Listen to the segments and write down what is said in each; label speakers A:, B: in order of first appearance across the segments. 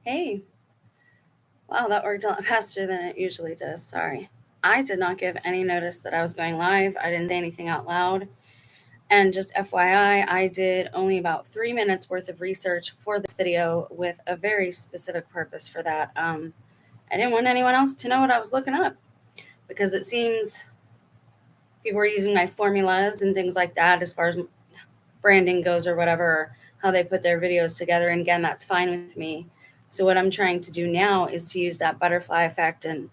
A: Hey, wow, that worked a lot faster than it usually does. Sorry. I did not give any notice that I was going live. I didn't say anything out loud. And just FYI, I did only about 3 minutes worth of research for this video with a very specific purpose for that. I didn't want anyone else to know what I was looking up because it seems people are using my formulas and things like that as far as branding goes or whatever, or how they put their videos together. And again, that's fine with me. So what I'm trying to do now is to use that butterfly effect and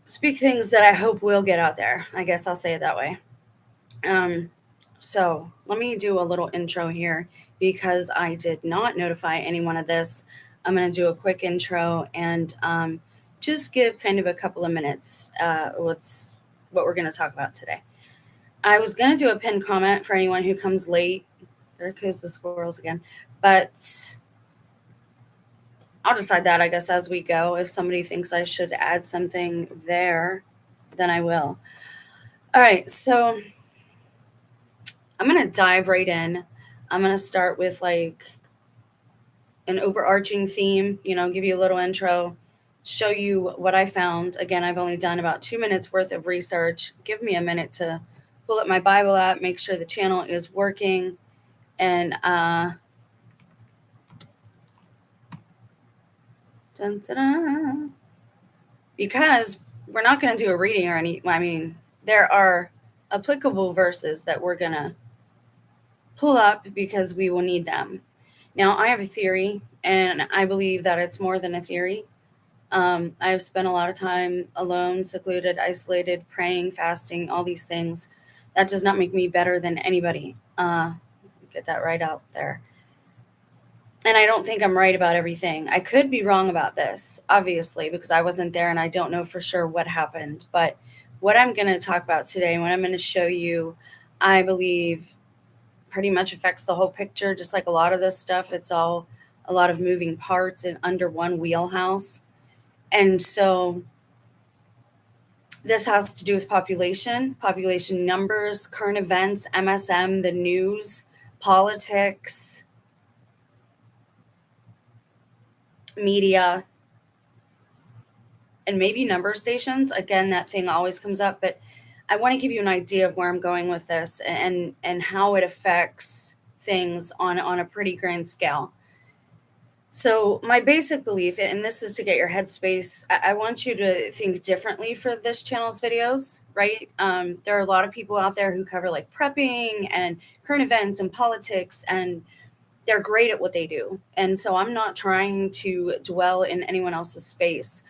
A: speak things that I hope will get out there. I guess I'll say it that way. So let me do a little intro here because I did not notify anyone of this. I'm going to do a quick intro and just give kind of a couple of minutes what we're going to talk about today. I was going to do a pinned comment for anyone who comes late. There goes the squirrels again. But I'll decide that, I guess, as we go. If somebody thinks I should add something there, then I will. All right, so I'm going to dive right in. I'm going to start with like an overarching theme, give you a little intro, show you what I found. Again, I've only done about 2 minutes worth of research. Give me a minute to pull up my Bible app, make sure the channel is working, and because we're not going to do a reading or there are applicable verses that we're going to pull up because we will need them. Now, I have a theory, and I believe that it's more than a theory. I've spent a lot of time alone, secluded, isolated, praying, fasting, all these things. That does not make me better than anybody. Get that right out there. And I don't think I'm right about everything. I could be wrong about this, obviously, because I wasn't there and I don't know for sure what happened. But what I'm going to talk about today, what I'm going to show you, I believe pretty much affects the whole picture. Just like a lot of this stuff, it's all a lot of moving parts and under one wheelhouse. And so this has to do with population numbers, current events, MSM, the news, politics, media, and maybe number stations. Again, that thing always comes up, but I want to give you an idea of where I'm going with this and how it affects things on a pretty grand scale. So my basic belief, and this is to get your headspace, I want you to think differently for this channel's videos, right? There are a lot of people out there who cover like prepping and current events and politics, and they're great at what they do. And so I'm not trying to dwell in anyone else's space.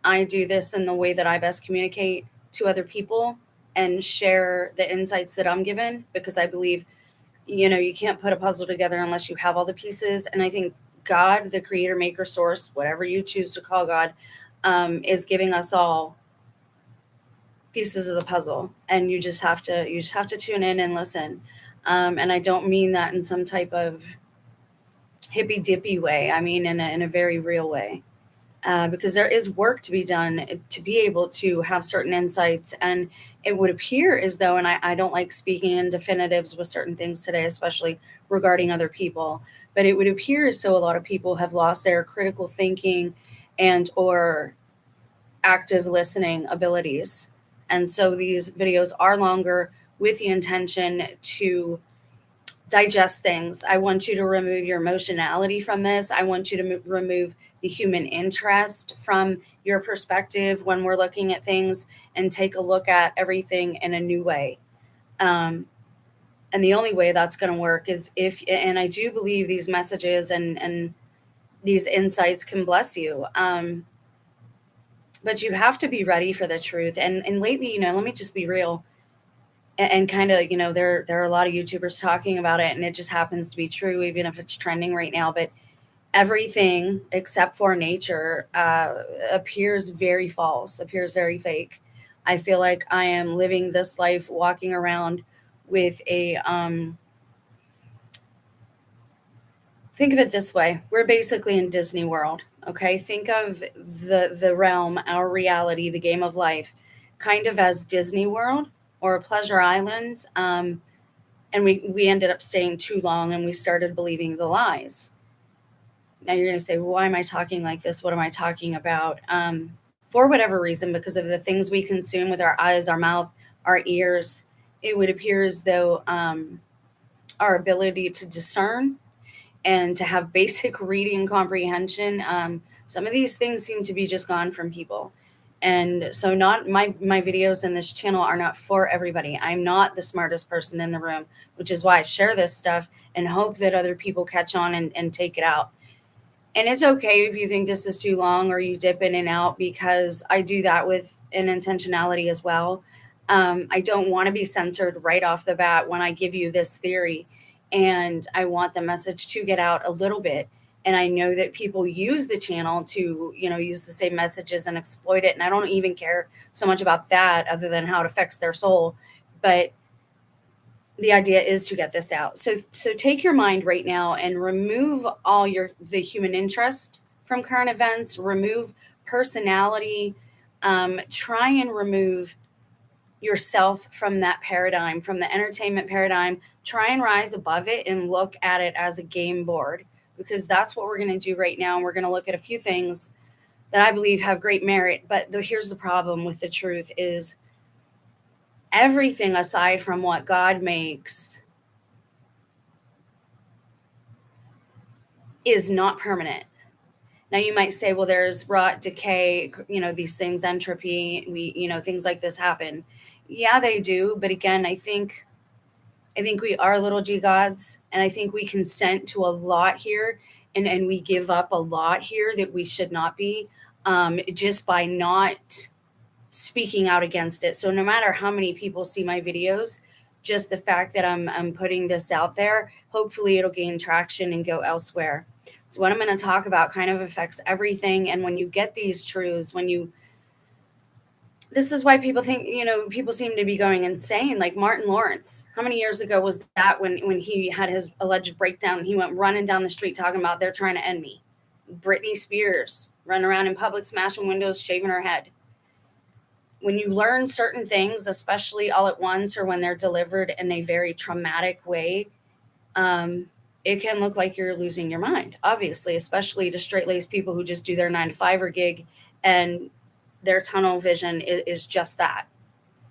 A: I do this in the way that I best communicate to other people and share the insights that I'm given, because I believe, you can't put a puzzle together unless you have all the pieces. And I think God, the creator, maker, source, whatever you choose to call God, is giving us all pieces of the puzzle, and you just have to tune in and listen. And I don't mean that in some type of hippy dippy way. I mean in a very real way, because there is work to be done to be able to have certain insights. And it would appear as though, and I don't like speaking in definitives with certain things today, especially regarding other people, but it would appear as though a lot of people have lost their critical thinking and or active listening abilities. And so these videos are longer with the intention to digest things. I want you to remove your emotionality from this. I want you to remove the human interest from your perspective when we're looking at things, and take a look at everything in a new way. And the only way that's going to work is and I do believe these messages and these insights can bless you. But you have to be ready for the truth. And lately, let me just be real. And kind of, there are a lot of YouTubers talking about it, and it just happens to be true, even if it's trending right now. But everything except for nature appears very false, appears very fake. I feel like I am living this life walking around with a think of it this way. We're basically in Disney World. Okay. Think of the realm, our reality, the game of life, kind of as Disney World or a pleasure island. And we ended up staying too long, and we started believing the lies. Now you're going to say, well, why am I talking like this? What am I talking about? For whatever reason, because of the things we consume with our eyes, our mouth, our ears, it would appear as though our ability to discern and to have basic reading comprehension, some of these things seem to be just gone from people. And so not my videos in this channel are not for everybody. I'm not the smartest person in the room, which is why I share this stuff and hope that other people catch on and take it out. And it's okay if you think this is too long or you dip in and out, because I do that with an intentionality as well. I don't want to be censored right off the bat when I give you this theory, and I want the message to get out a little bit. And I know that people use the channel to, use the same messages and exploit it. And I don't even care so much about that other than how it affects their soul. But the idea is to get this out. So take your mind right now and remove all the human interest from current events, remove personality, try and remove yourself from that paradigm, from the entertainment paradigm. Try and rise above it and look at it as a game board, because that's what we're going to do right now. We're going to look at a few things that I believe have great merit. But here's the problem with the truth is everything aside from what God makes is not permanent. Now you might say, well, there's rot, decay, these things, entropy, things like this happen. Yeah, they do. But again, I think we are little g gods, and I think we consent to a lot here, and we give up a lot here that we should not be, just by not speaking out against it. So no matter how many people see my videos, just the fact that I'm putting this out there, hopefully it'll gain traction and go elsewhere. So what I'm going to talk about kind of affects everything. And when you get these truths, this is why people think, people seem to be going insane. Like Martin Lawrence, how many years ago was that when he had his alleged breakdown and he went running down the street talking about they're trying to end me? Britney Spears running around in public, smashing windows, shaving her head. When you learn certain things, especially all at once or when they're delivered in a very traumatic way, it can look like you're losing your mind, obviously, especially to straight-laced people who just do their 9-to-5 gig, and their tunnel vision is just that.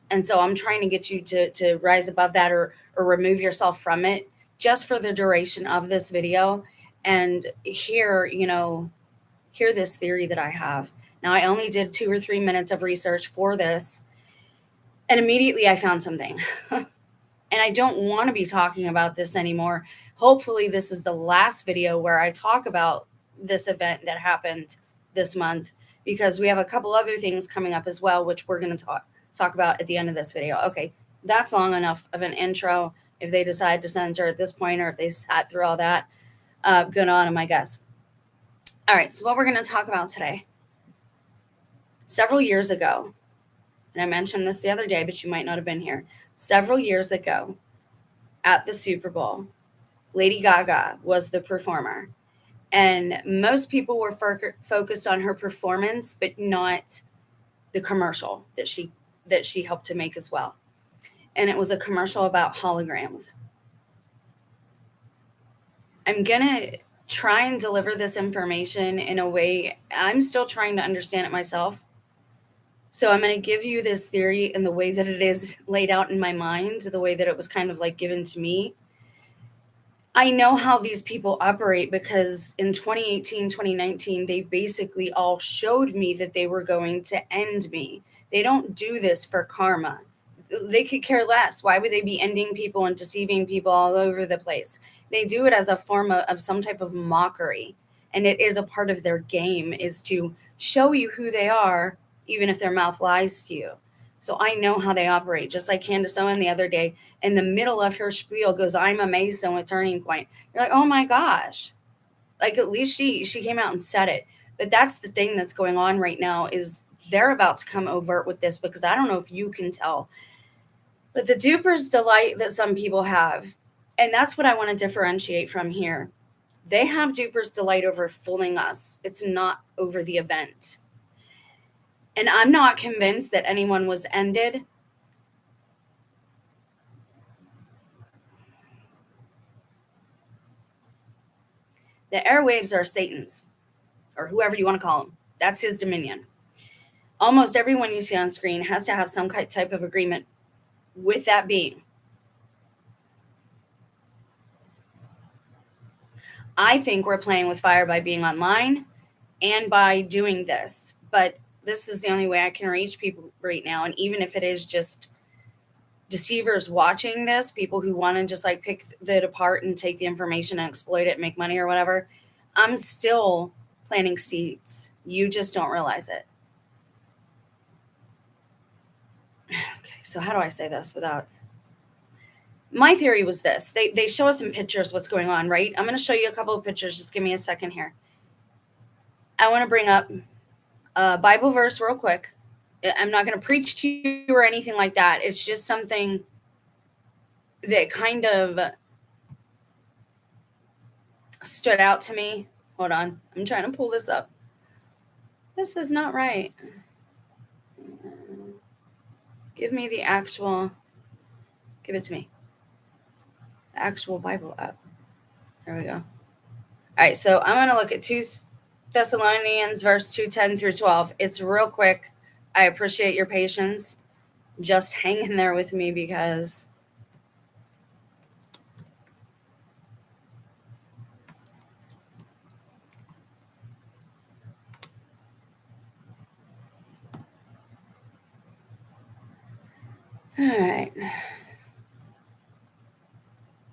A: And so I'm trying to get you to rise above that or remove yourself from it just for the duration of this video and hear this theory that I have. Now, I only did 2 or 3 minutes of research for this, and immediately I found something. And I don't want to be talking about this anymore. Hopefully, this is the last video where I talk about this event that happened this month, because we have a couple other things coming up as well, which we're going to talk about at the end of this video. Okay, that's long enough of an intro. If they decide to censor at this point, or if they sat through all that, good on them, I guess. All right, so what we're going to talk about today. Several years ago, and I mentioned this the other day, but you might not have been here. Several years ago at the Super Bowl, Lady Gaga was the performer. And most people were focused on her performance, but not the commercial that she helped to make as well. And it was a commercial about holograms. I'm going to try and deliver this information in a way I'm still trying to understand it myself. So I'm going to give you this theory in the way that it is laid out in my mind, the way that it was kind of like given to me. I know how these people operate because in 2018, 2019, they basically all showed me that they were going to end me. They don't do this for karma. They could care less. Why would they be ending people and deceiving people all over the place? They do it as a form of some type of mockery. And it is a part of their game, is to show you who they are, even if their mouth lies to you. So I know how they operate. Just like Candace Owen the other day, in the middle of her spiel goes, I'm a Mason with Turning Point. You're like, oh my gosh. Like, at least she came out and said it. But that's the thing that's going on right now, is they're about to come overt with this, because I don't know if you can tell. But the duper's delight that some people have, and that's what I want to differentiate from here. They have duper's delight over fooling us. It's not over the event. And I'm not convinced that anyone was ended. The airwaves are Satan's, or whoever you want to call him. That's his dominion. Almost everyone you see on screen has to have some type of agreement with that being. I think we're playing with fire by being online and by doing this, but this is the only way I can reach people right now. And even if it is just deceivers watching this, people who want to just like pick it apart and take the information and exploit it and make money or whatever, I'm still planting seeds. You just don't realize it. Okay, so how do I say this without... My theory was this. They show us in pictures what's going on, right? I'm going to show you a couple of pictures. Just give me a second here. I want to bring up a Bible verse real quick. I'm not going to preach to you or anything like that. It's just something that kind of stood out to me. Hold on. I'm trying to pull this up. This is not right. Give me the actual... Give it to me. The actual Bible app. There we go. All right, so I'm going to look at 2 Thessalonians verse 2:10 through 12. It's real quick. I appreciate your patience. Just hang in there with me because all right.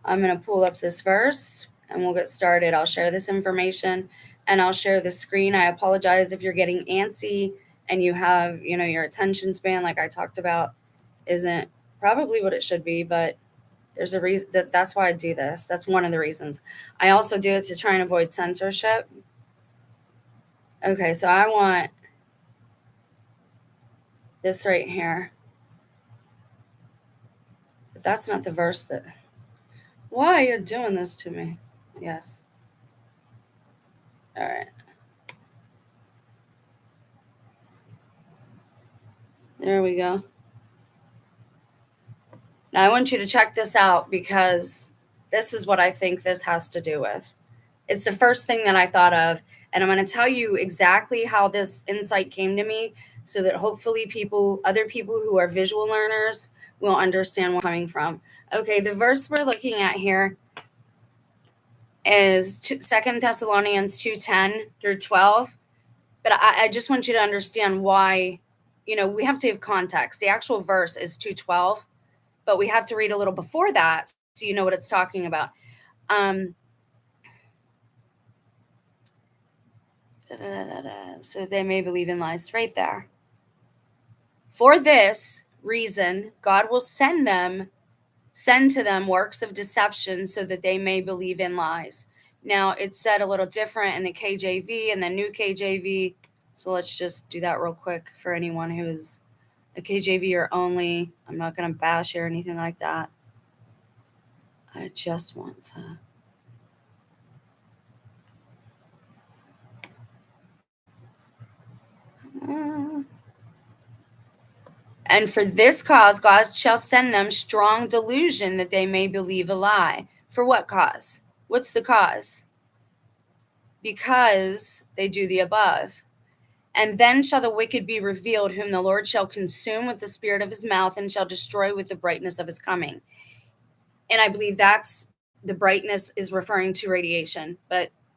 A: I'm going to pull up this verse and we'll get started. I'll share this information and I'll share the screen. I apologize if you're getting antsy and you have, your attention span, like I talked about, isn't probably what it should be, but there's a reason that's why I do this. That's one of the reasons. I also do it to try and avoid censorship. Okay, so I want this right here. But that's not the verse that... Why are you doing this to me? Yes. All right. There we go. Now I want you to check this out because this is what I think this has to do with. It's the first thing that I thought of, and I'm going to tell you exactly how this insight came to me so that hopefully other people who are visual learners will understand where I'm coming from. Okay, the verse we're looking at here is 2 Thessalonians 2:10 through 12. But I just want you to understand why, we have to have context. The actual verse is 2:12, but we have to read a little before that so you know what it's talking about. So they may believe in lies right there. For this reason, God will send to them works of deception so that they may believe in lies. Now, it's said a little different in the KJV and the new KJV. So let's just do that real quick for anyone who is a KJV or only. I'm not going to bash or anything like that. I just want to... And for this cause, God shall send them strong delusion that they may believe a lie. For what cause? What's the cause? Because they do the above. And then shall the wicked be revealed, whom the Lord shall consume with the spirit of his mouth and shall destroy with the brightness of his coming. And I believe that's the brightness is referring to radiation,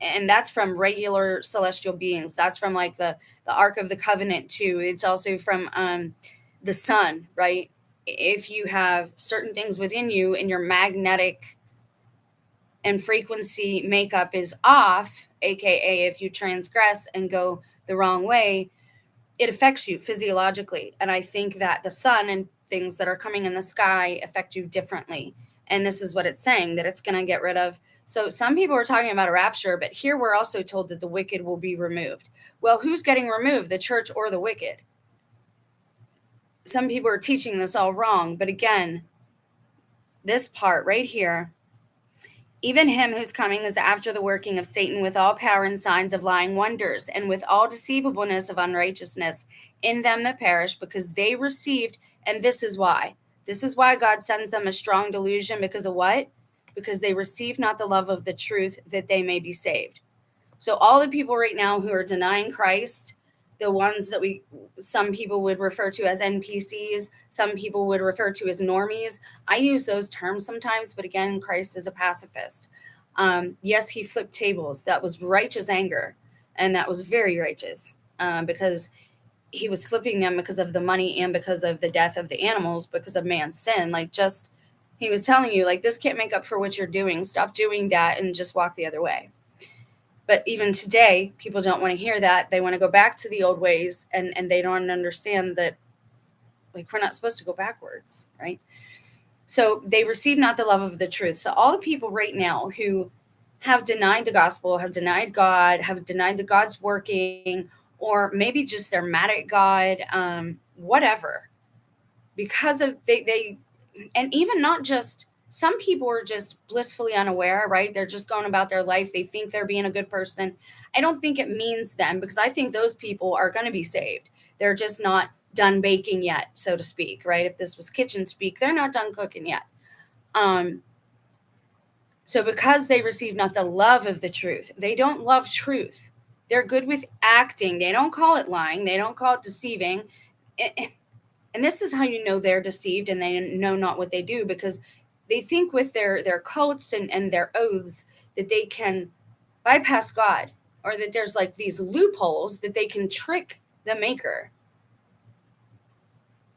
A: and that's from regular celestial beings. That's from like the Ark of the Covenant too. It's also from the sun, right? If you have certain things within you and your magnetic and frequency makeup is off, aka if you transgress and go the wrong way, it affects you physiologically. And I think that the sun and things that are coming in the sky affect you differently. And this is what it's saying, that it's going to get rid of. So some people are talking about a rapture, but here we're also told that the wicked will be removed. Well, who's getting removed, the church or the wicked? Some people are teaching this all wrong. But again, this part right here, even him whose coming is after the working of Satan with all power and signs of lying wonders and with all deceivableness of unrighteousness in them that perish, because they received, and this is why God sends them a strong delusion, because of what? Because they receive not the love of the truth that they may be saved. So all the people right now who are denying Christ, the ones that some people would refer to as NPCs, some people would refer to as normies. I use those terms sometimes, but again, Christ is a pacifist. Yes, he flipped tables. That was righteous anger, and that was very righteous, because he was flipping them because of the money and because of the death of the animals, because of man's sin. Like, just, he was telling you, like, this can't make up for what you're doing. Stop doing that and just walk the other way. But even today, people don't want to hear that. They want to go back to the old ways, and they don't understand that, like, we're not supposed to go backwards, right? So they receive not the love of the truth. So all the people right now who have denied the gospel, have denied God, have denied that God's working, or maybe just they're mad at God, whatever, because of they, and even not just, some people are just blissfully unaware, right? They're just going about their life. They think they're being a good person. I don't think it means them, because I think those people are going to be saved. They're just not done baking yet, so to speak, right? If this was kitchen speak, they're not done cooking yet. So because they receive not the love of the truth, they don't love truth. They're good with acting. They don't call it lying. They don't call it deceiving. And this is how you know they're deceived and they know not what they do, because they think with their cults and their oaths that they can bypass God, or that there's like these loopholes that they can trick the maker.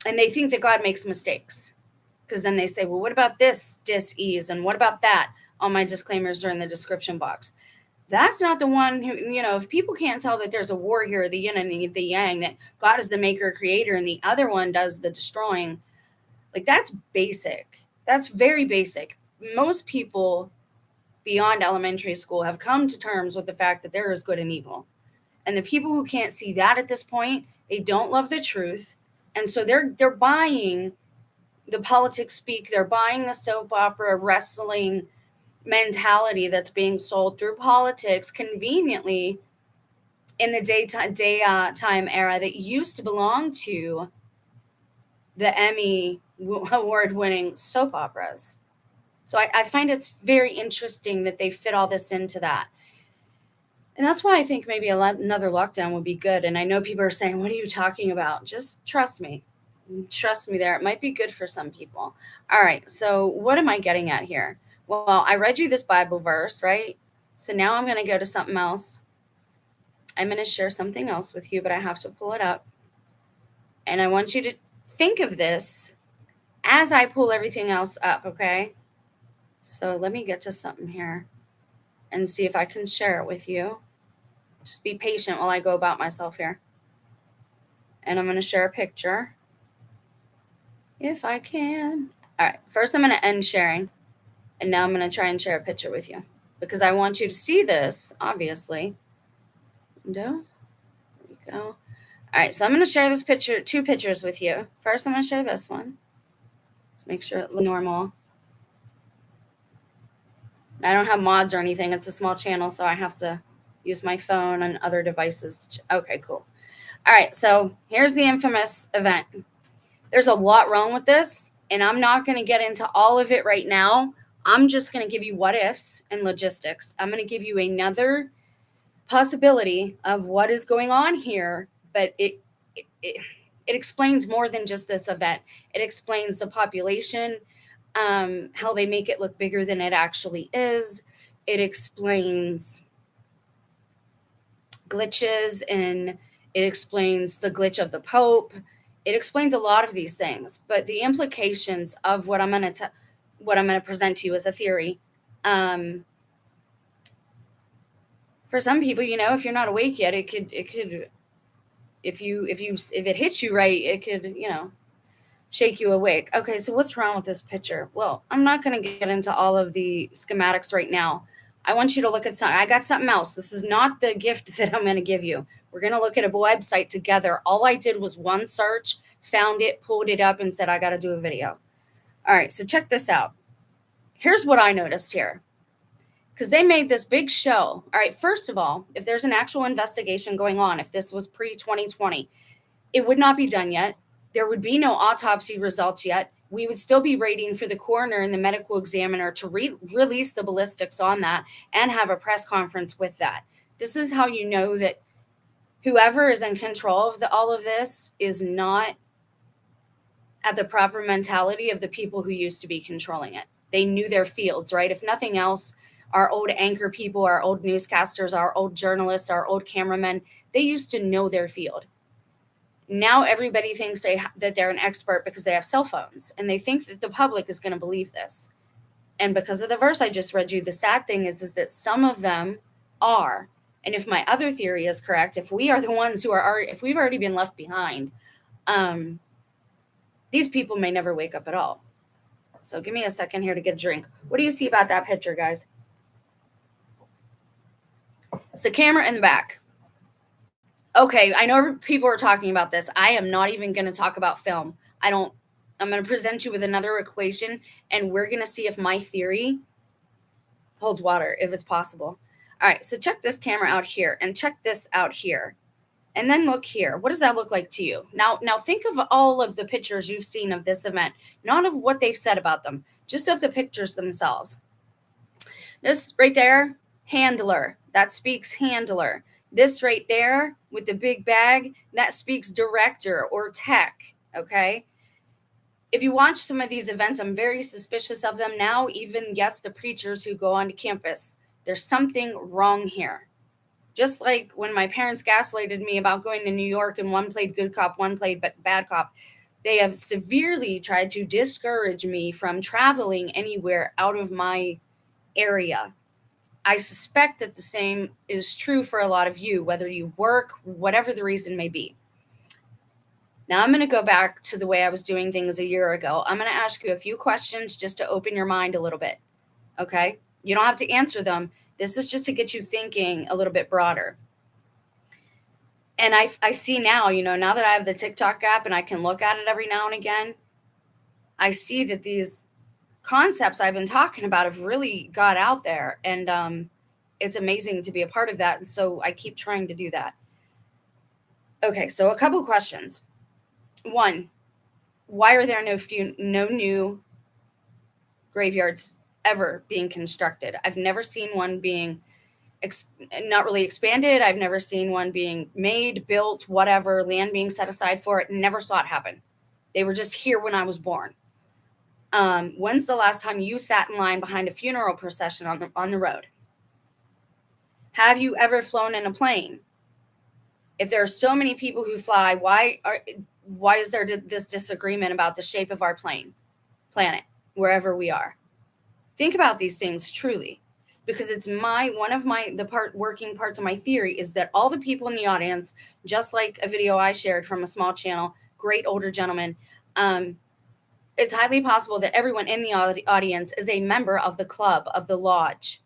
A: And they think that God makes mistakes, because then they say, well, what about this dis-ease? And what about that? All my disclaimers are in the description box. That's not the one who, if people can't tell that there's a war here, the yin and the yang, that God is the maker, creator, and the other one does the destroying, like, that's basic. That's very basic. Most people beyond elementary school have come to terms with the fact that there is good and evil. And the people who can't see that at this point, they don't love the truth. And so they're buying the politics speak, they're buying the soap opera wrestling mentality that's being sold through politics conveniently in the daytime era that used to belong to the Emmy award-winning soap operas. So I find it's very interesting that they fit all this into that. And that's why I think maybe another lockdown would be good. And I know people are saying, what are you talking about? Just trust me. Trust me there. It might be good for some people. All right. So what am I getting at here? Well, I read you this Bible verse, right? So now I'm going to go to something else. I'm going to share something else with you, but I have to pull it up. And I want you to think of this as I pull everything else up, okay? So let me get to something here and see if I can share it with you. Just be patient while I go about myself here. And I'm going to share a picture, if I can. All right, first I'm going to end sharing. And now I'm going to try and share a picture with you, because I want you to see this, obviously. Window. There we go. All right, so I'm going to share this picture, 2 pictures with you. First, I'm going to share this one. Let's make sure it looks normal. I don't have mods or anything. It's a small channel, so I have to use my phone and other devices. Okay, cool. All right, so here's the infamous event. There's a lot wrong with this, and I'm not going to get into all of it right now. I'm just going to give you what ifs and logistics. I'm going to give you another possibility of what is going on here, but it explains more than just this event. It explains the population, how they make it look bigger than it actually is. It explains glitches, and it explains the glitch of the Pope. It explains a lot of these things, but the implications of what I'm going to present to you as a theory. For some people, if you're not awake yet, it could, if it hits you right, it could, shake you awake. Okay, so what's wrong with this picture? Well, I'm not going to get into all of the schematics right now. I want you to look at something. I got something else. This is not the gift that I'm going to give you. We're going to look at a website together. All I did was one search, found it, pulled it up, and said, I got to do a video. All right, so check this out. Here's what I noticed here, because they made this big show. All right, first of all, if there's an actual investigation going on, if this was pre-2020, it would not be done yet. There would be no autopsy results yet. We would still be waiting for the coroner and the medical examiner to release the ballistics on that and have a press conference with that. This is how you know that whoever is in control of all of this is not at the proper mentality of the people who used to be controlling it. They knew their fields, right? If nothing else, our old anchor people, our old newscasters, our old journalists, our old cameramen, they used to know their field. Now everybody thinks that they're an expert because they have cell phones, and they think that the public is going to believe this. And because of the verse I just read you, the sad thing is that some of them are. And if my other theory is correct, if we are the ones who are, if we've already been left behind, these people may never wake up at all. So give me a second here to get a drink. What do you see about that picture, guys? It's the camera in the back. Okay, I know people are talking about this. I am not even going to talk about film. I'm going to present you with another equation, and we're going to see if my theory holds water, if it's possible. All right, so check this camera out here, and check this out here. And then look here. What does that look like to you? Now think of all of the pictures you've seen of this event, not of what they've said about them, just of the pictures themselves. This right there, handler. That speaks handler. This right there with the big bag, that speaks director or tech, okay? If you watch some of these events, I'm very suspicious of them now, even, yes, the preachers who go onto campus. There's something wrong here. Just like when my parents gaslighted me about going to New York and one played good cop, one played bad cop, they have severely tried to discourage me from traveling anywhere out of my area. I suspect that the same is true for a lot of you, whether you work, whatever the reason may be. Now I'm going to go back to the way I was doing things a year ago. I'm going to ask you a few questions just to open your mind a little bit, okay? You don't have to answer them. This is just to get you thinking a little bit broader. And I see now, now that I have the TikTok app and I can look at it every now and again, I see that these concepts I've been talking about have really got out there. And it's amazing to be a part of that. So I keep trying to do that. Okay, so a couple questions. One, why are there no new graveyards ever being constructed? I've never seen one being not really expanded. I've never seen one being made, built, whatever, land being set aside for it. Never saw it happen. They were just here when I was born. When's the last time you sat in line behind a funeral procession on the road? Have you ever flown in a plane? If there are so many people who fly, why is there this disagreement about the shape of our planet, wherever we are? Think about these things truly, because it's working parts of my theory is that all the people in the audience, just like a video I shared from a small channel, great older gentleman, it's highly possible that everyone in the audience is a member of the club, of the lodge.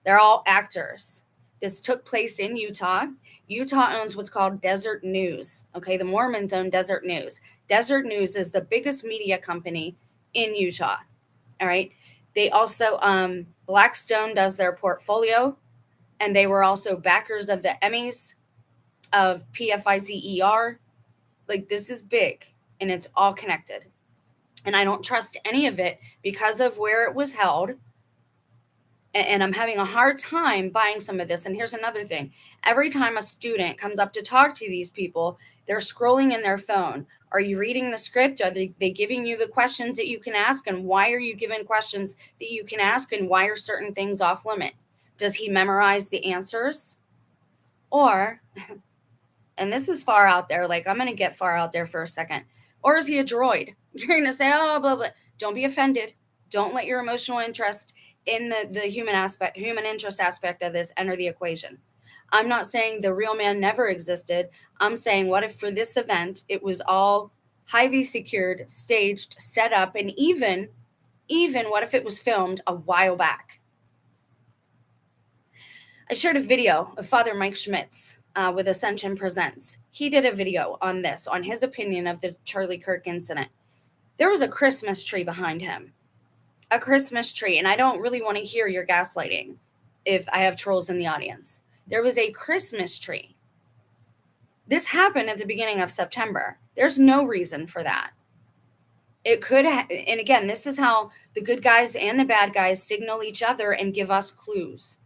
A: They're all actors. This took place in Utah. Utah owns what's called Desert News. Okay, the Mormons own Desert News. Desert News is the biggest media company in Utah. All right. They also, Blackstone does their portfolio, and they were also backers of the Emmys, of PFIZER. Like, this is big, and it's all connected. And I don't trust any of it because of where it was held. And I'm having a hard time buying some of this. And here's another thing. Every time a student comes up to talk to these people, they're scrolling in their phone. Are you reading the script? Are they giving you the questions that you can ask? And why are you given questions that you can ask? And why are certain things off limit? Does he memorize the answers? Or, and this is far out there, like I'm going to get far out there for a second. Or is he a droid? You're going to say, oh, blah, blah. Don't be offended. Don't let your emotional interest in the human interest aspect of this enter the equation. I'm not saying the real man never existed. I'm saying, what if for this event, it was all highly secured, staged, set up, and even what if it was filmed a while back? I shared a video of Father Mike Schmitz with Ascension Presents. He did a video on this, on his opinion of the Charlie Kirk incident. There was a Christmas tree behind him. A Christmas tree. And I don't really want to hear your gaslighting if I have trolls in the audience. There was a Christmas tree. This happened at the beginning of September. There's no reason for that. It could, and again, this is how the good guys and the bad guys signal each other and give us clues.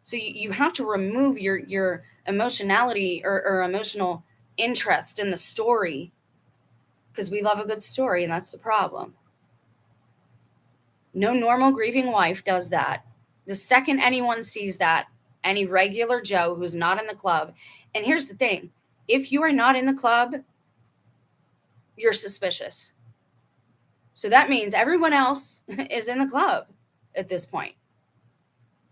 A: So you have to remove your emotionality or emotional interest in the story, because we love a good story, and that's the problem. No normal grieving wife does that. The second anyone sees that, any regular Joe who's not in the club, and here's the thing, if you are not in the club, you're suspicious. So that means everyone else is in the club at this point.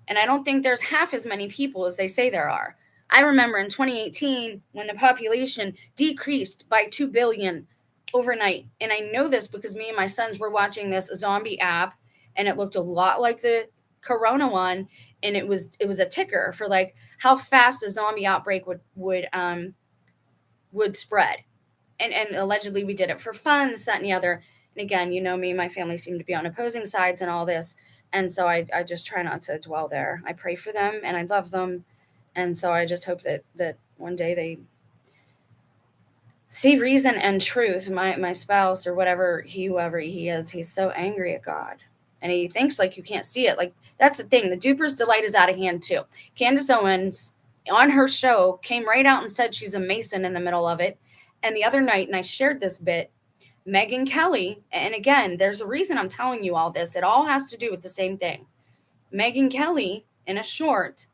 A: And I don't think there's half as many people as they say there are. I remember in 2018 when the population decreased by 2 billion overnight. And I know this because me and my sons were watching this zombie app, and it looked a lot like the corona one, and it was a ticker for like how fast a zombie outbreak would spread. And allegedly we did it for fun, this, that, and the other. And again, you know me, my family seem to be on opposing sides and all this. And so I just try not to dwell there. I pray for them and I love them. And so I just hope that one day they see reason and truth. My spouse or whoever he is, he's so angry at God. And he thinks like you can't see it. Like, that's the thing. The Duper's Delight is out of hand too. Candace Owens on her show came right out and said she's a Mason in the middle of it. And the other night, and I shared this bit, Megyn Kelly, and again, there's a reason I'm telling you all this. It all has to do with the same thing. Megyn Kelly, in a short,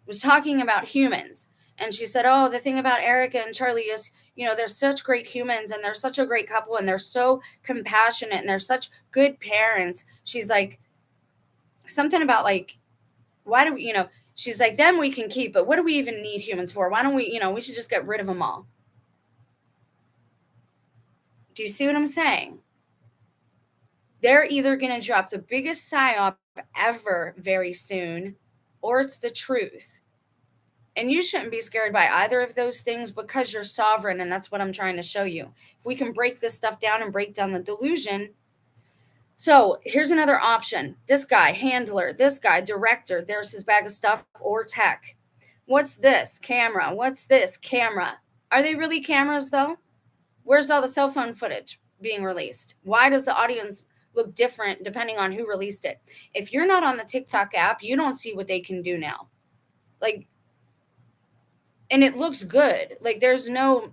A: was talking about humans. And she said, oh, the thing about Erica and Charlie is, you know, they're such great humans and they're such a great couple and they're so compassionate and they're such good parents. She's like, something about like, why do we, you know, she's like, then we can keep it. What do we even need humans for? Why don't we, you know, we should just get rid of them all. Do you see what I'm saying? They're either going to drop the biggest psyop ever very soon, or it's the truth. And you shouldn't be scared by either of those things because you're sovereign, and that's what I'm trying to show you. If we can break this stuff down and break down the delusion. So here's another option. This guy, handler, this guy, director, there's his bag of stuff or tech. What's this? Camera. What's this? Camera. Are they really cameras though? Where's all the cell phone footage being released? Why does the audience look different depending on who released it? If you're not on the TikTok app, you don't see what they can do now. Like, and it looks good. Like, there's no,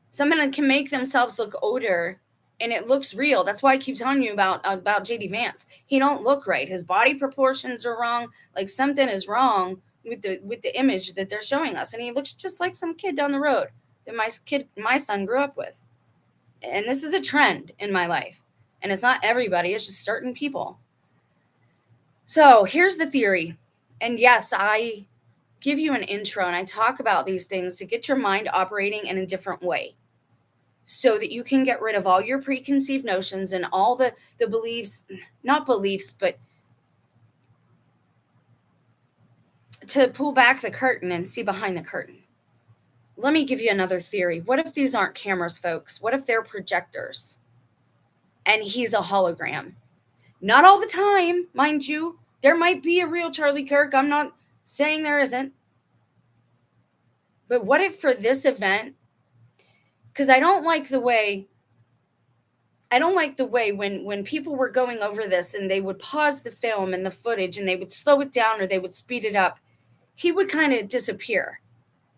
A: someone can make themselves look older and it looks real. That's why I keep telling you about JD Vance. He don't look right. His body proportions are wrong. Like, something is wrong with the image that they're showing us. And he looks just like some kid down the road that my son grew up with. And this is a trend in my life. And it's not everybody, it's just certain people. So here's the theory. And yes, I give you an intro and I talk about these things to get your mind operating in a different way so that you can get rid of all your preconceived notions and all the beliefs, not beliefs, but to pull back the curtain and see behind the curtain. Let me give you another theory. What if these aren't cameras, folks? What if they're projectors? And he's a hologram. Not all the time, mind you. There might be a real Charlie Kirk. I'm not saying there isn't. But what if for this event, because I don't like the way when people were going over this and they would pause the film and the footage and they would slow it down or they would speed it up, he would kind of disappear.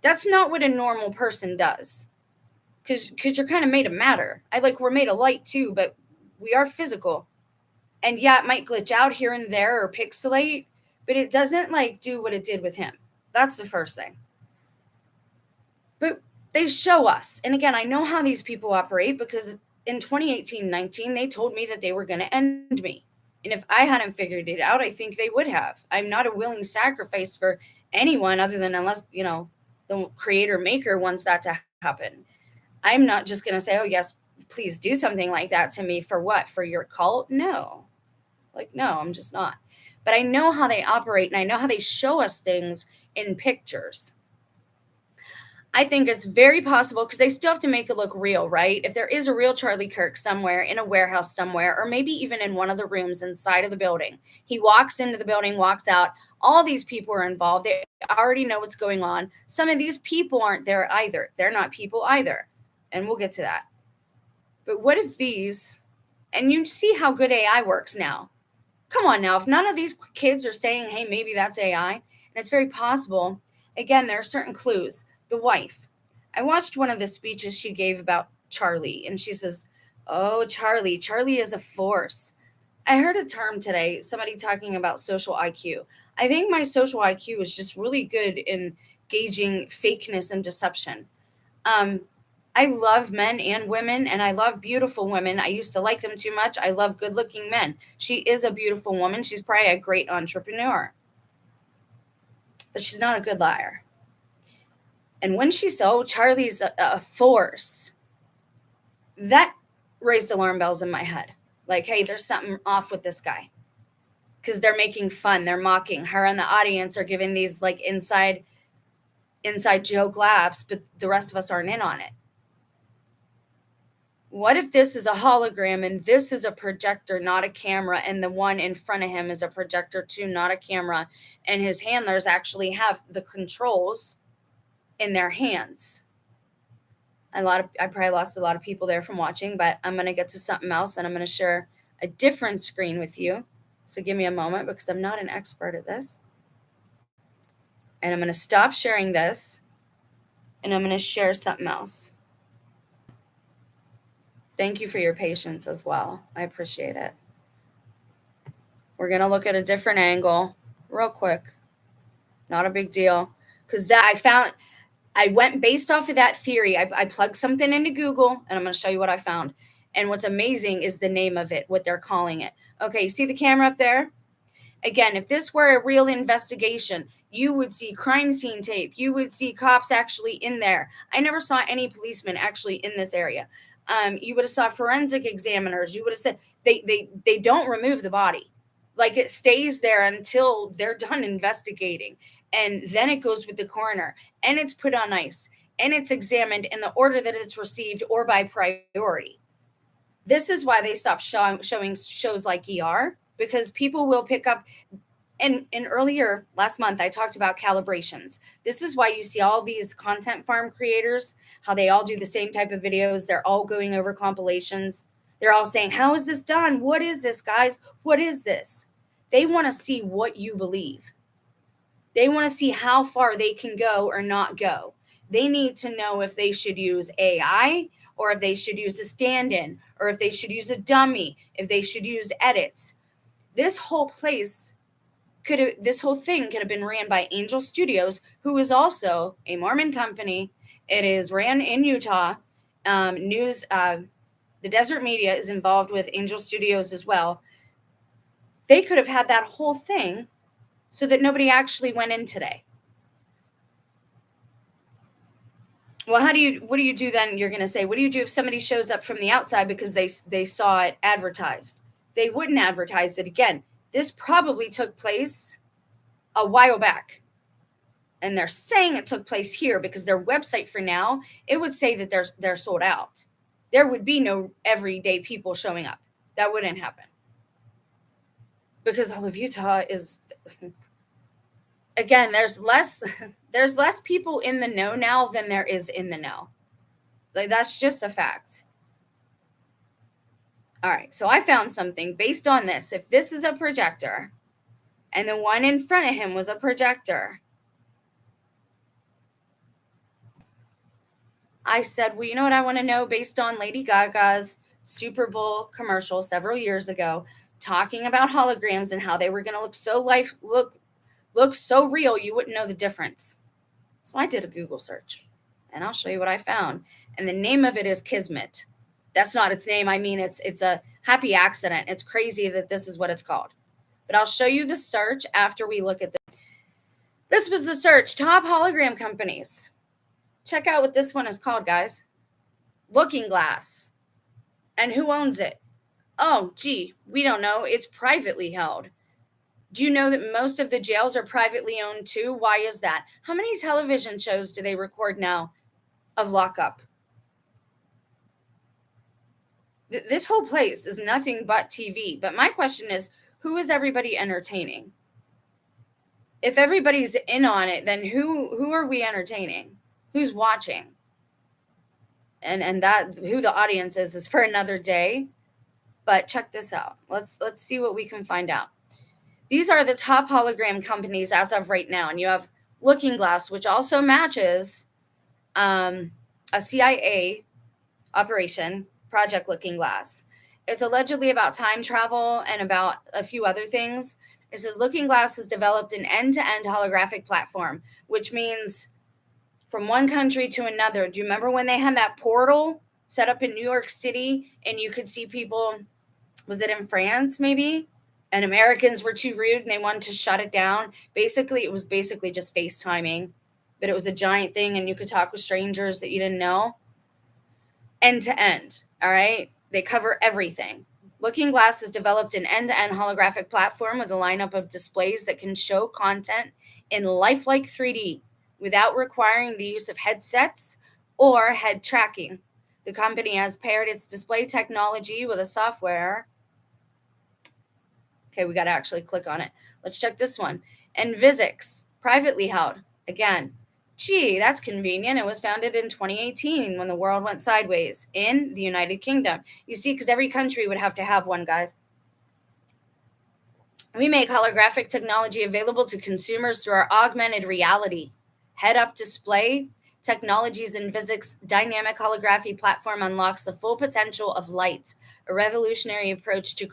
A: That's not what a normal person does. Because you're kind of made of matter. We're made of light too, but we are physical. And yeah, it might glitch out here and there or pixelate, but it doesn't do what it did with him. That's the first thing. But they show us. And again, I know how these people operate because in 2018-19, they told me that they were going to end me. And if I hadn't figured it out, I think they would have. I'm not a willing sacrifice for anyone other than unless, the creator maker wants that to happen. I'm not just going to say, oh, yes, please do something like that to me. For what? For your cult? No. No, I'm just not. But I know how they operate and I know how they show us things in pictures. I think it's very possible because they still have to make it look real, right? If there is a real Charlie Kirk somewhere in a warehouse somewhere, or maybe even in one of the rooms inside of the building, he walks into the building, walks out. All these people are involved. They already know what's going on. Some of these people aren't there either. They're not people either. And we'll get to that. But what if these, and you see how good AI works now. Come on now, if none of these kids are saying, hey, maybe that's AI, And it's very possible, again, there are certain clues. The wife. I watched one of the speeches she gave about Charlie, and she says, oh, Charlie is a force. I heard a term today, somebody talking about social IQ. I think my social IQ is just really good in gauging fakeness and deception. I love men and women, and I love beautiful women. I used to like them too much. I love good looking men. She is a beautiful woman. She's probably a great entrepreneur, but she's not a good liar. And when she said, oh, Charlie's a force, that raised alarm bells in my head. Like, hey, there's something off with this guy. Because they're making fun. They're mocking her, and the audience are giving these like inside joke laughs, but the rest of us aren't in on it. What if this is a hologram and this is a projector, not a camera, and the one in front of him is a projector too, not a camera, and his handlers actually have the controls in their hands? I probably lost a lot of people there from watching, but I'm going to get to something else, and I'm going to share a different screen with you. So give me a moment, because I'm not an expert at this. And I'm going to stop sharing this, and I'm going to share something else. Thank you for your patience as well. I appreciate it. We're going to look at a different angle real quick. Not a big deal. Because I went based off of that theory. I plugged something into Google, and I'm going to show you what I found. And what's amazing is the name of it, what they're calling it. Okay, you see the camera up there? Again, if this were a real investigation, you would see crime scene tape. You would see cops actually in there. I never saw any policemen actually in this area. You would have saw forensic examiners. You would have said they don't remove the body. Like, it stays there until they're done investigating. And then it goes with the coroner, and it's put on ice, and it's examined in the order that it's received or by priority. This is why they stopped showing shows like ER, because people will pick up. And earlier last month, I talked about calibrations. This is why you see all these content farm creators, how they all do the same type of videos. They're all going over compilations. They're all saying, how is this done? What is this, guys? What is this? They want to see what you believe. They want to see how far they can go or not go. They need to know if they should use AI, or if they should use a stand-in, or if they should use a dummy, if they should use edits. This whole thing could have been ran by Angel Studios, who is also a Mormon company. It is ran in Utah. The Desert Media is involved with Angel Studios as well. They could have had that whole thing so that nobody actually went in today. Well, what do you do then? You're going to say, what do you do if somebody shows up from the outside because they saw it advertised? They wouldn't advertise it again. This probably took place a while back. And they're saying it took place here because their website for now, it would say that they're sold out. There would be no everyday people showing up. That wouldn't happen. Because all of Utah is, again, there's less people in the know now than there is in the know. Like, that's just a fact. All right, so I found something based on this. If this is a projector and the one in front of him was a projector, I said, well, you know what I want to know, based on Lady Gaga's Super Bowl commercial several years ago, talking about holograms and how they were going to look so real you wouldn't know the difference. So I did a Google search, and I'll show you what I found. And the name of it is Kismet. That's not its name. I mean, it's a happy accident. It's crazy that this is what it's called. But I'll show you the search after we look at this. This was the search. Top hologram companies. Check out what this one is called, guys. Looking Glass. And who owns it? Oh, gee, we don't know. It's privately held. Do you know that most of the jails are privately owned too? Why is that? How many television shows do they record now of lockup? This whole place is nothing but TV. But my question is, who is everybody entertaining? If everybody's in on it, then who are we entertaining? Who's watching? And that who the audience is for another day. But check this out. Let's see what we can find out. These are the top hologram companies as of right now. And you have Looking Glass, which also matches a CIA operation, Project Looking Glass. It's allegedly about time travel and about a few other things. It says Looking Glass has developed an end-to-end holographic platform, which means from one country to another. Do you remember when they had that portal set up in New York City and you could see people, was it in France maybe? And Americans were too rude and they wanted to shut it down. Basically, it was basically just FaceTiming, but it was a giant thing and you could talk with strangers that you didn't know. End to end, all right? They cover everything. Looking Glass has developed an end-to-end holographic platform with a lineup of displays that can show content in lifelike 3D without requiring the use of headsets or head tracking. The company has paired its display technology with a software. Okay, we got to actually click on it. Let's check this one. Envisix, privately held. Again, gee, that's convenient. It was founded in 2018 when the world went sideways in the United Kingdom. You see, because every country would have to have one, guys. We make holographic technology available to consumers through our augmented reality head-up display technologies. Envisix dynamic holography platform unlocks the full potential of light, a revolutionary approach to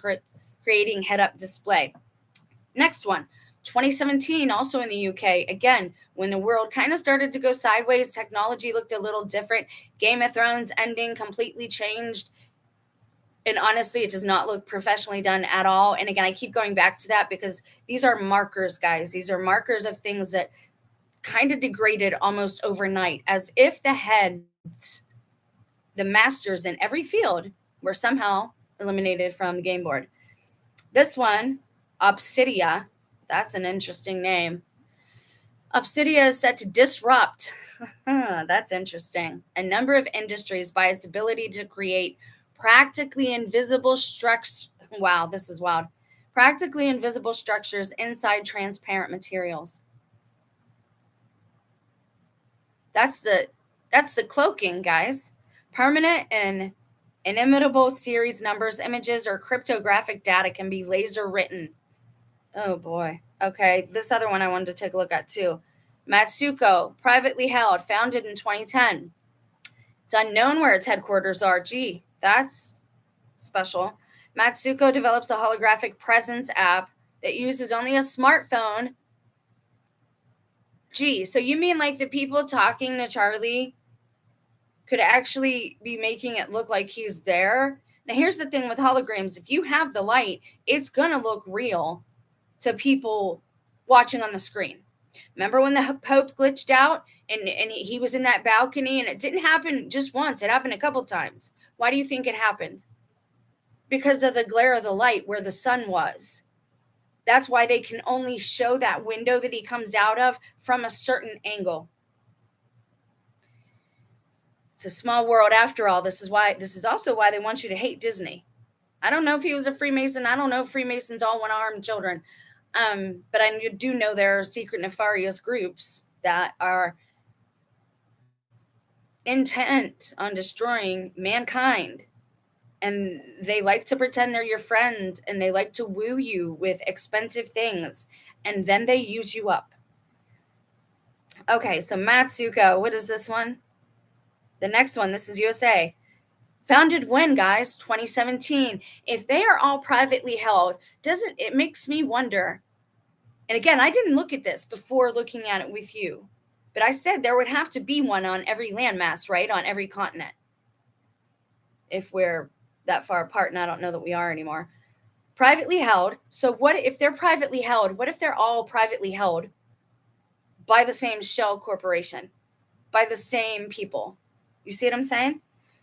A: creating head-up display. Next one, 2017, also in the UK. Again, when the world kind of started to go sideways, technology looked a little different. Game of Thrones ending completely changed. And honestly, it does not look professionally done at all. And again, I keep going back to that because these are markers, guys. These are markers of things that kind of degraded almost overnight, as if the heads, the masters in every field, were somehow eliminated from the game board. This one, Obsidia, that's an interesting name. Obsidia is set to disrupt, that's interesting, a number of industries by its ability to create practically invisible structures. Wow, this is wild. Practically invisible structures inside transparent materials. That's the cloaking, guys. Permanent and inimitable series numbers, images, or cryptographic data can be laser written. Oh boy. Okay, this other one I wanted to take a look at too. Matsuko, privately held, founded in 2010. It's unknown where its headquarters are. Gee, that's special. Matsuko develops a holographic presence app that uses only a smartphone. Gee, so you mean like the people talking to Charlie could actually be making it look like he's there? Now, here's the thing with holograms. If you have the light, it's going to look real to people watching on the screen. Remember when the Pope glitched out and he was in that balcony, and it didn't happen just once. It happened a couple times. Why do you think it happened? Because of the glare of the light where the sun was. That's why they can only show that window that he comes out of from a certain angle. It's a small world after all. This is also why they want you to hate Disney. I don't know if he was a Freemason. I don't know if Freemasons all want to harm children. But I do know there are secret nefarious groups that are intent on destroying mankind. And they like to pretend they're your friend, and they like to woo you with expensive things, and then they use you up. Okay, so Matsuko, what is this one? The next one, this is USA. Founded when, guys? 2017. If they are all privately held, it makes me wonder. And again, I didn't look at this before looking at it with you, but I said there would have to be one on every landmass, right? On every continent. If we're that far apart, and I don't know that we are anymore. Privately held. So what if they're privately held? What if they're all privately held by the same shell corporation, by the same people? You see what I'm saying?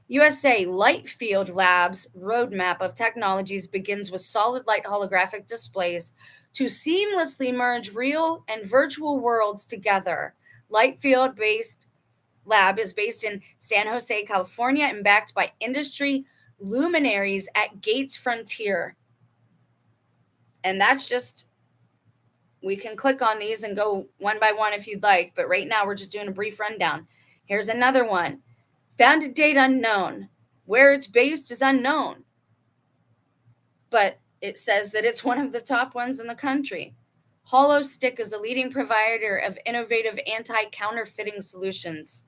A: USA Light Field Labs roadmap of technologies begins with solid light holographic displays to seamlessly merge real and virtual worlds together. Light Field based lab is based in San Jose, California, and backed by industry luminaries at Gates Frontier. And that's just, we can click on these and go one by one if you'd like, but right now we're just doing a brief rundown. Here's another one. Founded date unknown. Where it's based is unknown. But It says that it's one of the top ones in the country. HoloStick is a leading provider of innovative anti-counterfeiting solutions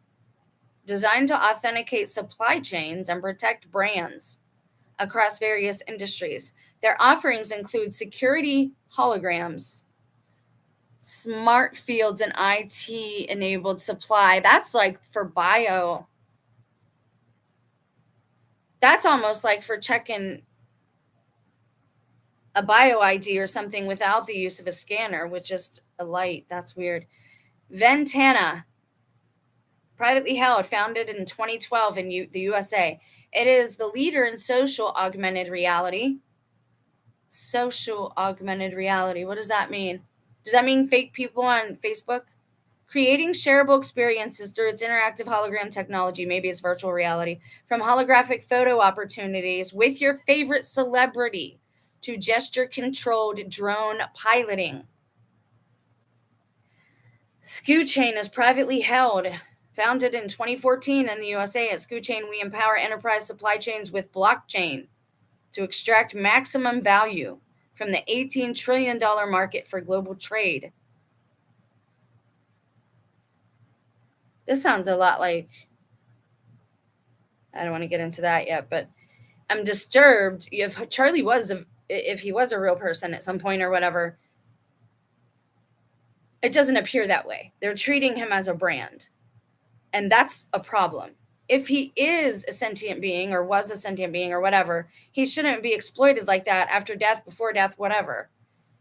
A: designed to authenticate supply chains and protect brands across various industries. Their offerings include security holograms, smart fields, and IT-enabled supply. That's like for bio. That's almost like for checking a bio ID or something without the use of a scanner with just a light. That's weird. Ventana, privately held, founded in 2012 in the USA. It is the leader in social augmented reality. Social augmented reality. What does that mean? Does that mean fake people on Facebook? Creating shareable experiences through its interactive hologram technology, maybe it's virtual reality, from holographic photo opportunities with your favorite celebrity to gesture-controlled drone piloting. SkuChain is privately held, founded in 2014 in the USA. At SkuChain, we empower enterprise supply chains with blockchain to extract maximum value from the $18 trillion market for global trade. This sounds a lot like, I don't want to get into that yet, but I'm disturbed if Charlie was, if he was a real person at some point or whatever. It doesn't appear that way. They're treating him as a brand, and that's a problem. If he is a sentient being or was a sentient being or whatever, he shouldn't be exploited like that after death, before death, whatever.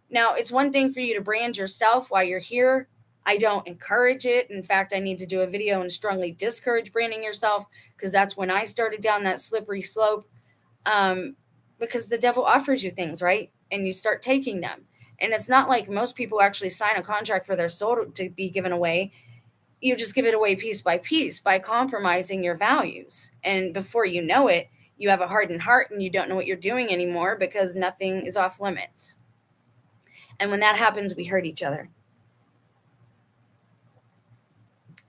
A: Now, it's one thing for you to brand yourself while you're here. I don't encourage it. In fact, I need to do a video and strongly discourage branding yourself, because that's when I started down that slippery slope. Because the devil offers you things, right? And you start taking them. And it's not like most people actually sign a contract for their soul to be given away. You just give it away piece by piece by compromising your values. And before you know it, you have a hardened heart and you don't know what you're doing anymore, because nothing is off limits. And when that happens, we hurt each other.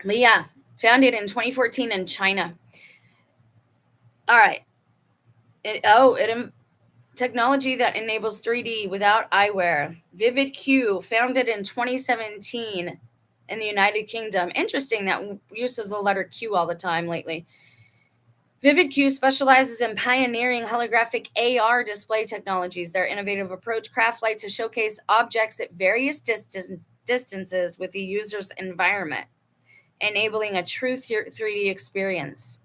A: But yeah, founded in 2014 in China. All right. Technology that enables 3D without eyewear. Vivid Q, founded in 2017 in the United Kingdom. Interesting that use of the letter Q all the time lately. Vivid Q specializes in pioneering holographic AR display technologies. Their innovative approach craft light to showcase objects at various distances with the user's environment, enabling a true 3D experience.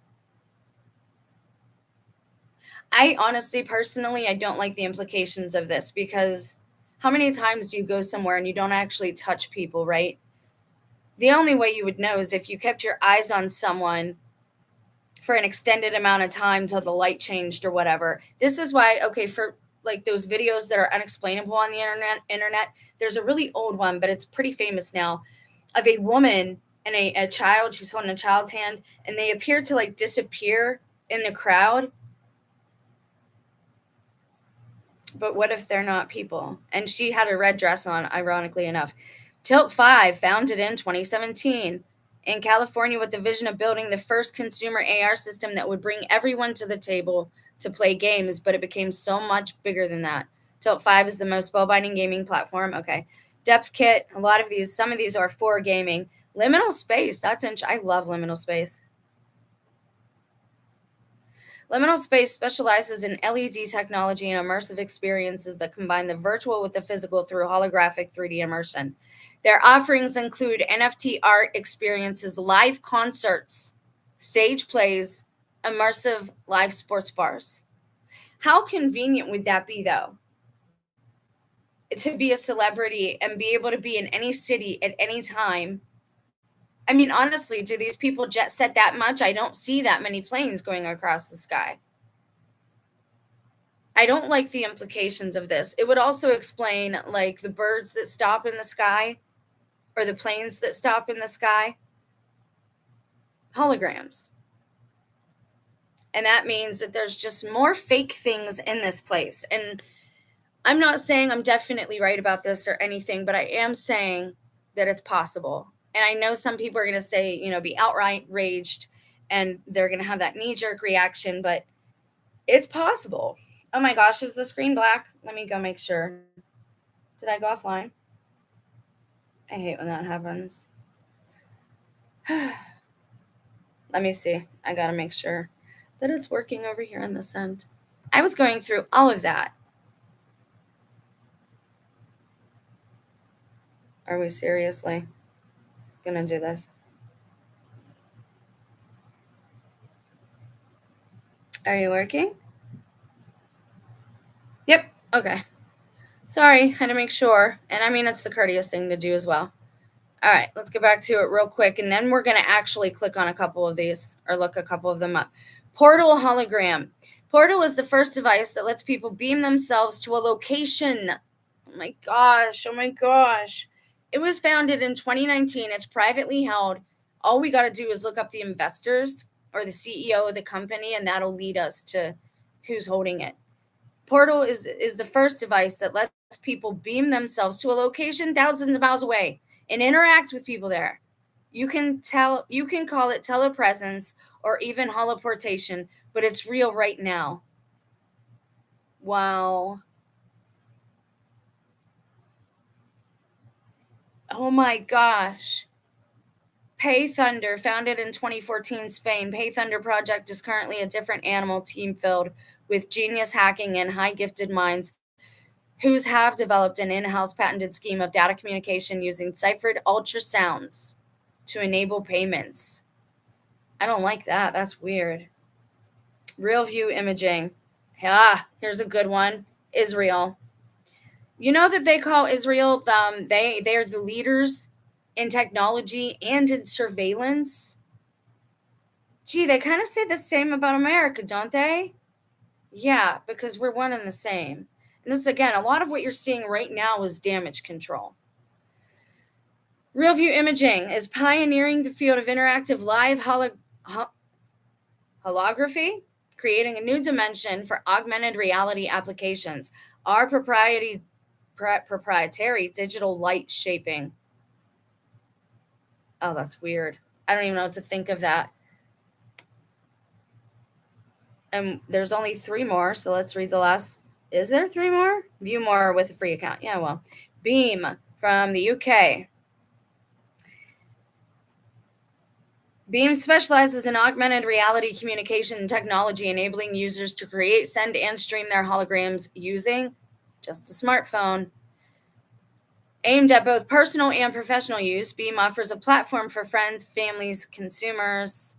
A: I honestly, personally, I don't like the implications of this, because how many times do you go somewhere and you don't actually touch people, right? The only way you would know is if you kept your eyes on someone for an extended amount of time till the light changed or whatever. This is why, okay, for like those videos that are unexplainable on the internet, there's a really old one, but it's pretty famous now, of a woman and a child. She's holding a child's hand, and they appear to like disappear in the crowd. But what if they're not people? And she had a red dress on, ironically enough. Tilt 5, founded in 2017 in California with the vision of building the first consumer AR system that would bring everyone to the table to play games, but it became so much bigger than that. Tilt 5 is the most spellbinding gaming platform. Okay. Depth Kit, some of these are for gaming. Liminal Space, I love Liminal Space. Liminal Space specializes in LED technology and immersive experiences that combine the virtual with the physical through holographic 3D immersion. Their offerings include NFT art experiences, live concerts, stage plays, immersive live sports bars. How convenient would that be, though? To be a celebrity and be able to be in any city at any time. I mean, honestly, do these people jet set that much? I don't see that many planes going across the sky. I don't like the implications of this. It would also explain, like, the birds that stop in the sky or the planes that stop in the sky. Holograms. And that means that there's just more fake things in this place. And I'm not saying I'm definitely right about this or anything, but I am saying that it's possible. And I know some people are going to say, be outright raged, and they're going to have that knee-jerk reaction, but it's possible. Oh my gosh, is the screen black? Let me go make sure. Did I go offline? I hate when that happens. Let me see. I gotta make sure that it's working over here on this end. I was going through all of that. Are we seriously gonna do this? Are you working? Yep. Okay. Sorry, had to make sure. And I mean, it's the courteous thing to do as well. All right, let's get back to it real quick. And then we're going to actually click on a couple of these or look a couple of them up. Portal hologram. Portal is the first device that lets people beam themselves to a location. Oh my gosh. Oh my gosh. It was founded in 2019. It's privately held. All we got to do is look up the investors or the CEO of the company, and that'll lead us to who's holding it. Portal is the first device that lets people beam themselves to a location thousands of miles away and interact with people there. You can call it telepresence or even holoportation, but it's real right now. Wow. Oh my gosh. Pay Thunder, founded in 2014, Spain. Pay Thunder project is currently a different animal team filled with genius hacking and high gifted minds whose have developed an in-house patented scheme of data communication using ciphered ultrasounds to enable payments. I don't like that. That's weird. Real view imaging. Here's a good one. Israel. You know that they call Israel they're the leaders in technology and in surveillance. Gee, they kind of say the same about America, don't they? Yeah, because we're one and the same. And this, again, a lot of what you're seeing right now is damage control. Real view imaging is pioneering the field of interactive live holography, creating a new dimension for augmented reality applications. Our proprietary digital light shaping. Oh, that's weird. I don't even know what to think of that. And there's only 3 more, so let's read the last. Is there 3 more? View more with a free account. Yeah, well. Beam from the UK. Beam specializes in augmented reality communication technology, enabling users to create, send, and stream their holograms using just a smartphone. Aimed at both personal and professional use, Beam offers a platform for friends, families, consumers.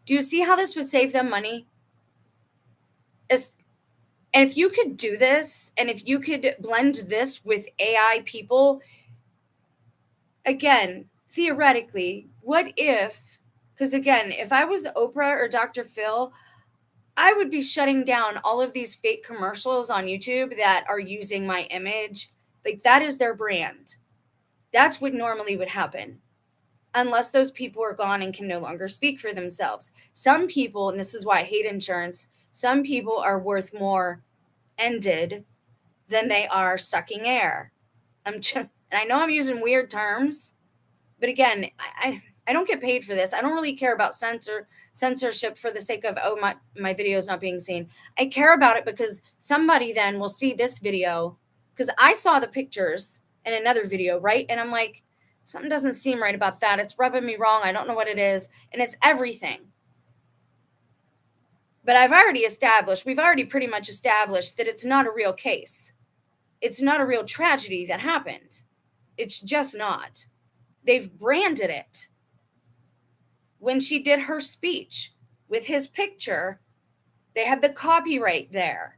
A: Do you see how this would save them money? And if you could do this, and if you could blend this with AI people, again, theoretically, what if, because again, if I was Oprah or Dr. Phil, I would be shutting down all of these fake commercials on YouTube that are using my image. Like, that is their brand. That's what normally would happen. Unless those people are gone and can no longer speak for themselves. Some people, and this is why I hate insurance, some people are worth more ended than they are sucking air. And I know I'm using weird terms, but again, I don't get paid for this. I don't really care about censorship for the sake of, oh, my video is not being seen. I care about it because somebody then will see this video, because I saw the pictures in another video, right? And I'm like, something doesn't seem right about that. It's rubbing me wrong. I don't know what it is. And it's everything. But we've already pretty much established that it's not a real case. It's not a real tragedy that happened. It's just not. They've branded it. When she did her speech with his picture, they had the copyright there.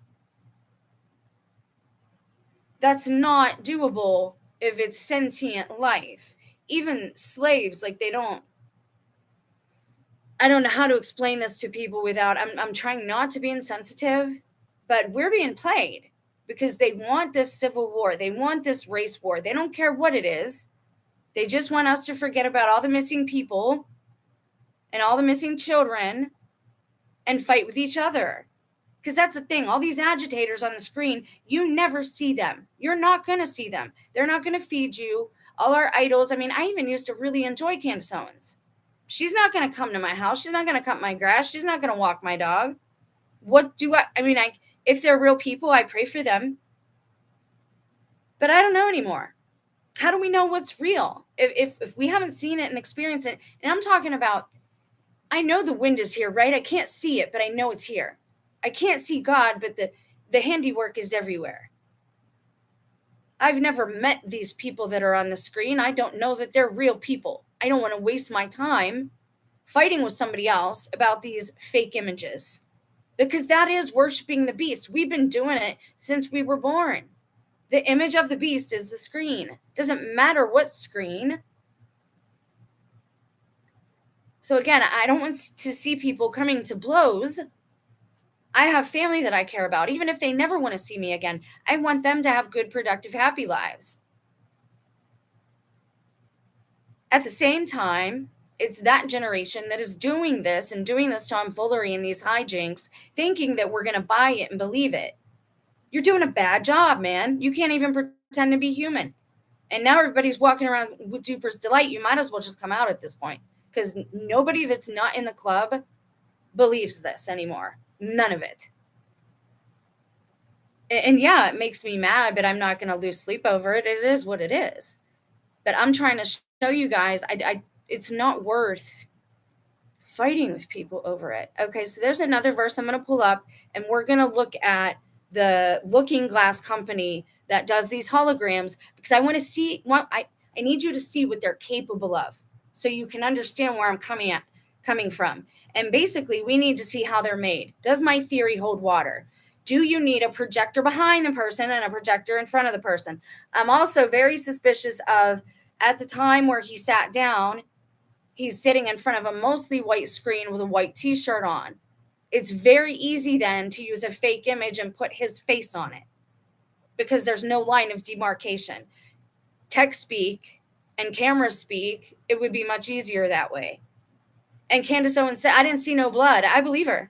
A: That's not doable if it's sentient life. Even slaves, like, I don't know how to explain this to people without, I'm trying not to be insensitive, but we're being played because they want this civil war. They want this race war. They don't care what it is. They just want us to forget about all the missing people and all the missing children and fight with each other. Because that's the thing. All these agitators on the screen, you never see them. You're not going to see them. They're not going to feed you. All our idols. I mean, I even used to really enjoy Candace Owens. She's not going to come to my house. She's not going to cut my grass. She's not going to walk my dog. What do I mean, If they're real people, I pray for them. But I don't know anymore. How do we know what's real? If we haven't seen it and experienced it, and I'm talking about, I know the wind is here, right? I can't see it, but I know it's here. I can't see God, but the handiwork is everywhere. I've never met these people that are on the screen. I don't know that they're real people. I don't want to waste my time fighting with somebody else about these fake images, because that is worshiping the beast. We've been doing it since we were born. The image of the beast is the screen. Doesn't matter what screen. So again, I don't want to see people coming to blows. I have family that I care about. Even if they never want to see me again, I want them to have good, productive, happy lives. At the same time, it's that generation that is doing this and doing this tomfoolery and these hijinks, thinking that we're going to buy it and believe it. You're doing a bad job, man. You can't even pretend to be human. And now everybody's walking around with Duper's Delight. You might as well just come out at this point, because nobody that's not in the club believes this anymore. None of it. And yeah, it makes me mad, but I'm not going to lose sleep over it. It is what it is. But I'm trying to show you guys, it's not worth fighting with people over it. Okay, so there's another verse I'm going to pull up, and we're going to look at the Looking Glass company that does these holograms, because I want to see, I need you to see what they're capable of, so you can understand where I'm coming from. And basically, we need to see how they're made. Does my theory hold water? Do you need a projector behind the person and a projector in front of the person? I'm also very suspicious of, at the time where he sat down, he's sitting in front of a mostly white screen with a white t-shirt on. It's very easy then to use a fake image and put his face on it, because there's no line of demarcation. Text speak and camera speak, it would be much easier that way. And Candace Owens said, I didn't see no blood. I believe her.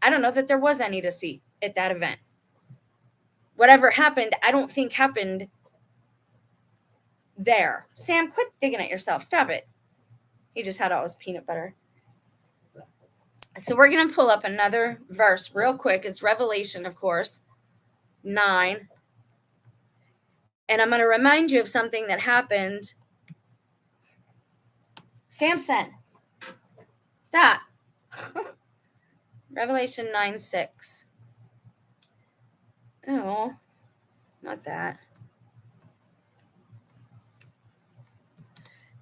A: I don't know that there was any to see at that event. Whatever happened, I don't think happened there. Sam, quit digging at yourself. Stop it. He just had all his peanut butter. So we're going to pull up another verse real quick. It's Revelation, of course, 9. And I'm going to remind you of something that happened. Samson, stop. Revelation 9:6. Oh, not that.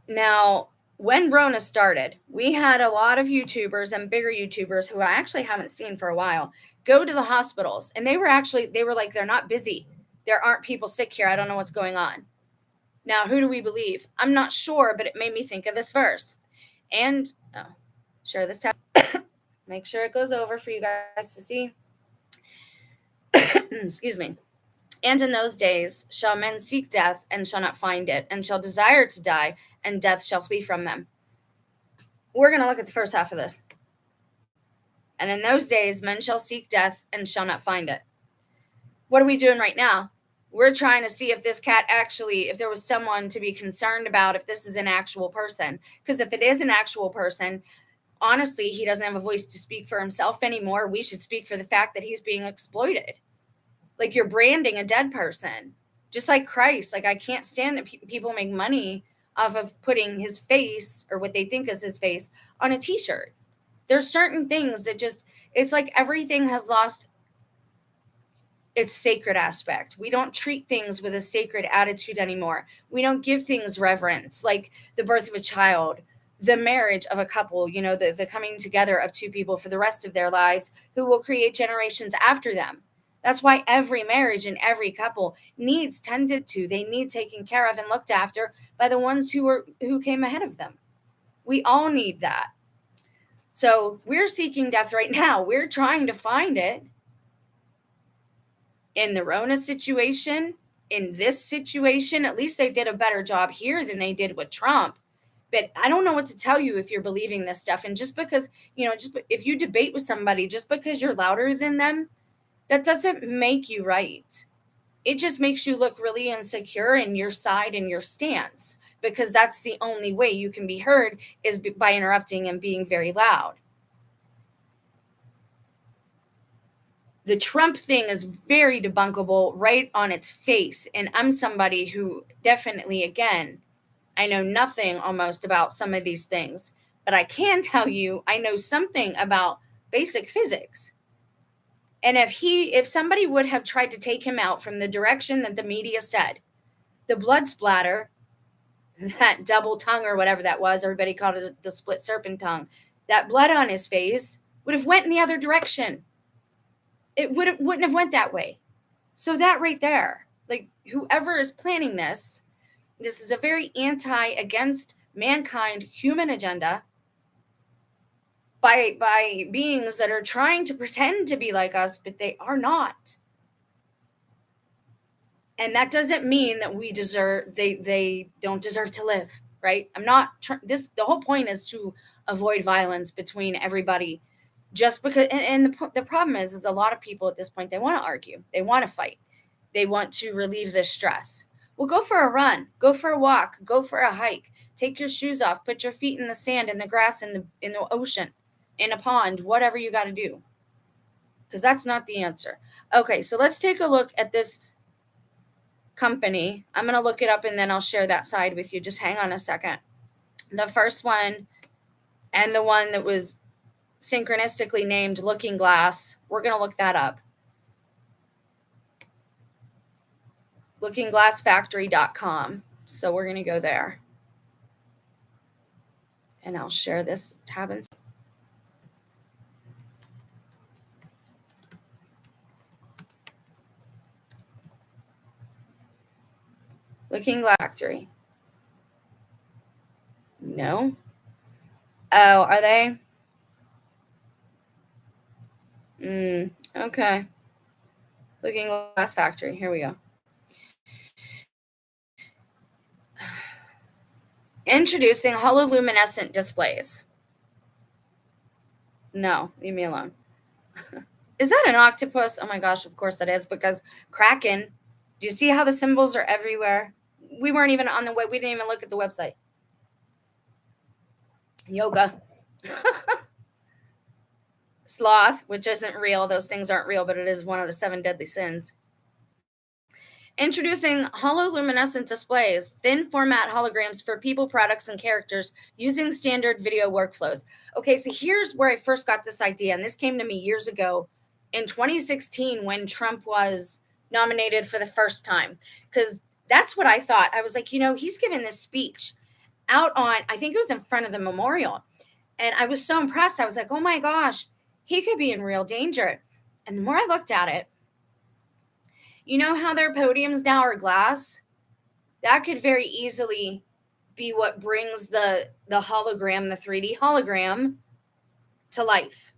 A: Now, when Rona started, we had a lot of YouTubers and bigger YouTubers who I actually haven't seen for a while go to the hospitals. And they were like, they're not busy. There aren't people sick here. I don't know what's going on. Now, who do we believe? I'm not sure, but it made me think of this verse. And share this tab. Make sure it goes over for you guys to see. Excuse me. And in those days shall men seek death and shall not find it, and shall desire to die, and death shall flee from them. We're going to look at the first half of this. And in those days men shall seek death and shall not find it. What are we doing right now? We're trying to see if this cat actually, if there was someone to be concerned about, if this is an actual person. Because if it is an actual person, honestly, he doesn't have a voice to speak for himself anymore. We should speak for the fact that he's being exploited. Like, you're branding a dead person, just like Christ. Like, I can't stand that people make money off of putting his face, or what they think is his face, on a t-shirt. There's certain things that just, it's like everything has lost its sacred aspect. We don't treat things with a sacred attitude anymore. We don't give things reverence, like the birth of a child, the marriage of a couple, the coming together of two people for the rest of their lives who will create generations after them. That's why every marriage and every couple needs tended to. They need taken care of and looked after by the ones who came ahead of them. We all need that. So we're seeking death right now. We're trying to find it. In the Rona situation, in this situation, at least they did a better job here than they did with Trump. But I don't know what to tell you if you're believing this stuff. And just because, just if you debate with somebody, just because you're louder than them, that doesn't make you right. It just makes you look really insecure in your side and your stance, because that's the only way you can be heard, is by interrupting and being very loud. The Trump thing is very debunkable right on its face. And I'm somebody who definitely, again, I know nothing almost about some of these things, but I can tell you I know something about basic physics. And if somebody would have tried to take him out from the direction that the media said, the blood splatter, that double tongue or whatever that was, everybody called it the split serpent tongue, that blood on his face would have went in the other direction. It wouldn't have went that way. So that right there, like whoever is planning this is a very against mankind human agenda by beings that are trying to pretend to be like us, but they are not. And that doesn't mean that they don't deserve to live, right? The whole point is to avoid violence between everybody, just because, and the problem is a lot of people at this point, they want to argue, they want to fight, they want to relieve this stress. Well, go for a run, go for a walk, go for a hike, take your shoes off, put your feet in the sand, in the grass, in the ocean, in a pond, whatever you got to do, because that's not the answer. Okay, so let's take a look at this company. I'm going to look it up and then I'll share that side with you. Just hang on a second. The first one, and the one that was synchronistically named Looking Glass, we're going to look that up. LookingGlassFactory.com. So we're going to go there. And I'll share this tab and Looking Glass Factory. No. Oh, are they? Okay. Looking Glass Factory. Here we go. Introducing hololuminescent displays. No, leave me alone. Is that an octopus? Oh my gosh, of course it is, because Kraken. Do you see how the symbols are everywhere? We weren't even on the web. We didn't even look at the website. Yoga. Sloth, which isn't real. Those things aren't real, but it is one of the 7 deadly sins. Introducing hololuminescent displays, thin format holograms for people, products, and characters using standard video workflows. Okay, so here's where I first got this idea, and this came to me years ago in 2016 when Trump was nominated for the first time, because that's what I thought. I was like, he's giving this speech out on, I think it was in front of the memorial, and I was so impressed. I was like, oh my gosh, he could be in real danger. And the more I looked at it, you know how their podiums now are glass? That could very easily be what brings the hologram, the 3D hologram, to life,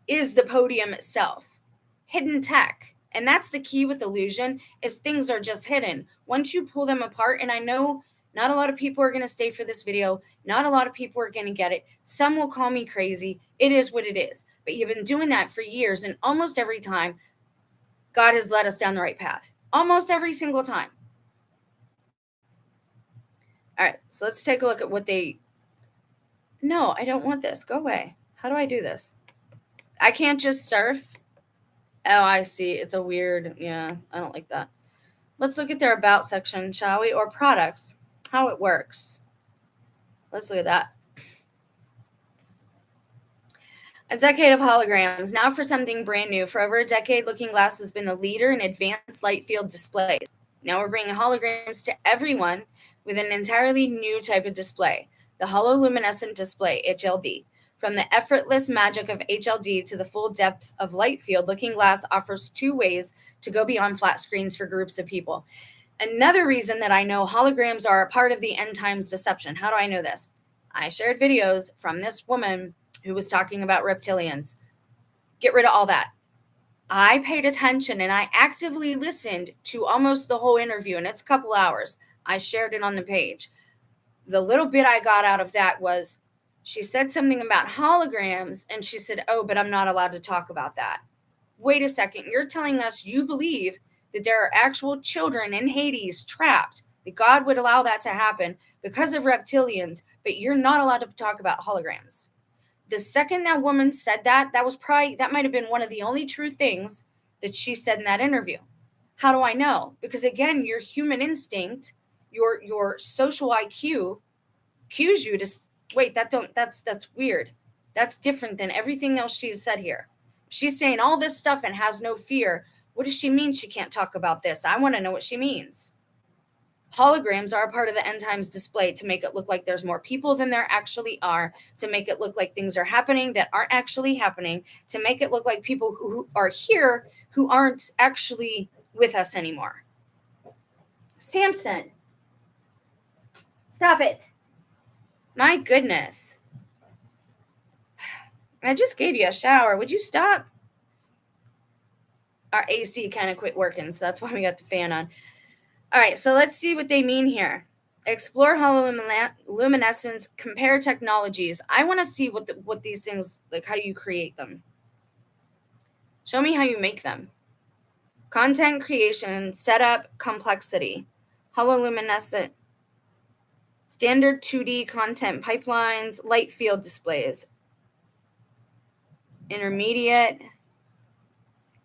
A: is the podium itself. Hidden tech. And that's the key with Delusion, is things are just hidden. Once you pull them apart, and I know not a lot of people are going to stay for this video. Not a lot of people are going to get it. Some will call me crazy. It is what it is. But you've been doing that for years, and almost every time, God has led us down the right path. Almost every single time. All right, so let's take a look at what they... No, I don't want this. Go away. How do I do this? I can't just surf. Oh, I see. It's a weird... Yeah, I don't like that. Let's look at their About section, shall we? Or products. How it works. Let's look at that. A decade of holograms. Now for something brand new. For over a decade, Looking Glass has been the leader in advanced light field displays. Now we're bringing holograms to everyone with an entirely new type of display, the hololuminescent display, HLD. From the effortless magic of HLD to the full depth of light field, Looking Glass offers 2 ways to go beyond flat screens for groups of people. Another reason that I know holograms are a part of the end times deception. How do I know this? I shared videos from this woman who was talking about reptilians. Get rid of all that. I paid attention and I actively listened to almost the whole interview, and it's a couple hours. I shared it on the page. The little bit I got out of that was she said something about holograms, and she said, oh, but I'm not allowed to talk about that. Wait a second. You're telling us you believe that there are actual children in Hades trapped, that God would allow that to happen because of reptilians, but you're not allowed to talk about holograms. The second that woman said that, that might have been one of the only true things that she said in that interview. How do I know? Because again, your human instinct, your social IQ cues you to wait, that's weird. That's different than everything else she's said here. She's saying all this stuff and has no fear. What does she mean she can't talk about this? I want to know what she means. Holograms are a part of the end times display to make it look like there's more people than there actually are, to make it look like things are happening that aren't actually happening, to make it look like people who are here who aren't actually with us anymore. Samson, stop it. My goodness. I just gave you a shower. Would you stop? Our AC kind of quit working, so that's why we got the fan on. All right, so let's see what they mean here. Explore hololuminescence, compare technologies. I want to see what these things, like, how do you create them? Show me how you make them. Content creation, setup, complexity. Hololuminescent, standard 2D content pipelines, light field displays. Intermediate,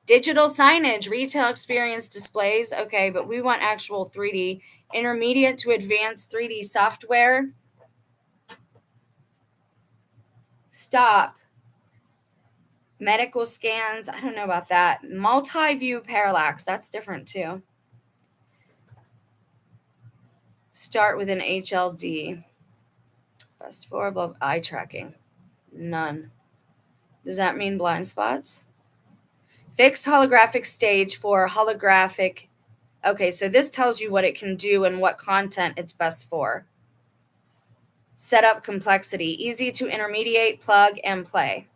A: digital signage, retail experience displays. Okay, but we want actual 3D. Intermediate to advanced 3D software. Stop. Medical scans. I don't know about that. Multi-view parallax. That's different too. Start with an HLD. Best for above eye tracking. None. Does that mean blind spots? Fixed holographic stage for holographic. Okay, so this tells you what it can do and what content it's best for. Setup complexity. Easy to intermediate, plug, and play.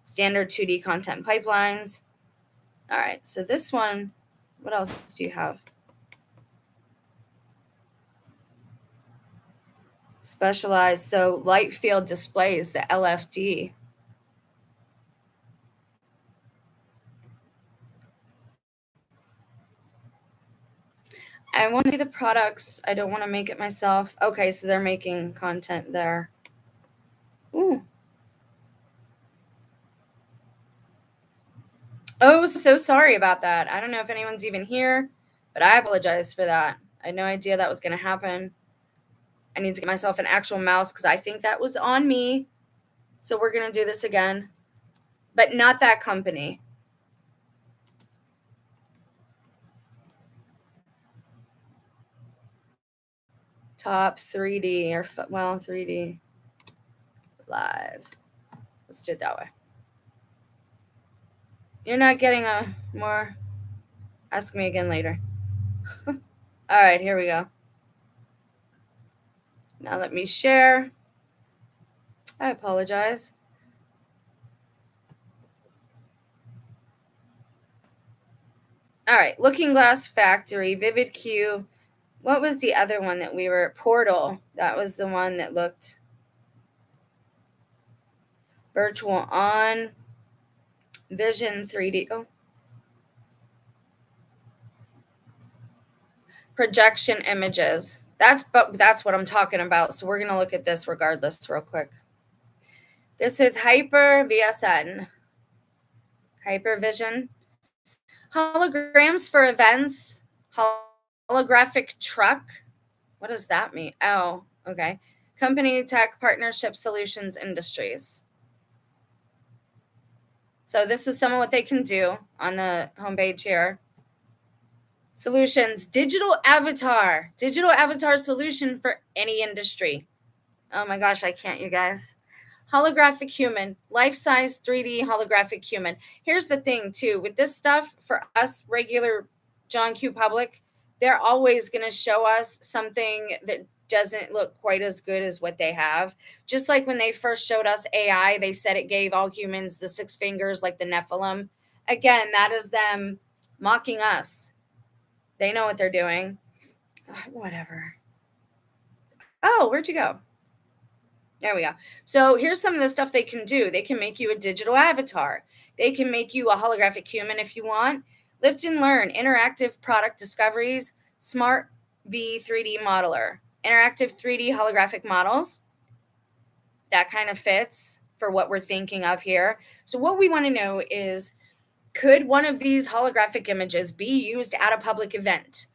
A: Standard 2D content pipelines. All right, so this one, what else do you have? Specialized, so light field displays, the LFD. I want to see the products. I don't want to make it myself. Okay, so they're making content there. Ooh. Oh, so sorry about that. I don't know if anyone's even here, but I apologize for that. I had no idea that was going to happen. I need to get myself an actual mouse because I think that was on me. So we're going to do this again, but not that company. Top 3D or, well, 3D live. Let's do it that way. You're not getting a more. Ask me again later. All right, here we go. Now let me share. I apologize. All right, Looking Glass Factory, Vivid Q. What was the other one that we were? Portal. That was the one that looked virtual on. Vision 3D. Oh. Projection images. That's what I'm talking about. So we're going to look at this regardless real quick. This is Hyper VSN. Hypervision. Holograms for events. Holographic truck. What does that mean? Oh, okay. Company Tech Partnership Solutions Industries. So this is some of what they can do on the homepage here. Solutions, digital avatar solution for any industry. Oh my gosh, I can't, you guys. Holographic human, life-size 3D holographic human. Here's the thing too, with this stuff for us regular John Q public, they're always going to show us something that doesn't look quite as good as what they have. Just like when they first showed us AI, they said it gave all humans the 6 fingers like the Nephilim. Again, that is them mocking us. They know what they're doing. Whatever. Oh, where'd you go? There we go. So here's some of the stuff they can do. They can make you a digital avatar. They can make you a holographic human if you want. Lift and learn, interactive product discoveries, smart V 3D modeler, interactive 3D holographic models. That kind of fits for what we're thinking of here. So what we want to know is Could one of these holographic images be used at a public event?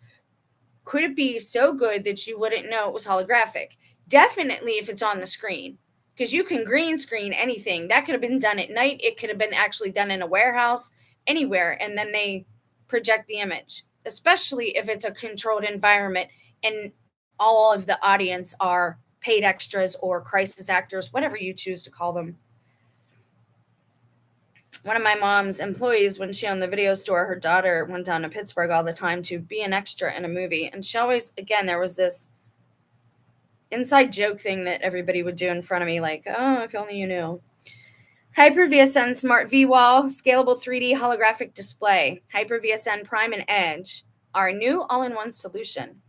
A: Could it be so good that you wouldn't know it was holographic? Definitely if it's on the screen, because you can green screen anything. That could have been done at night. It could have been actually done in a warehouse, anywhere, and then they project the image, especially if it's a controlled environment and all of the audience are paid extras or crisis actors, whatever you choose to call them. One of my mom's employees, when she owned the video store, her daughter went down to Pittsburgh all the time to be an extra in a movie. And she always, again, there was this inside joke thing that everybody would do in front of me, like, oh, if only you knew. Hyper-VSN Smart V-Wall, scalable 3D holographic display. Hyper-VSN Prime and Edge, our new all-in-one solution.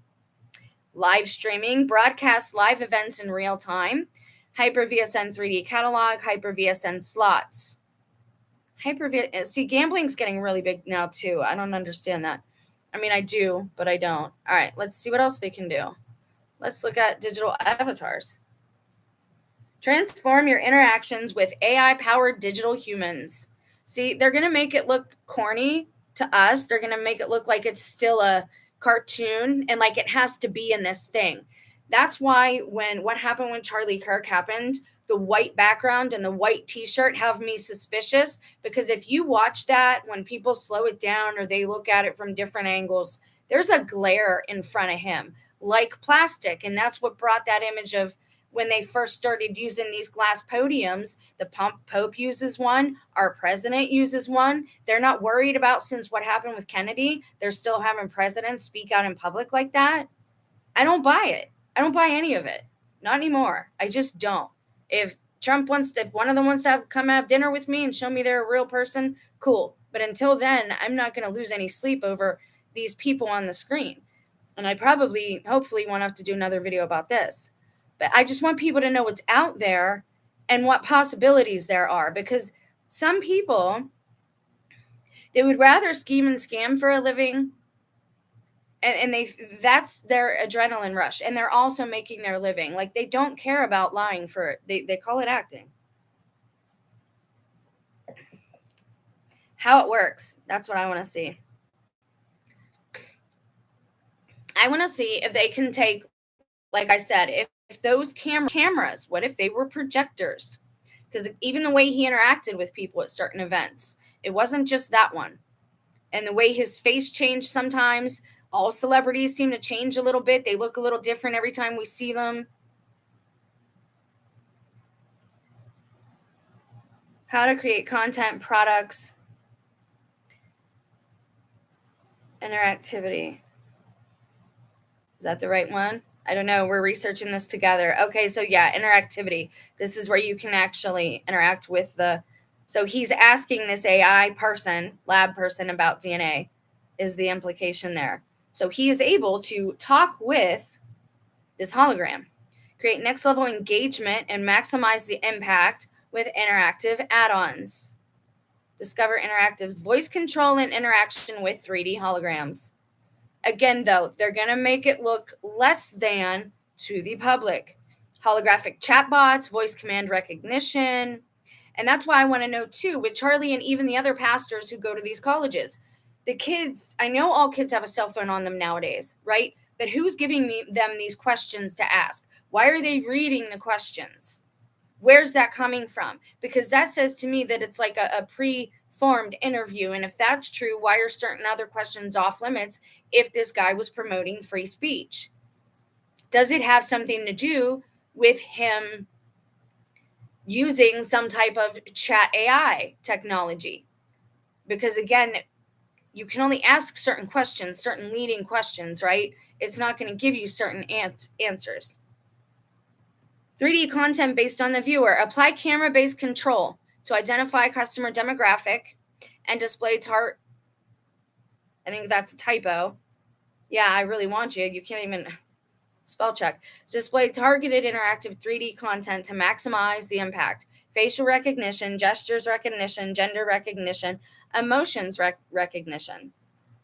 A: Live streaming, broadcast live events in real time. Hyper-VSN 3D catalog, Hyper-VSN slots. See, gambling's getting really big now too. I don't understand that. I mean, I do, but I don't. All right, let's see what else they can do. Let's look at digital avatars. Transform your interactions with AI-powered digital humans. See, they're going to make it look corny to us. They're going to make it look like it's still a cartoon and like it has to be in this thing. That's why what happened when Charlie Kirk happened, the white background and the white t-shirt have me suspicious, because if you watch that, when people slow it down or they look at it from different angles, there's a glare in front of him like plastic. And that's what brought that image of when they first started using these glass podiums. The Pope uses one. Our president uses one. They're not worried about, since what happened with Kennedy, they're still having presidents speak out in public like that. I don't buy it. I don't buy any of it. Not anymore. I just don't. If one of them wants to come have dinner with me and show me they're a real person, cool. But until then, I'm not going to lose any sleep over these people on the screen. And I hopefully won't have to do another video about this. But I just want people to know what's out there and what possibilities there are, because some people, they would rather scheme and scam for a living, and that's their adrenaline rush, and they're also making their living. Like, they don't care about lying for it. They call it acting. How it works, that's what I want to see. I want to see if they can take, like I said, if those cameras, what if they were projectors? Because even the way he interacted with people at certain events, it wasn't just that one. And the way his face changed sometimes, all celebrities seem to change a little bit. They look a little different every time we see them. How to create content, products, interactivity. Is that the right one? I don't know. We're researching this together. Okay, so yeah, interactivity. This is where you can actually interact with so he's asking this AI person, lab person, about DNA, is the implication there. So he is able to talk with this hologram, create next level engagement, and maximize the impact with interactive add-ons. Discover Interactive's voice control and interaction with 3D holograms. Again, though, they're going to make it look less than to the public. Holographic chatbots, voice command recognition. And that's why I want to know, too, with Charlie and even the other pastors who go to these colleges. The kids, I know all kids have a cell phone on them nowadays, right? But who's giving them these questions to ask? Why are they reading the questions? Where's that coming from? Because that says to me that it's like a pre-formed interview. And if that's true, why are certain other questions off limits if this guy was promoting free speech? Does it have something to do with him using some type of chat AI technology? Because again, you can only ask certain questions, certain leading questions, right? It's not going to give you certain answers. 3D content based on the viewer. Apply camera-based control to identify customer demographic and display I think that's a typo. Yeah, I really want you. You can't even spell check. Display targeted interactive 3D content to maximize the impact. Facial recognition, gestures recognition, gender recognition, emotions recognition.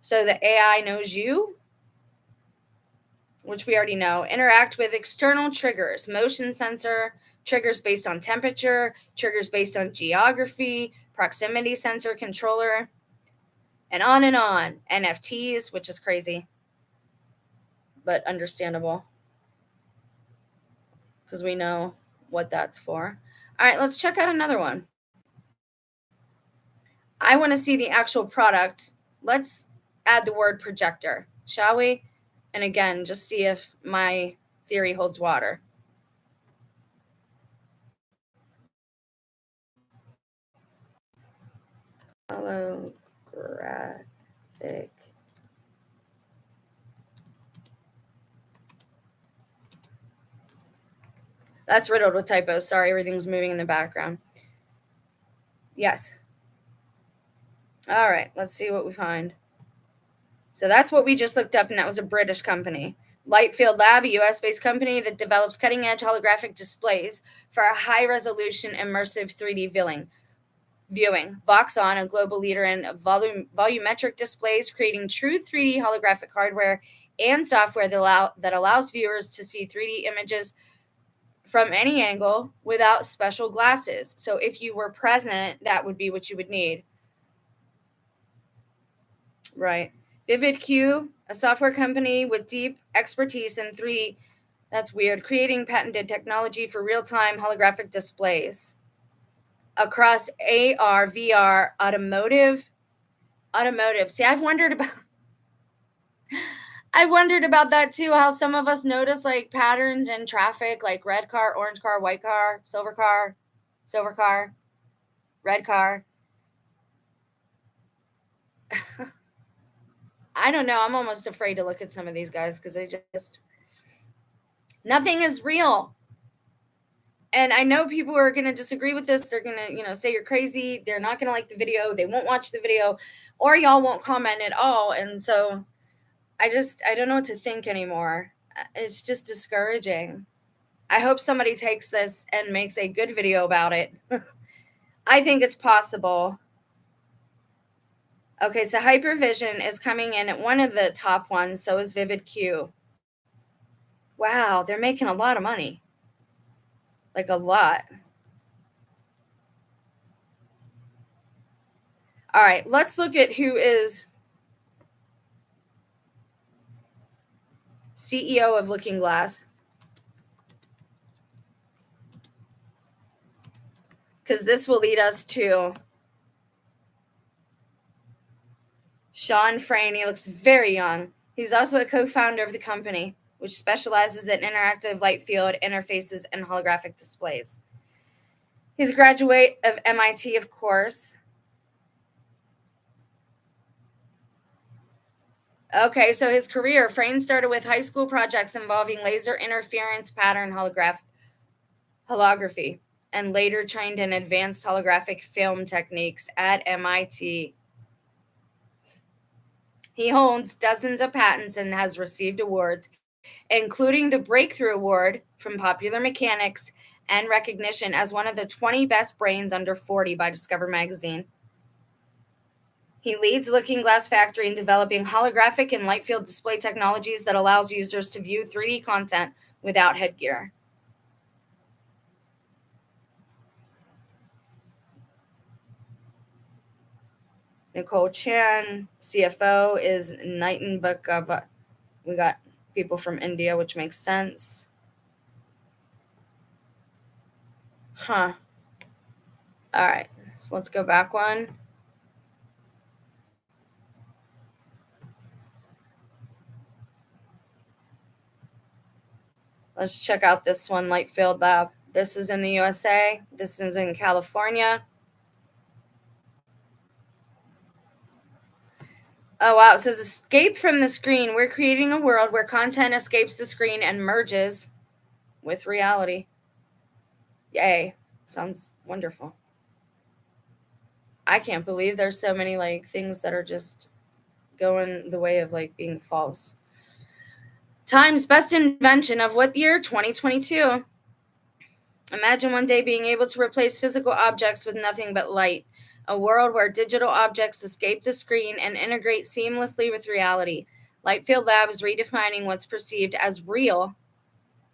A: So the AI knows you, which we already know. Interact with external triggers, motion sensor, triggers based on temperature, triggers based on geography, proximity sensor controller. and on and on. NFTs, which is crazy, but understandable because we know what that's for. All right, let's check out another one. I want to see the actual product. Let's add the word projector, shall we? And again, just see if my theory holds water. Holographic. That's riddled with typos. Sorry, everything's moving in the background. Yes. All right, let's see what we find. So that's what we just looked up, and that was a British company. Lightfield Lab, a US-based company that develops cutting-edge holographic displays for a high-resolution immersive 3D viewing. Voxon, a global leader in volumetric displays, creating true 3D holographic hardware and software that allows viewers to see 3D images from any angle without special glasses. So if you were present, that would be what you would need. Right. VividQ, a software company with deep expertise in that's weird, creating patented technology for real-time holographic displays across AR, VR, automotive. See, I've wondered about that too, how some of us notice like patterns in traffic, like red car, orange car, white car, silver car, red car. I don't know. I'm almost afraid to look at some of these guys because nothing is real. And I know people are going to disagree with this. They're going to, say you're crazy. They're not going to like the video. They won't watch the video, or y'all won't comment at all. And so I don't know what to think anymore. It's just discouraging. I hope somebody takes this and makes a good video about it. I think it's possible. Okay, so Hypervision is coming in at one of the top ones. So is VividQ. Wow, they're making a lot of money. Like a lot. All right, let's look at who is CEO of Looking Glass. Because this will lead us to Sean Frayne. He looks very young. He's also a co-founder of the company, which specializes in interactive light field interfaces and holographic displays. He's a graduate of MIT, of course. Okay, so his career, Frayne started with high school projects involving laser interference pattern holography, and later trained in advanced holographic film techniques at MIT. He holds dozens of patents and has received awards, including the Breakthrough Award from Popular Mechanics and recognition as one of the 20 best brains under 40 by Discover Magazine. He leads Looking Glass Factory in developing holographic and light field display technologies that allows users to view 3D content without headgear. Nicole Chan, CFO, is Nitin Bhagava. We got people from India, which makes sense. Huh. All right, so let's go back one. Let's check out this one, Lightfield Lab. This is in the USA. This is in California. Oh, wow. It says escape from the screen. We're creating a world where content escapes the screen and merges with reality. Yay. Sounds wonderful. I can't believe there's so many things that are just going the way of being false. Time's best invention of what year? 2022. Imagine one day being able to replace physical objects with nothing but light. A world where digital objects escape the screen and integrate seamlessly with reality. Lightfield Lab is redefining what's perceived as real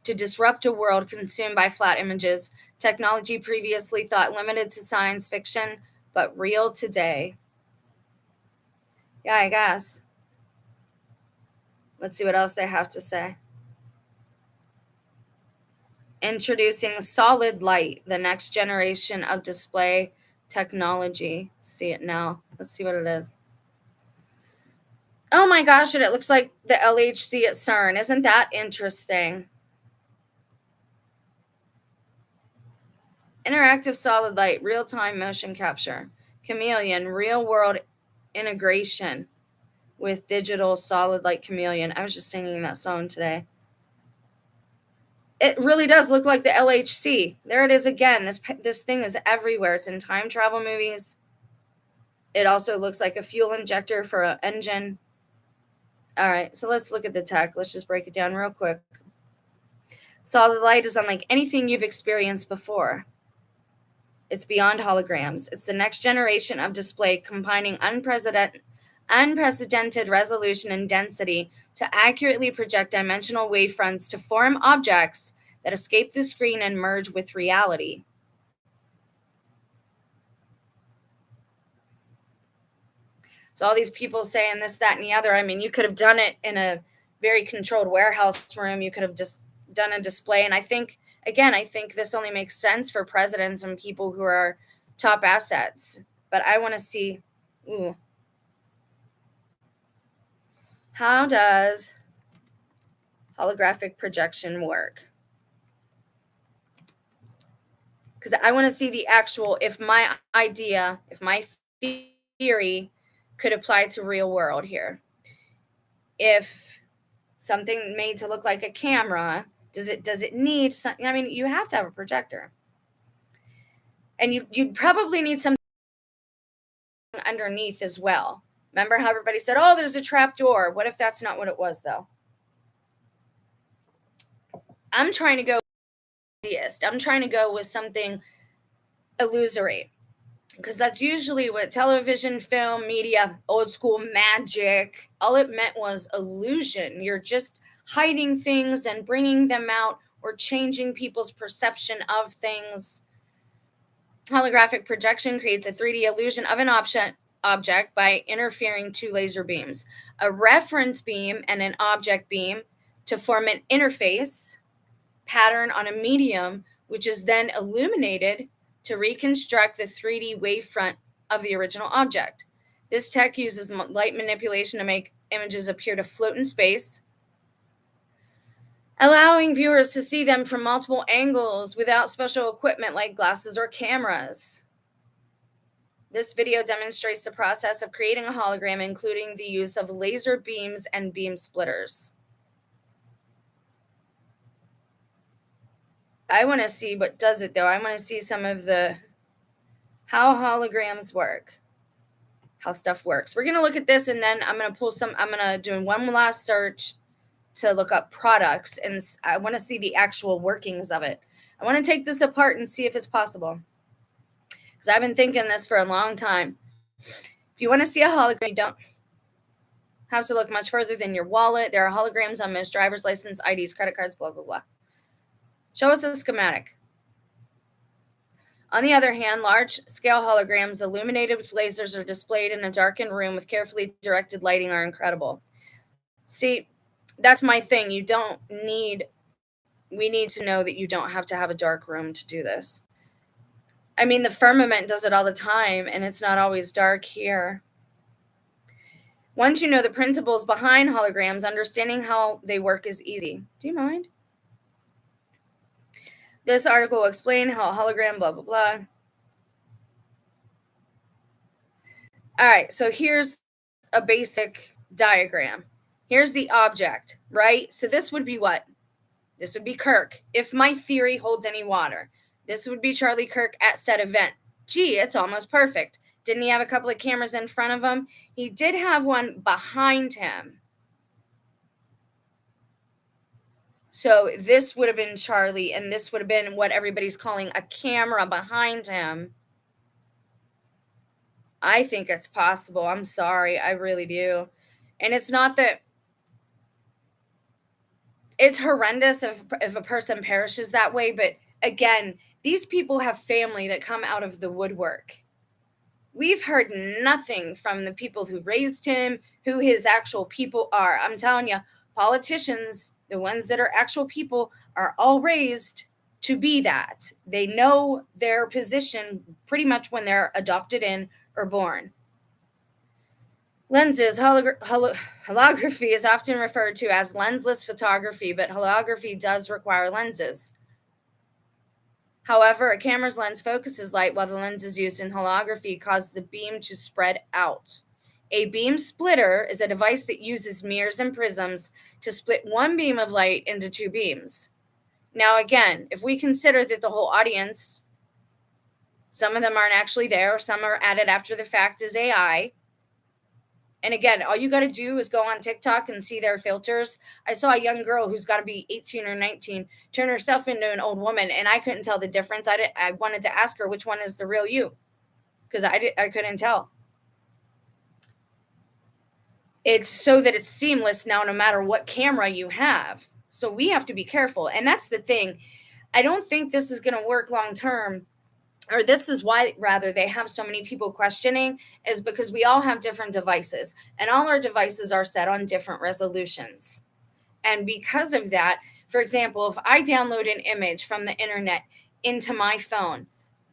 A: to disrupt a world consumed by flat images. Technology previously thought limited to science fiction, but real today. Yeah, I guess. Let's see what else they have to say. Introducing solid light, the next generation of display technology. See it now. Let's see what it is. Oh my gosh, and it looks like the LHC at CERN. Isn't that interesting? Interactive solid light, real-time motion capture. Chameleon, real-world integration with digital solid light chameleon. I was just singing that song today. It really does look like the LHC. There it is again. This thing is everywhere. It's in time travel movies. It also looks like a fuel injector for an engine. All right, so let's look at the tech. Let's just break it down real quick. Solid light is unlike anything you've experienced before. It's beyond holograms. It's the next generation of display combining unprecedented resolution and density to accurately project dimensional wavefronts to form objects that escape the screen and merge with reality. So all these people saying this, that, and the other, I mean, you could have done it in a very controlled warehouse room. You could have just done a display. And I think this only makes sense for presidents and people who are top assets. But I want to see, how does holographic projection work? Because I want to see the actual, if my theory could apply to real world here. If something made to look like a camera, does it need something? I mean, you have to have a projector. And you'd probably need something underneath as well. Remember how everybody said, oh, there's a trap door. What if that's not what it was, though? I'm trying to go with something illusory, because that's usually what television, film, media, old school magic, all it meant was illusion. You're just hiding things and bringing them out or changing people's perception of things. Holographic projection creates a 3D illusion of an object by interfering two laser beams, a reference beam and an object beam, to form an interface pattern on a medium, which is then illuminated to reconstruct the 3D wavefront of the original object. This tech uses light manipulation to make images appear to float in space, allowing viewers to see them from multiple angles without special equipment like glasses or cameras. This video demonstrates the process of creating a hologram, including the use of laser beams and beam splitters. I want to see what does it, though. I want to see some of how holograms work, how stuff works. We're going to look at this, and then I'm going to do one last search to look up products, and I want to see the actual workings of it. I want to take this apart and see if it's possible, because I've been thinking this for a long time. If you want to see a hologram, you don't have to look much further than your wallet. There are holograms on most driver's license, IDs, credit cards, blah, blah, blah. Show us a schematic. On the other hand, large-scale holograms illuminated with lasers are displayed in a darkened room with carefully directed lighting are incredible. See, that's my thing. We need to know that you don't have to have a dark room to do this. I mean, the firmament does it all the time, and it's not always dark here. Once you know the principles behind holograms, understanding how they work is easy. Do you mind? This article will explain how a hologram, blah, blah, blah. All right, so here's a basic diagram. Here's the object, right? So this would be what? This would be Kirk, if my theory holds any water. This would be Charlie Kirk at said event. Gee, it's almost perfect. Didn't he have a couple of cameras in front of him? He did have one behind him. So this would have been Charlie, and this would have been what everybody's calling a camera behind him. I think it's possible. I'm sorry. I really do. And it's not that it's horrendous if a person perishes that way. But again, these people have family that come out of the woodwork. We've heard nothing from the people who raised him, who his actual people are. I'm telling you, politicians, the ones that are actual people, are all raised to be that. They know their position pretty much when they're adopted in or born. Lenses. Holography is often referred to as lensless photography, but holography does require lenses. However, a camera's lens focuses light while the lenses used in holography cause the beam to spread out. A beam splitter is a device that uses mirrors and prisms to split one beam of light into two beams. Now, again, if we consider that the whole audience, some of them aren't actually there, some are added after the fact as AI. And again, all you got to do is go on TikTok and see their filters. I saw a young girl who's got to be 18 or 19 turn herself into an old woman, and I couldn't tell the difference. I wanted to ask her which one is the real you, because I couldn't tell. It's so that it's seamless now, no matter what camera you have. So we have to be careful, and that's the thing. I don't think this is going to work long term, or this is why rather they have so many people questioning, is because we all have different devices, and all our devices are set on different resolutions. And because of that, for example, if I download an image from the internet into my phone,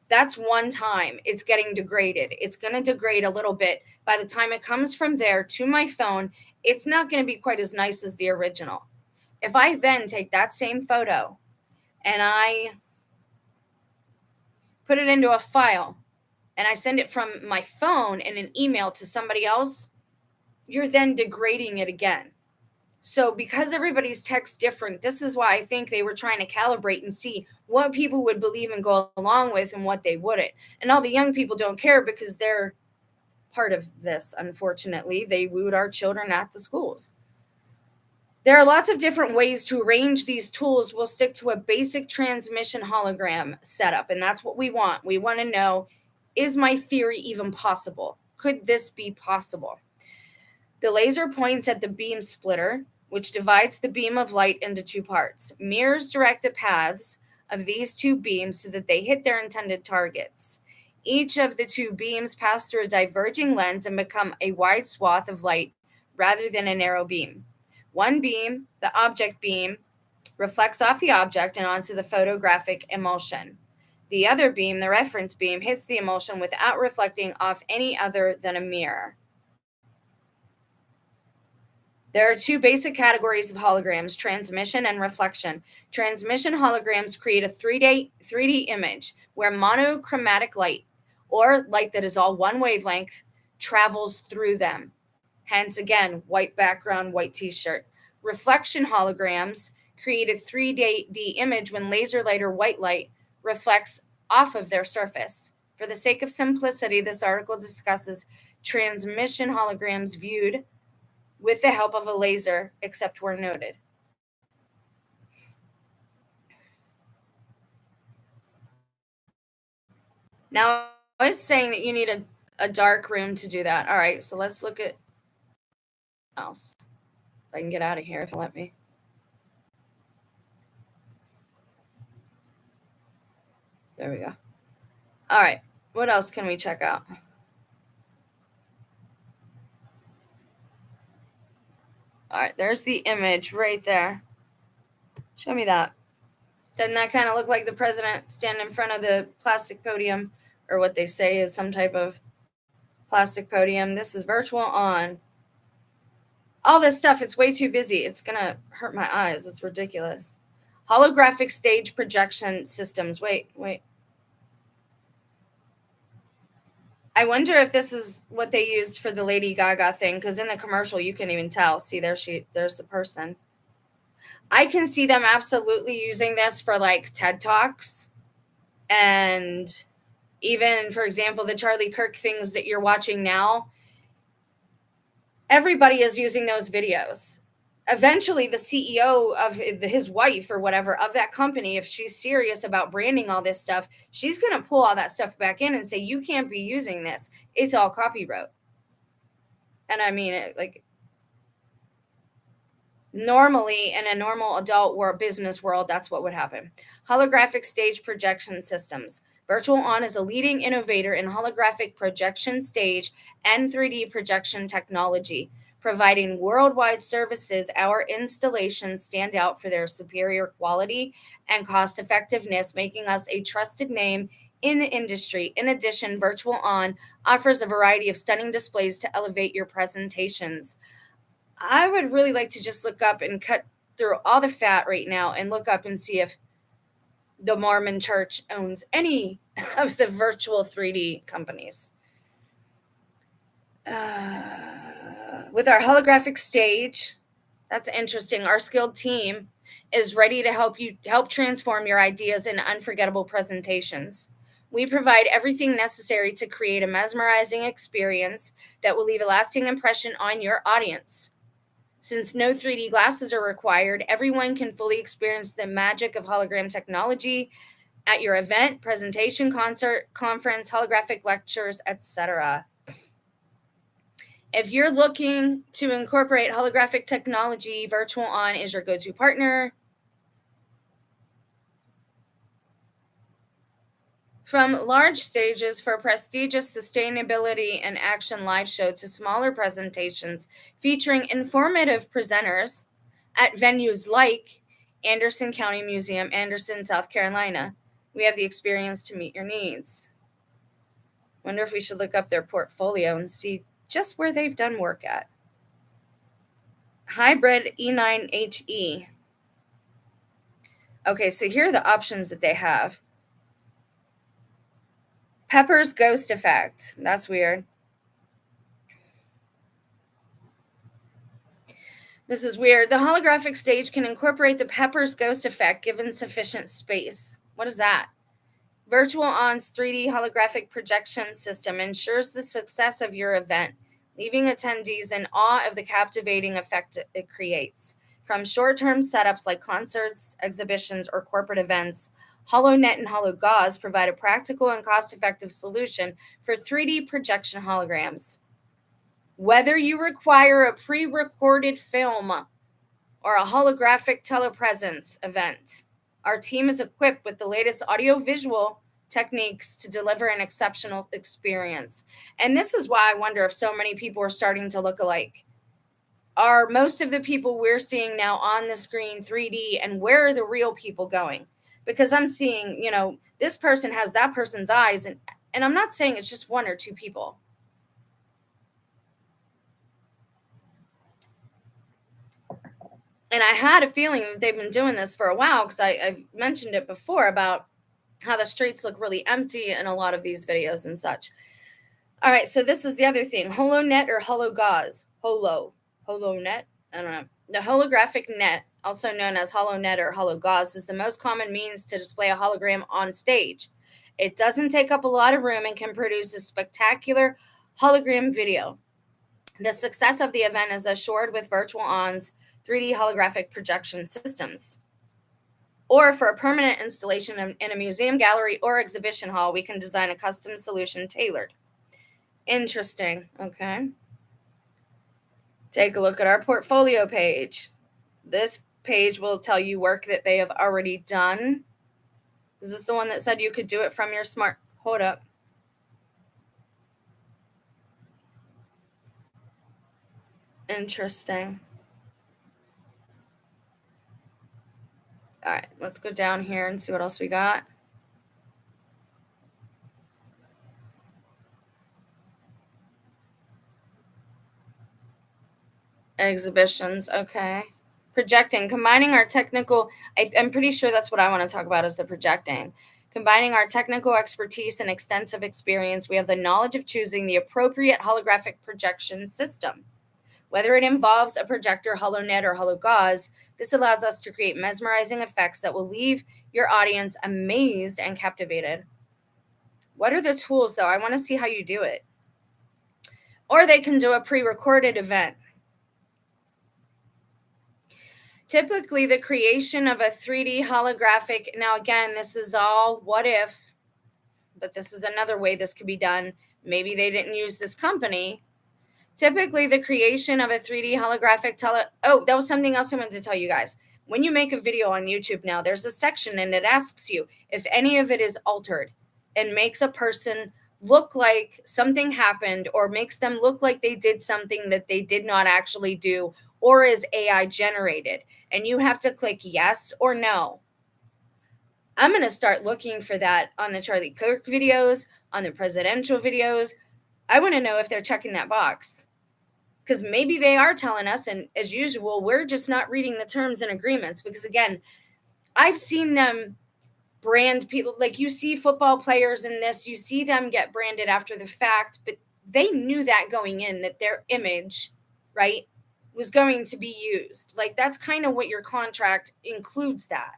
A: that's one time it's getting degraded. It's going to degrade a little bit. By the time it comes from there to my phone, it's not going to be quite as nice as the original. If I then take that same photo and I put it into a file and I send it from my phone in an email to somebody else, you're then degrading it again. So because everybody's tech's different, this is why I think they were trying to calibrate and see what people would believe and go along with and what they wouldn't. And all the young people don't care because they're part of this, unfortunately. They wooed our children at the schools. There are lots of different ways to arrange these tools. We'll stick to a basic transmission hologram setup, and that's what we want. We want to know, is my theory even possible? Could this be possible? The laser points at the beam splitter, which divides the beam of light into two parts. Mirrors direct the paths of these two beams so that they hit their intended targets. Each of the two beams pass through a diverging lens and become a wide swath of light rather than a narrow beam. One beam, the object beam, reflects off the object and onto the photographic emulsion. The other beam, the reference beam, hits the emulsion without reflecting off any other than a mirror. There are two basic categories of holograms, transmission and reflection. Transmission holograms create a 3D image where monochromatic light, or light that is all one wavelength, travels through them. Hence, again, white background, white t-shirt. Reflection holograms create a 3D image when laser light or white light reflects off of their surface. For the sake of simplicity, this article discusses transmission holograms viewed with the help of a laser, except where noted. Now, it's saying that you need a dark room to do that. All right, so let's look at else. If I can get out of here, if it'll let me. There we go. All right, what else can we check out? All right, there's the image right there. Show me that. Doesn't that kind of look like the president standing in front of the plastic podium, or what they say is some type of plastic podium? This is virtual on. All this stuff, it's way too busy. It's going to hurt my eyes. It's ridiculous. Holographic stage projection systems. Wait. I wonder if this is what they used for the Lady Gaga thing, because in the commercial, you can even tell. See, there's the person. I can see them absolutely using this for like TED Talks, and even, for example, the Charlie Kirk things that you're watching now. Everybody is using those videos. Eventually, the CEO of his wife or whatever of that company, if she's serious about branding all this stuff, she's going to pull all that stuff back in and say, you can't be using this. It's all copyright. And I mean, like, normally in a normal adult business world, that's what would happen. Holographic stage projection systems. Virtual On is a leading innovator in holographic projection stage and 3D projection technology. Providing worldwide services, our installations stand out for their superior quality and cost effectiveness, making us a trusted name in the industry. In addition, Virtual On offers a variety of stunning displays to elevate your presentations. I would really like to just look up and cut through all the fat right now and look up and see if the Mormon Church owns any of the virtual 3D companies. With our holographic stage, that's interesting. Our skilled team is ready to help transform your ideas into unforgettable presentations. We provide everything necessary to create a mesmerizing experience that will leave a lasting impression on your audience. Since no 3D glasses are required, everyone can fully experience the magic of hologram technology at your event, presentation, concert, conference, holographic lectures, etc. If you're looking to incorporate holographic technology, Virtual On is your go-to partner. From large stages for prestigious sustainability and action live show to smaller presentations featuring informative presenters at venues like Anderson County Museum, Anderson, South Carolina, we have the experience to meet your needs. Wonder if we should look up their portfolio and see just where they've done work at. Hybrid E9HE. Okay, so here are the options that they have. Pepper's Ghost Effect. That's weird. This is weird. The holographic stage can incorporate the Pepper's Ghost Effect given sufficient space. What is that? Virtual On's 3D holographic projection system ensures the success of your event, leaving attendees in awe of the captivating effect it creates. From short-term setups like concerts, exhibitions, or corporate events, HoloNet and HoloGauze provide a practical and cost-effective solution for 3D projection holograms. Whether you require a pre-recorded film or a holographic telepresence event, our team is equipped with the latest audio-visual techniques to deliver an exceptional experience. And this is why I wonder if so many people are starting to look alike. Are most of the people we're seeing now on the screen 3D, and where are the real people going? Because I'm seeing, this person has that person's eyes, and I'm not saying it's just one or two people. And I had a feeling that they've been doing this for a while because I've mentioned it before about how the streets look really empty in a lot of these videos and such. All right, so this is the other thing. HoloNet or HoloGauze? HoloNet? I don't know. The holographic net, also known as HoloNet or HoloGauze, is the most common means to display a hologram on stage. It doesn't take up a lot of room and can produce a spectacular hologram video. The success of the event is assured with Virtual On's 3D holographic projection systems. Or for a permanent installation in a museum, gallery, or exhibition hall, we can design a custom solution tailored. Interesting. Okay. Take a look at our portfolio page. This page will tell you work that they have already done. Is this the one that said you could do it from your smart? Hold up. Interesting. All right, let's go down here and see what else we got. Exhibitions, okay. Projecting, combining our technical, I'm pretty sure that's what I want to talk about is the projecting. Combining our technical expertise and extensive experience, we have the knowledge of choosing the appropriate holographic projection system. Whether it involves a projector, HoloNet, or HoloGauze, this allows us to create mesmerizing effects that will leave your audience amazed and captivated. What are the tools, though? I want to see how you do it. Or they can do a pre-recorded event. Typically, the creation of a 3D holographic, now again, this is all what if, but this is another way this could be done. Maybe they didn't use this company. Typically, the creation of a 3D holographic that was something else I wanted to tell you guys. When you make a video on YouTube now, there's a section and it asks you if any of it is altered. and makes a person look like something happened, or makes them look like they did something that they did not actually do, or is AI generated. And you have to click yes or no. I'm going to start looking for that on the Charlie Kirk videos, on the presidential videos. I want to know if they're checking that box, because maybe they are telling us, and as usual, we're just not reading the terms and agreements. Because again, I've seen them brand people, like you see football players in this, you see them get branded after the fact, but they knew that going in, that their image, right, was going to be used. Like, that's kind of what your contract includes. That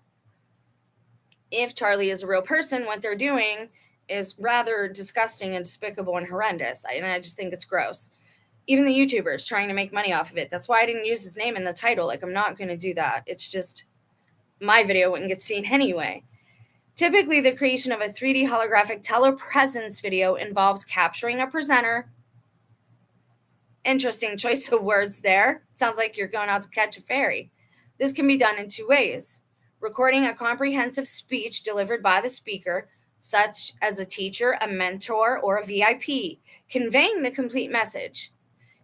A: if Charlie is a real person, what they're doing is rather disgusting and despicable and horrendous. And I just think it's gross. Even the YouTubers trying to make money off of it. That's why I didn't use his name in the title. Like, I'm not going to do that. It's just, my video wouldn't get seen anyway. Typically, the creation of a 3D holographic telepresence video involves capturing a presenter. Interesting choice of words there. Sounds like you're going out to catch a fairy. This can be done in two ways: recording a comprehensive speech delivered by the speaker, such as a teacher, a mentor, or a VIP, conveying the complete message.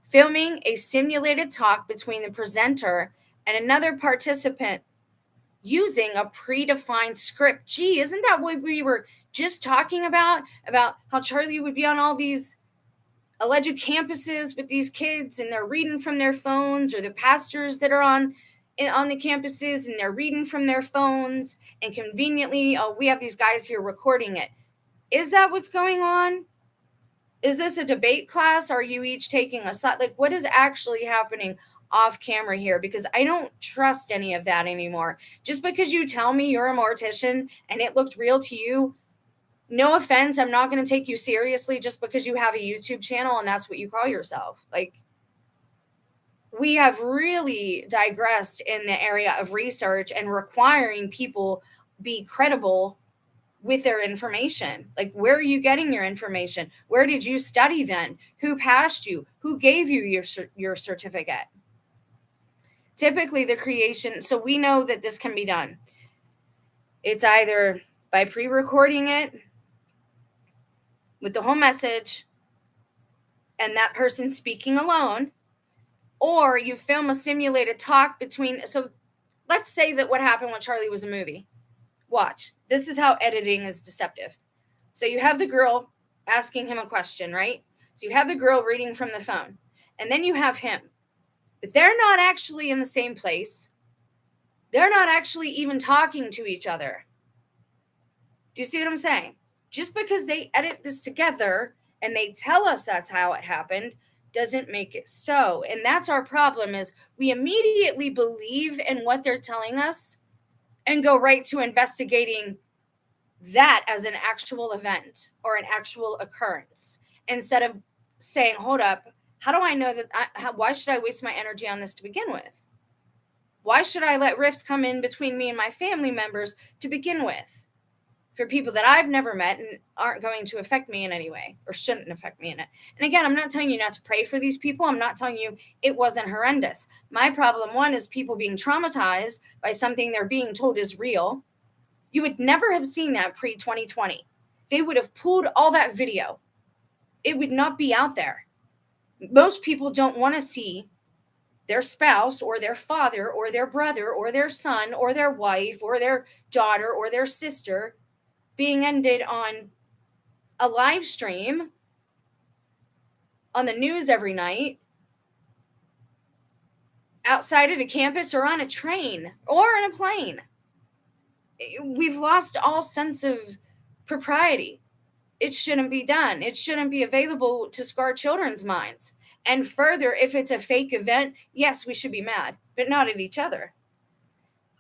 A: Filming a simulated talk between the presenter and another participant using a predefined script. Gee, isn't that what we were just talking about how Charlie would be on all these alleged campuses with these kids, and they're reading from their phones, or the pastors that are on the campuses and they're reading from their phones, and conveniently, oh, we have these guys here recording it. Is that what's going on? Is this a debate class? Are you each taking a side? Like, what is actually happening off camera here? Because I don't trust any of that anymore. Just because you tell me you're a mortician and it looked real to you, no offense, I'm not going to take you seriously just because you have a YouTube channel and that's what you call yourself. Like, we have really digressed in the area of research and requiring people be credible with their information. Like, where are you getting your information? Where did you study then? Who passed you? Who gave you your certificate? Typically, the creation, so we know that this can be done. It's either by pre-recording it with the whole message and that person speaking alone, or you film a simulated talk between. So let's say that what happened with Charlie was a movie. Watch. This is how editing is deceptive. So you have the girl asking him a question, right? So you have the girl reading from the phone, and then you have him. But they're not actually in the same place. They're not actually even talking to each other. Do you see what I'm saying? Just because they edit this together and they tell us that's how it happened doesn't make it so. And that's our problem, is we immediately believe in what they're telling us and go right to investigating that as an actual event or an actual occurrence, instead of saying, hold up, how do I know that? Why should I waste my energy on this to begin with? Why should I let rifts come in between me and my family members to begin with, for people that I've never met and aren't going to affect me in any way, or shouldn't affect me in it? And again, I'm not telling you not to pray for these people. I'm not telling you it wasn't horrendous. My problem, one, is people being traumatized by something they're being told is real. You would never have seen that pre-2020. They would have pulled all that video. It would not be out there. Most people don't want to see their spouse or their father or their brother or their son or their wife or their daughter or their sister being ended on a live stream on the news every night, outside at a campus or on a train or in a plane. We've lost all sense of propriety. It shouldn't be done. It shouldn't be available to scar children's minds. And further, if it's a fake event, yes, we should be mad, but not at each other.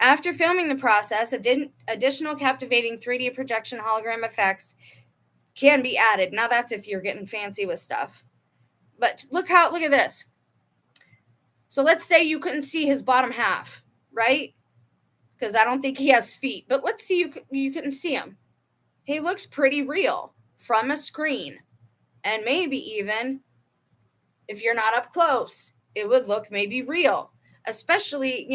A: After filming the process, additional captivating 3D projection hologram effects can be added. Now that's if you're getting fancy with stuff. But look at this. So let's say you couldn't see his bottom half, right? Because I don't think he has feet, but let's see you couldn't see him. He looks pretty real from a screen. And maybe even if you're not up close, it would look maybe real. Especially,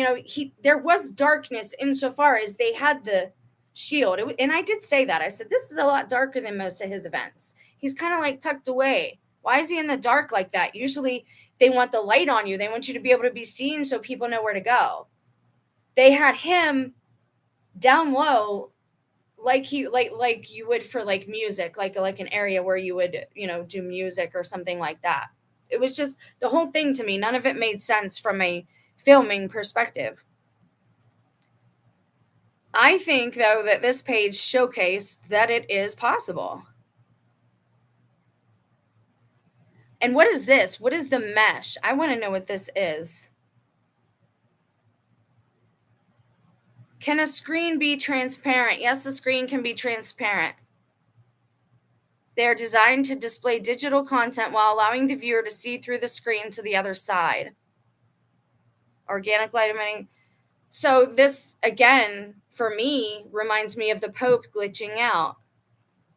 A: there was darkness insofar as they had the shield. And I did say that. I said, this is a lot darker than most of his events. He's kind of like tucked away. Why is he in the dark like that? Usually they want the light on you. They want you to be able to be seen so people know where to go. They had him down low, like you would for like music, like an area where you would, do music or something like that. It was just the whole thing to me. None of it made sense from a filming perspective. I think, though, that this page showcased that it is possible. And what is this? What is the mesh? I want to know what this is. Can a screen be transparent? Yes, the screen can be transparent. They are designed to display digital content while allowing the viewer to see through the screen to the other side. Organic light emitting. So this, again, for me, reminds me of the Pope glitching out.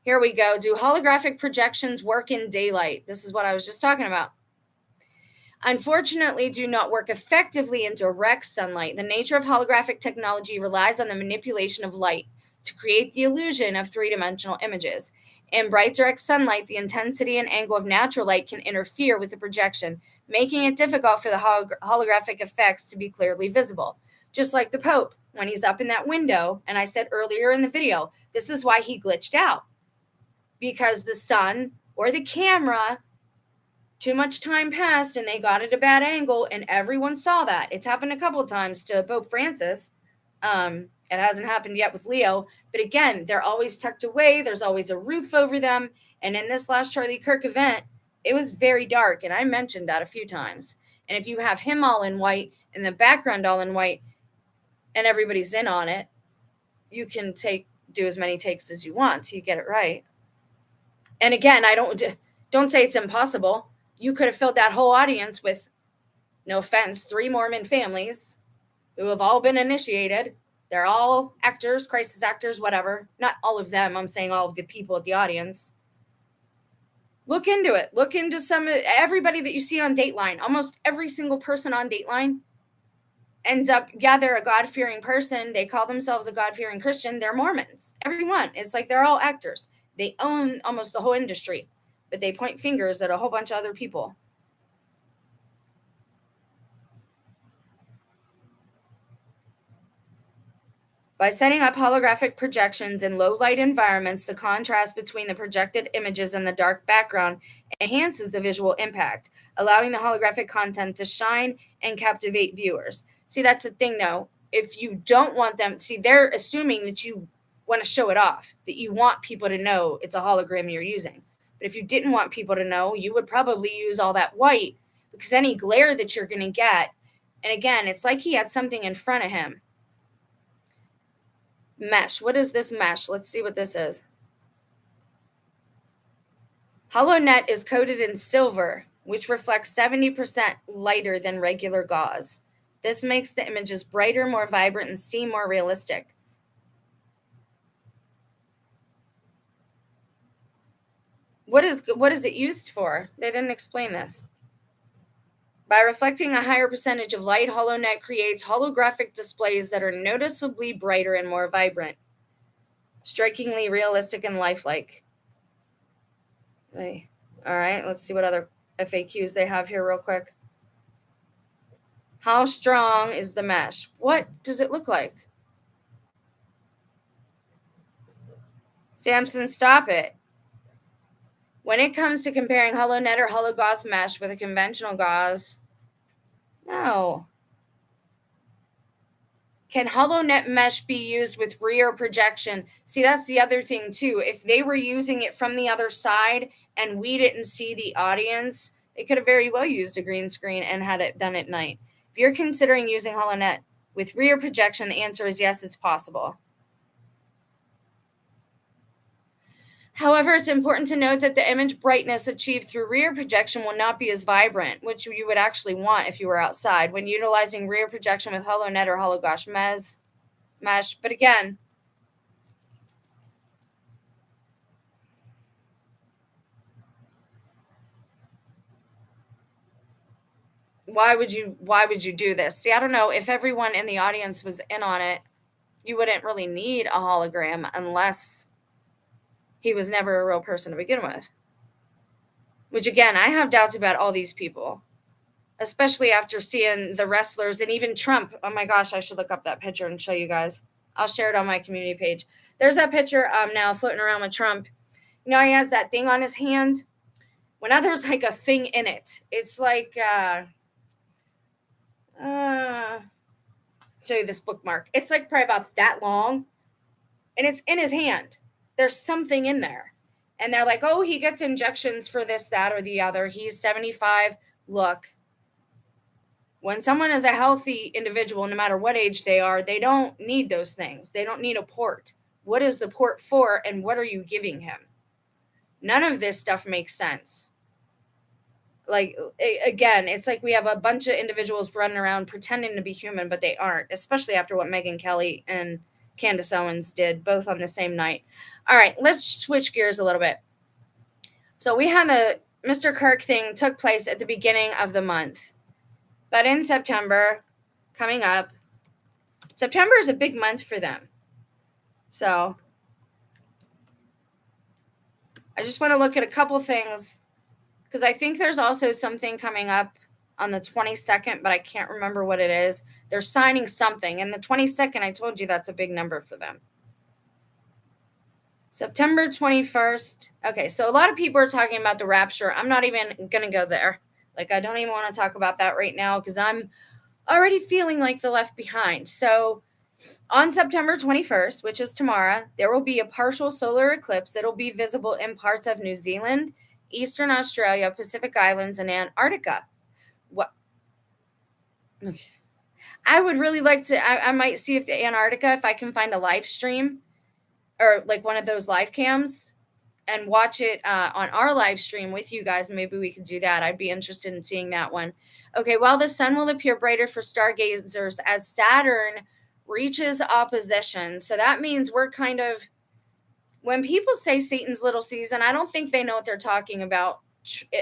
A: Here we go. Do holographic projections work in daylight? This is what I was just talking about. Unfortunately, do not work effectively in direct sunlight. The nature of holographic technology relies on the manipulation of light to create the illusion of three-dimensional images. In bright direct sunlight, the intensity and angle of natural light can interfere with the projection, making it difficult for the holographic effects to be clearly visible. Just like the Pope, when he's up in that window, and I said earlier in the video, this is why he glitched out. Because the sun or the camera, too much time passed and they got at a bad angle and everyone saw that. It's happened a couple of times to Pope Francis. It hasn't happened yet with Leo. But again, they're always tucked away. There's always a roof over them. And in this last Charlie Kirk event, it was very dark. And I mentioned that a few times. And if you have him all in white and the background all in white and everybody's in on it, you can do as many takes as you want till you get it right. And again, I don't say it's impossible. You could have filled that whole audience with, no offense, 3 Mormon families who have all been initiated. They're all actors, crisis actors, whatever. Not all of them. I'm saying all of the people at the audience. Look into it. Look into everybody that you see on Dateline. Almost every single person on Dateline ends up, they're a God-fearing person. They call themselves a God-fearing Christian. They're Mormons. Everyone. It's like they're all actors. They own almost the whole industry, but they point fingers at a whole bunch of other people. By setting up holographic projections in low light environments, the contrast between the projected images and the dark background enhances the visual impact, allowing the holographic content to shine and captivate viewers. See, that's the thing, though. If you don't want them, they're assuming that you want to show it off, that you want people to know it's a hologram you're using. But if you didn't want people to know, you would probably use all that white, because any glare that you're going to get, and again, it's like he had something in front of him. Mesh. What is this mesh? Let's see what this is. HoloNet is coated in silver, which reflects 70% lighter than regular gauze. This makes the images brighter, more vibrant, and seem more realistic. What is it used for? They didn't explain this. By reflecting a higher percentage of light, HoloNet creates holographic displays that are noticeably brighter and more vibrant, strikingly realistic and lifelike. Okay. All right, let's see what other FAQs they have here real quick. How strong is the mesh? What does it look like? Samson, stop it. When it comes to comparing HoloNet or hologauze mesh with a conventional gauze, no. Can HoloNet mesh be used with rear projection? See, that's the other thing, too. If they were using it from the other side and we didn't see the audience, they could have very well used a green screen and had it done at night. If you're considering using HoloNet with rear projection, the answer is yes, it's possible. However, it's important to note that the image brightness achieved through rear projection will not be as vibrant, which you would actually want if you were outside when utilizing rear projection with HoloNet or hologauze mesh. But again, why would you do this? See, I don't know if everyone in the audience was in on it. you wouldn't really need a hologram unless he was never a real person to begin with. Which, again, I have doubts about all these people, especially after seeing the wrestlers and even Trump. Oh my gosh, I should look up that picture and show you guys. I'll share it on my community page. There's that picture now floating around with Trump. He has that thing on his hand. Well, now there's like a thing in it. It's like, show you this bookmark. It's like probably about that long, and it's in his hand. There's something in there. And they're like, oh, he gets injections for this, that, or the other. He's 75. Look, when someone is a healthy individual, no matter what age they are, they don't need those things. They don't need a port. What is the port for, and what are you giving him? None of this stuff makes sense. Like, again, it's like we have a bunch of individuals running around pretending to be human, but they aren't, especially after what Megyn Kelly and Candace Owens did, both on the same night. All right, let's switch gears a little bit. So we had the Mr. Kirk thing took place at the beginning of the month. But in September, coming up, September is a big month for them. So I just want to look at a couple things, because I think there's also something coming up on the 22nd, but I can't remember what it is. They're signing something. And the 22nd, I told you that's a big number for them. September 21st. Okay, so a lot of people are talking about the rapture. I'm not even going to go there. Like, I don't even want to talk about that right now because I'm already feeling like the left behind. So on September 21st, which is tomorrow, there will be a partial solar eclipse. It'll be visible in parts of New Zealand, Eastern Australia, Pacific Islands, and Antarctica. What? I would really like to, I might see if the Antarctica, if I can find a live stream or like one of those live cams and watch it on our live stream with you guys. Maybe we could do that. I'd be interested in seeing that one. Okay, well, the sun will appear brighter for stargazers as Saturn reaches opposition. So that means we're kind of, when people say Satan's little season, I don't think they know what they're talking about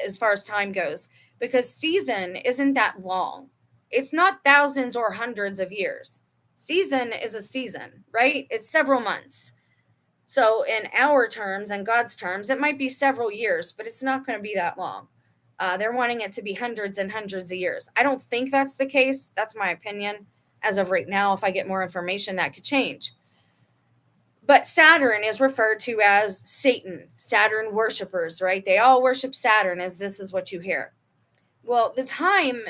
A: as far as time goes, because season isn't that long. It's not thousands or hundreds of years. Season is a season, right? It's several months. So in our terms and God's terms, it might be several years, but it's not going to be that long. They're wanting it to be hundreds and hundreds of years. I don't think that's the case. That's my opinion. As of right now, if I get more information, that could change. But Saturn is referred to as Satan, Saturn worshipers, right? They all worship Saturn, as this is what you hear. Well, the time,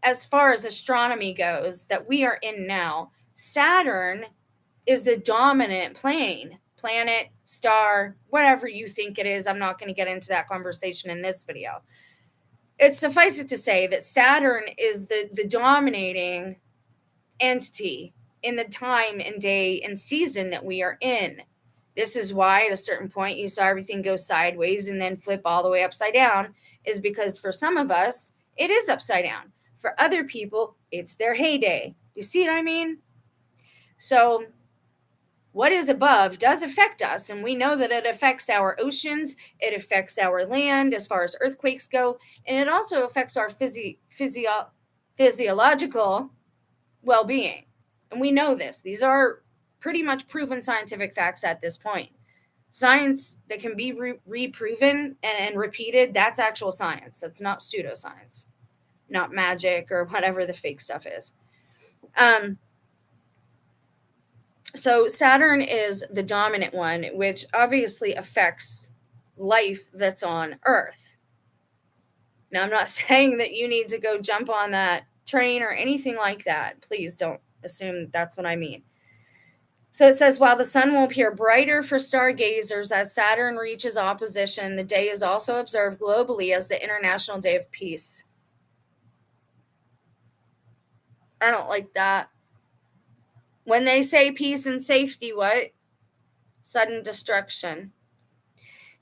A: as far as astronomy goes, that we are in now, Saturn is the dominant planet, star, whatever you think it is. I'm not going to get into that conversation in this video. It suffices to say that Saturn is the dominating entity in the time and day and season that we are in. This is why at a certain point you saw everything go sideways and then flip all the way upside down, is because for some of us, it is upside down. For other people, it's their heyday. You see what I mean? So what is above does affect us, and we know that it affects our oceans, it affects our land as far as earthquakes go, and it also affects our physiological well-being. And we know this. These are pretty much proven scientific facts at this point. Science that can be reproven and repeated, that's actual science. That's not pseudoscience, not magic or whatever the fake stuff is. So Saturn is the dominant one, which obviously affects life that's on Earth. Now, I'm not saying that you need to go jump on that train or anything like that. Please don't assume that's what I mean. So it says, while the sun will appear brighter for stargazers as Saturn reaches opposition, the day is also observed globally as the International Day of Peace. I don't like that. When they say peace and safety, what? Sudden destruction.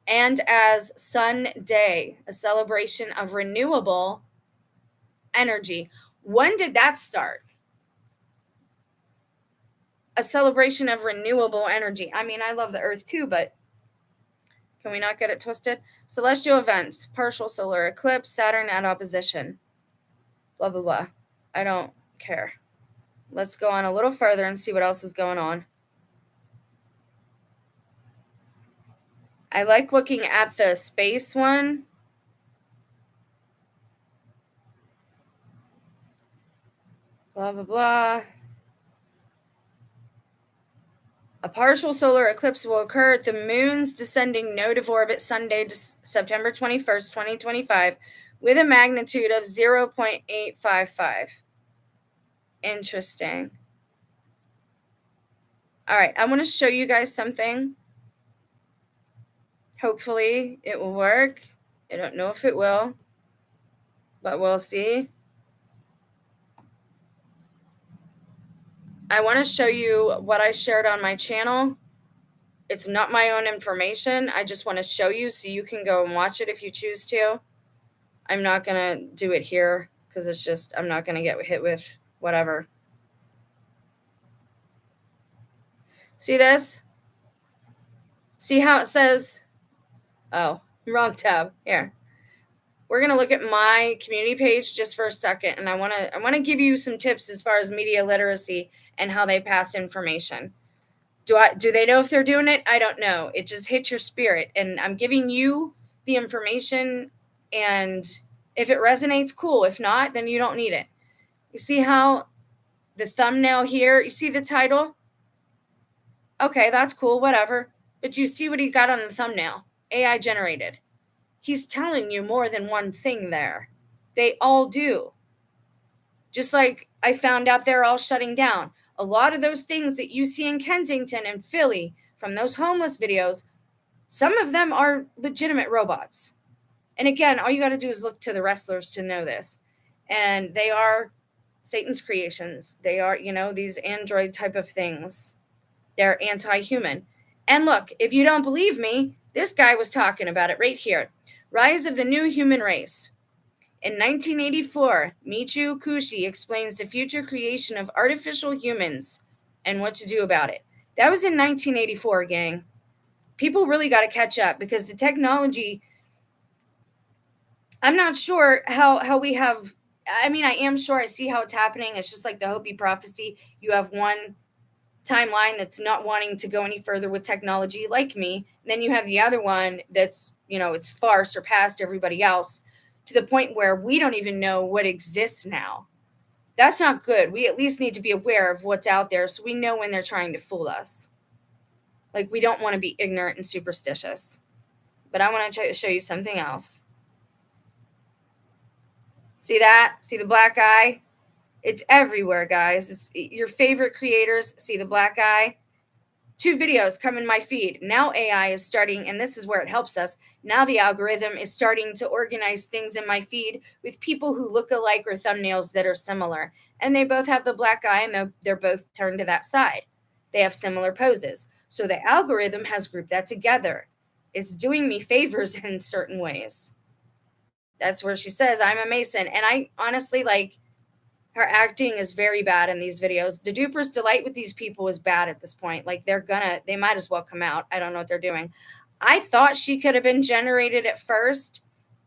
A: And as Sun Day, a celebration of renewable energy. When did that start? A celebration of renewable energy. I mean, I love the earth too, but can we not get it twisted? Celestial events, partial solar eclipse, Saturn at opposition. Blah, blah, blah. I don't care. Let's go on a little further and see what else is going on. I like looking at the space one. Blah, blah, blah. A partial solar eclipse will occur at the moon's descending node of orbit Sunday, September 21st, 2025, with a magnitude of 0.855. Interesting. All right, I want to show you guys something. Hopefully it will work. I don't know if it will, but we'll see. I want to show you what I shared on my channel. It's not my own information. I just want to show you so you can go and watch it if you choose to. I'm not going to do it here because it's just, I'm not going to get hit with whatever. See this? See how it says, oh, wrong tab. Here. We're going to look at my community page just for a second, and I want to give you some tips as far as media literacy and how they pass information. Do they know if they're doing it? I don't know. It just hits your spirit, and I'm giving you the information, and if it resonates, cool. If not, then you don't need it. You see how the thumbnail here, you see the title? Okay, that's cool, whatever. But you see what he got on the thumbnail? AI generated. He's telling you more than one thing there. They all do. Just like I found out they're all shutting down. A lot of those things that you see in Kensington and Philly from those homeless videos, some of them are legitimate robots. And again, all you got to do is look to the wrestlers to know this. And they are Satan's creations. They are, these android type of things. They're anti-human. And look, if you don't believe me, this guy was talking about it right here. Rise of the New Human Race. In 1984, Michio Kushi explains the future creation of artificial humans and what to do about it. That was in 1984, gang. People really got to catch up because the technology, I'm not sure how we have, I am sure I see how it's happening. It's just like the Hopi prophecy. You have one timeline that's not wanting to go any further with technology like me. And then you have the other one that's, it's far surpassed everybody else to the point where we don't even know what exists now. That's not good. We at least need to be aware of what's out there so we know when they're trying to fool us. Like, we don't want to be ignorant and superstitious. But I want to show you something else. See that? See the black eye? It's everywhere, guys. It's your favorite creators. See the black eye? 2 videos come in my feed. Now AI is starting, and this is where it helps us. Now the algorithm is starting to organize things in my feed with people who look alike or thumbnails that are similar. And they both have the black eye, and they're both turned to that side. They have similar poses. So the algorithm has grouped that together. It's doing me favors in certain ways. That's where she says, I'm a Mason. And I honestly, her acting is very bad in these videos. The Duper's delight with these people is bad at this point. Like, they might as well come out. I don't know what they're doing. I thought she could have been generated at first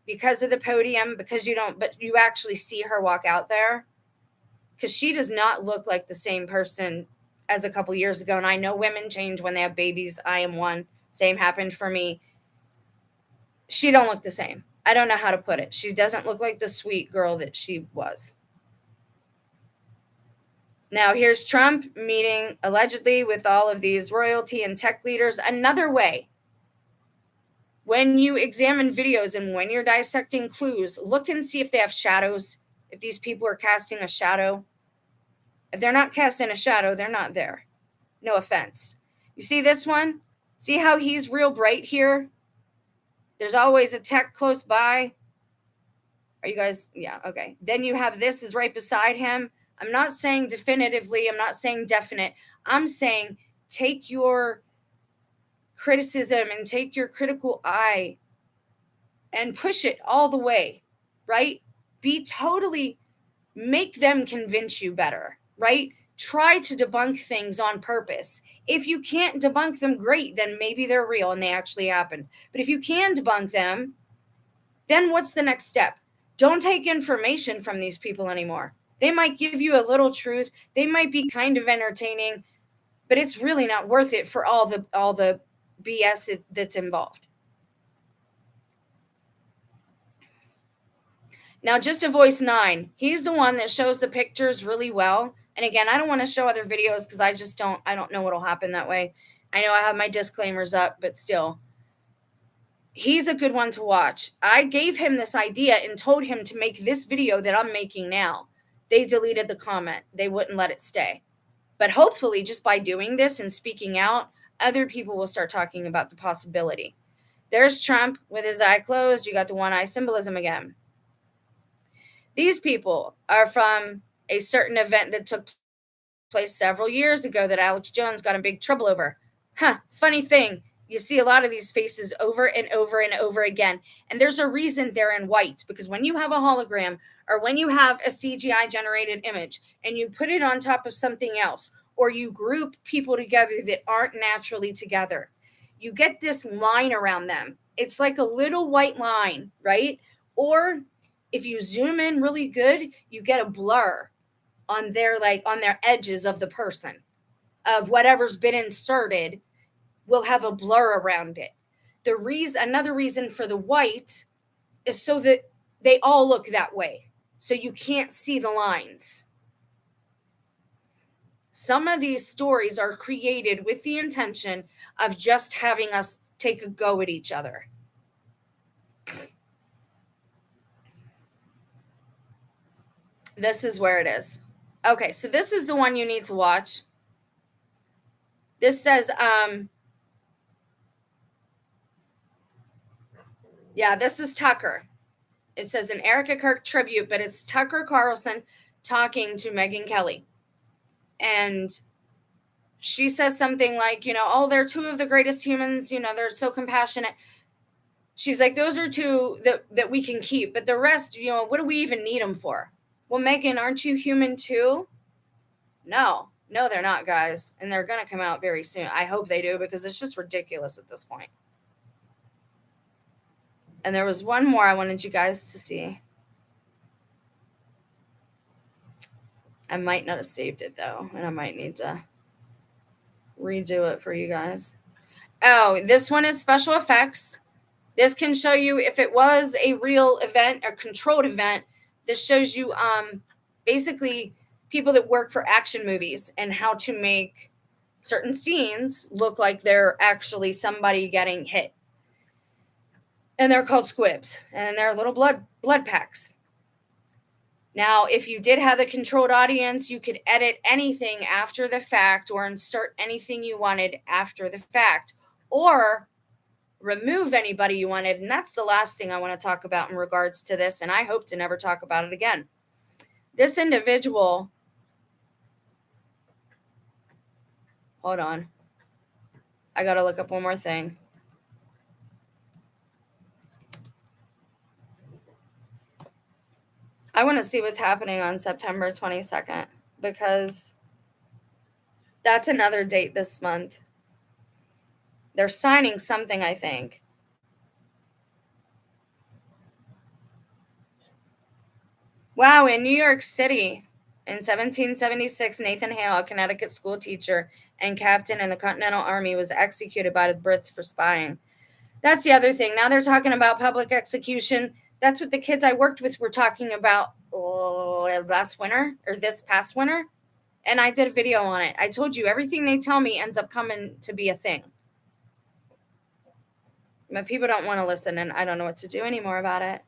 A: because of the podium, but you actually see her walk out there. Because she does not look like the same person as a couple years ago. And I know women change when they have babies. I am one. Same happened for me. She don't look the same. I don't know how to put it. She doesn't look like the sweet girl that she was. Now, here's Trump meeting allegedly with all of these royalty and tech leaders. Another way, when you examine videos and when you're dissecting clues, look and see if they have shadows, if these people are casting a shadow. If they're not casting a shadow, they're not there. No offense. You see this one? See how he's real bright here? There's always a tech close by. Are you guys? Yeah, okay. Then you have this is right beside him. I'm not saying definitively. I'm not saying definite. I'm saying take your criticism and take your critical eye and push it all the way, right? Make them convince you better, right? Try to debunk things on purpose. If you can't debunk them, great, then maybe they're real and they actually happened. But if you can debunk them, then what's the next step? Don't take information from these people anymore. They might give you a little truth. They might be kind of entertaining, but it's really not worth it for all the BS that's involved. Now, just to voice 9, he's the one that shows the pictures really well. And again, I don't want to show other videos because I don't know what'll happen that way. I know I have my disclaimers up, but still, he's a good one to watch. I gave him this idea and told him to make this video that I'm making now. They deleted the comment. They wouldn't let it stay. But hopefully, just by doing this and speaking out, other people will start talking about the possibility. There's Trump with his eye closed. You got the one eye symbolism again. These people are from a certain event that took place several years ago that Alex Jones got in big trouble over. Funny thing. You see a lot of these faces over and over and over again. And there's a reason they're in white, because when you have a hologram or when you have a CGI generated image and you put it on top of something else, or you group people together that aren't naturally together, you get this line around them. It's like a little white line, right? Or if you zoom in really good, you get a blur on their edges of the person, of whatever's been inserted will have a blur around it. Another reason for the white is so that they all look that way, so you can't see the lines. Some of these stories are created with the intention of just having us take a go at each other. This is where it is. Okay, so this is the one you need to watch. This says, this is Tucker. It says an Erica Kirk tribute, but it's Tucker Carlson talking to Megyn Kelly. And she says something like, they're two of the greatest humans, they're so compassionate. She's like, those are two that we can keep, but the rest, what do we even need them for? Well, Megyn, aren't you human too? No, they're not, guys. And they're going to come out very soon. I hope they do, because it's just ridiculous at this point. And there was one more I wanted you guys to see. I might not have saved it, though, and I might need to redo it for you guys. Oh, this one is special effects. This can show you if it was a real event, a controlled event. This shows you basically people that work for action movies and how to make certain scenes look like they're actually somebody getting hit. And they're called squibs, and they're little blood packs. Now, if you did have the controlled audience, you could edit anything after the fact or insert anything you wanted after the fact, or remove anybody you wanted. And that's the last thing I want to talk about in regards to this, and I hope to never talk about it again. This individual, hold on. I got to look up one more thing. I want to see what's happening on September 22nd, because that's another date this month. They're signing something, I think. Wow, in New York City, in 1776, Nathan Hale, a Connecticut school teacher and captain in the Continental Army, was executed by the Brits for spying. That's the other thing. Now they're talking about public execution. That's what the kids I worked with were talking about this past winter. And I did a video on it. I told you everything they tell me ends up coming to be a thing. But people don't want to listen, and I don't know what to do anymore about it.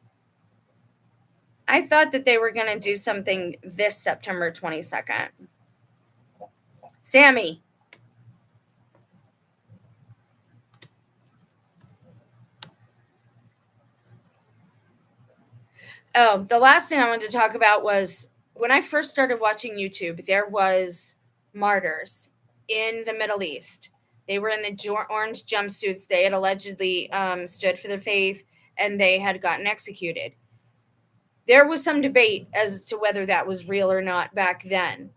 A: I thought that they were going to do something this September 22nd. Sammy. Oh, the last thing I wanted to talk about was when I first started watching YouTube, there was martyrs in the Middle East. They were in the orange jumpsuits. They had allegedly stood for their faith, and they had gotten executed. There was some debate as to whether that was real or not back then.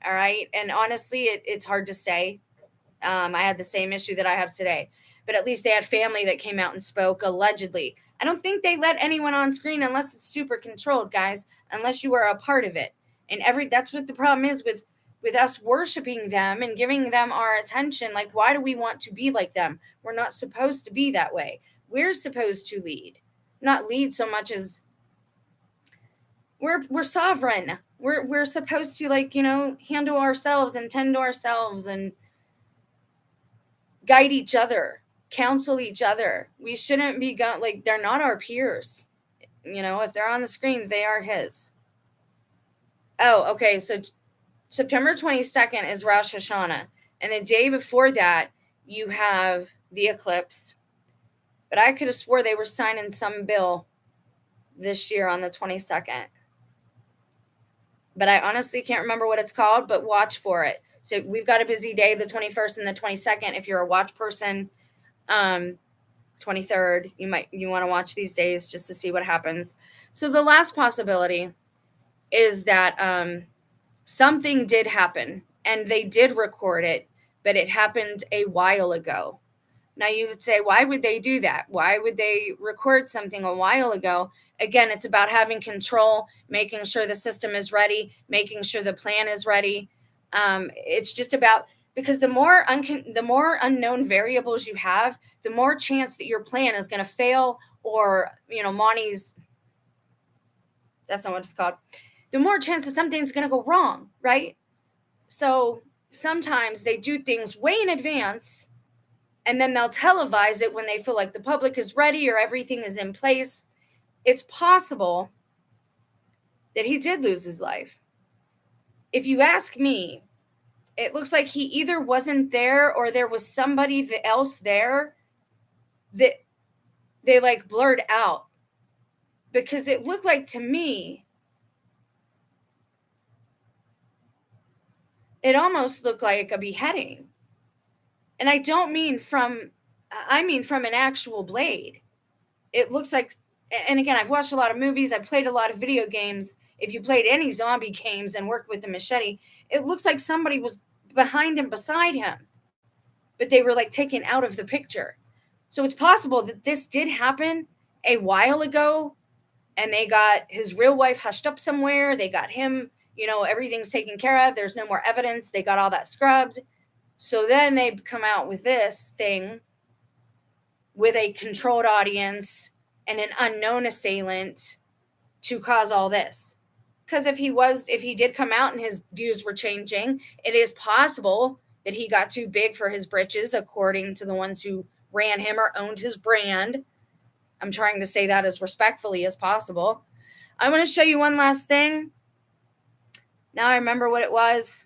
A: All right. And honestly, it's hard to say. I had the same issue that I have today, but at least they had family that came out and spoke allegedly. I don't think they let anyone on screen unless it's super controlled, guys, unless you are a part of it. And that's what the problem is with us worshiping them and giving them our attention. Like, why do we want to be like them? We're not supposed to be that way. We're supposed to lead, not lead so much as We're sovereign. We're supposed to, like, handle ourselves and tend to ourselves and guide each other, counsel each other. We shouldn't be like, they're not our peers. If they're on the screen, they are his. Oh, okay. So September 22nd is Rosh Hashanah. And the day before that, you have the eclipse. But I could have swore they were signing some bill this year on the 22nd. But I honestly can't remember what it's called, but watch for it. So we've got a busy day, the 21st and the 22nd. If you're a watch person, 23rd, you want to watch these days just to see what happens. So the last possibility is that something did happen and they did record it, but it happened a while ago. Now you would say, why would they do that? Why would they record something a while ago? Again, it's about having control, making sure the system is ready, making sure the plan is ready. It's just about, because the more unknown variables you have, the more chance that your plan is going to fail, or, Monty's, that's not what it's called. The more chance that something's going to go wrong, right? So sometimes they do things way in advance, and then they'll televise it when they feel like the public is ready or everything is in place. It's possible that he did lose his life. If you ask me, it looks like he either wasn't there or there was somebody else there that they like blurred out, because it looked like, to me, it almost looked like a beheading. And I don't mean I mean from an actual blade. It looks like, and again, I've watched a lot of movies, I've played a lot of video games. If you played any zombie games and worked with the machete, it looks like somebody was behind him, beside him, but they were like taken out of the picture. So it's possible that this did happen a while ago, and they got his real wife hushed up somewhere. They got him, everything's taken care of. There's no more evidence. They got all that scrubbed. So then they come out with this thing with a controlled audience and an unknown assailant to cause all this. Because if he did come out and his views were changing, it is possible that he got too big for his britches, according to the ones who ran him or owned his brand. I'm trying to say that as respectfully as possible. I want to show you one last thing. Now I remember what it was.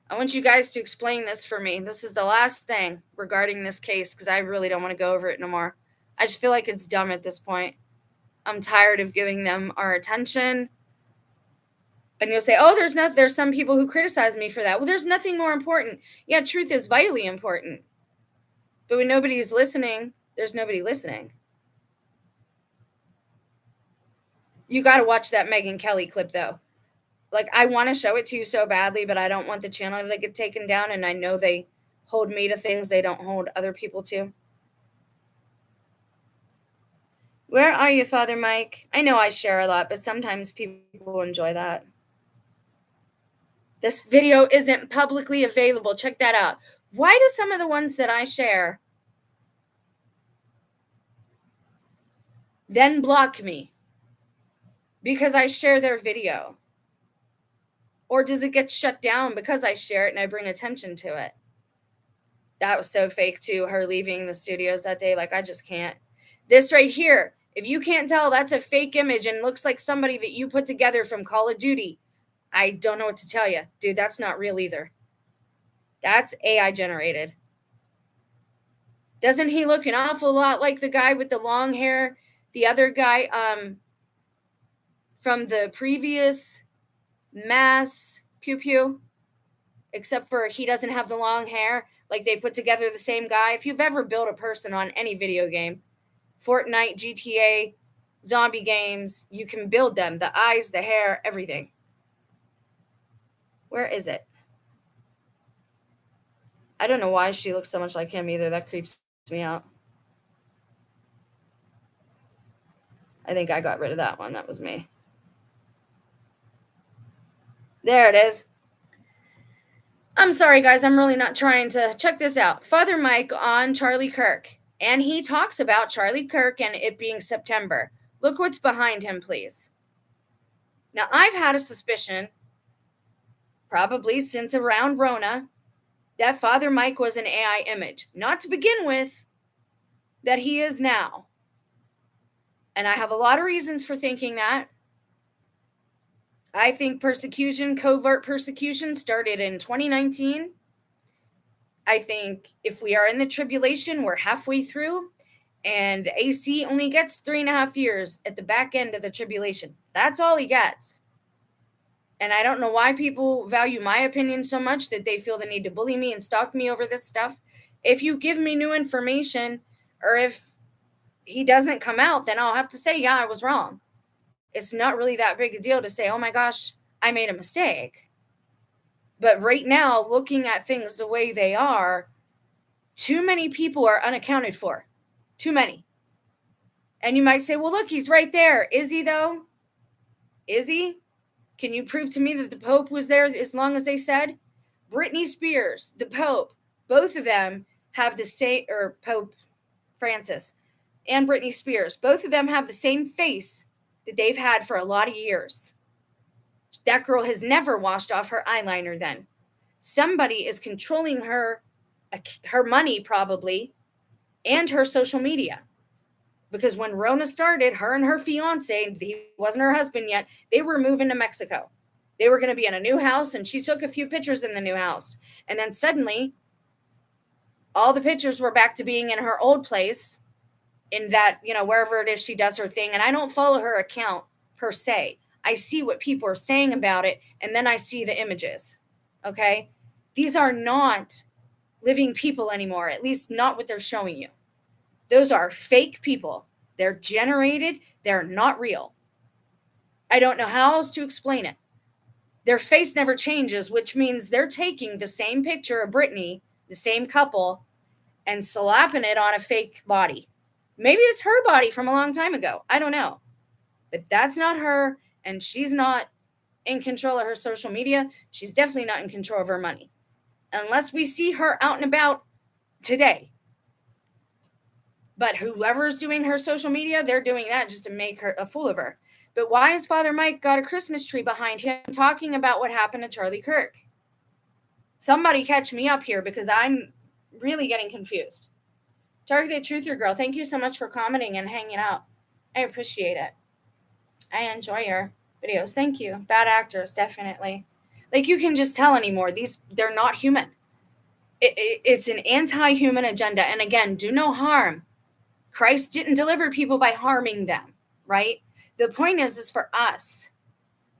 A: I want you guys to explain this for me. This is the last thing regarding this case, because I really don't want to go over it no more. I just feel like it's dumb at this point. I'm tired of giving them our attention. And you'll say, oh, there's some people who criticize me for that. Well, there's nothing more important. Yeah, truth is vitally important. But when nobody's listening, there's nobody listening. You got to watch that Megyn Kelly clip, though. Like, I want to show it to you so badly, but I don't want the channel to get taken down, and I know they hold me to things they don't hold other people to. Where are you, Father Mike? I know I share a lot, but sometimes people enjoy that. This video isn't publicly available. Check that out. Why do some of the ones that I share then block me? Because I share their video. Or does it get shut down because I share it and I bring attention to it? That was so fake too, her leaving the studios that day. Like, I just can't. This right here, if you can't tell, that's a fake image and looks like somebody that you put together from Call of Duty. I don't know what to tell you. Dude, that's not real either. That's AI generated. Doesn't he look an awful lot like the guy with the long hair? The other guy from the previous Mass Pew Pew, except for he doesn't have the long hair. Like, they put together the same guy. If you've ever built a person on any video game, Fortnite, GTA, zombie games, you can build them. The eyes, the hair, everything. Where is it? I don't know why she looks so much like him either. That creeps me out. I think I got rid of that one. That was me. There it is. I'm sorry, guys. I'm really not trying to. Check this out. Father Mike on Charlie Kirk. And he talks about Charlie Kirk and it being September. Look what's behind him, please. Now, I've had a suspicion, probably since around Rona, that Father Mike was an AI image. Not to begin with, that he is now. And I have a lot of reasons for thinking that. I think persecution, covert persecution, started in 2019. I think if we are in the tribulation, we're halfway through, and the AC only gets 3.5 years at the back end of the tribulation. That's all he gets. And I don't know why people value my opinion so much that they feel the need to bully me and stalk me over this stuff. If you give me new information, or if he doesn't come out, then I'll have to say, yeah, I was wrong. It's not really that big a deal to say, oh my gosh, I made a mistake. But right now, looking at things the way they are, too many people are unaccounted for. Too many. And you might say, well, look, he's right there. Is he, though? Is he? Can you prove to me that the Pope was there as long as they said? Britney Spears, the Pope, both of them have the same, or Pope Francis and Britney Spears, both of them have the same face that they've had for a lot of years. That girl has never washed off her eyeliner then. Somebody is controlling her money probably, and her social media. Because when Rona started, her and her fiance, he wasn't her husband yet, they were moving to Mexico. They were going to be in a new house, and she took a few pictures in the new house. And then suddenly, all the pictures were back to being in her old place, in that, wherever it is she does her thing. And I don't follow her account per se. I see what people are saying about it, and then I see the images. Okay? These are not living people anymore, at least not what they're showing you. Those are fake people. They're generated. They're not real. I don't know how else to explain it. Their face never changes, which means they're taking the same picture of Britney, the same couple, and slapping it on a fake body. Maybe it's her body from a long time ago. I don't know. But that's not her, and she's not in control of her social media. She's definitely not in control of her money. Unless we see her out and about today. But whoever's doing her social media, they're doing that just to make her a fool of her. But why has Father Mike got a Christmas tree behind him talking about what happened to Charlie Kirk? Somebody catch me up here, because I'm really getting confused. Targeted Truther Girl, thank you so much for commenting and hanging out. I appreciate it. I enjoy your videos. Thank you. Bad actors, definitely. Like, you can just tell anymore. They're not human. It's an anti-human agenda. And again, do no harm. Christ didn't deliver people by harming them, right? The point is for us.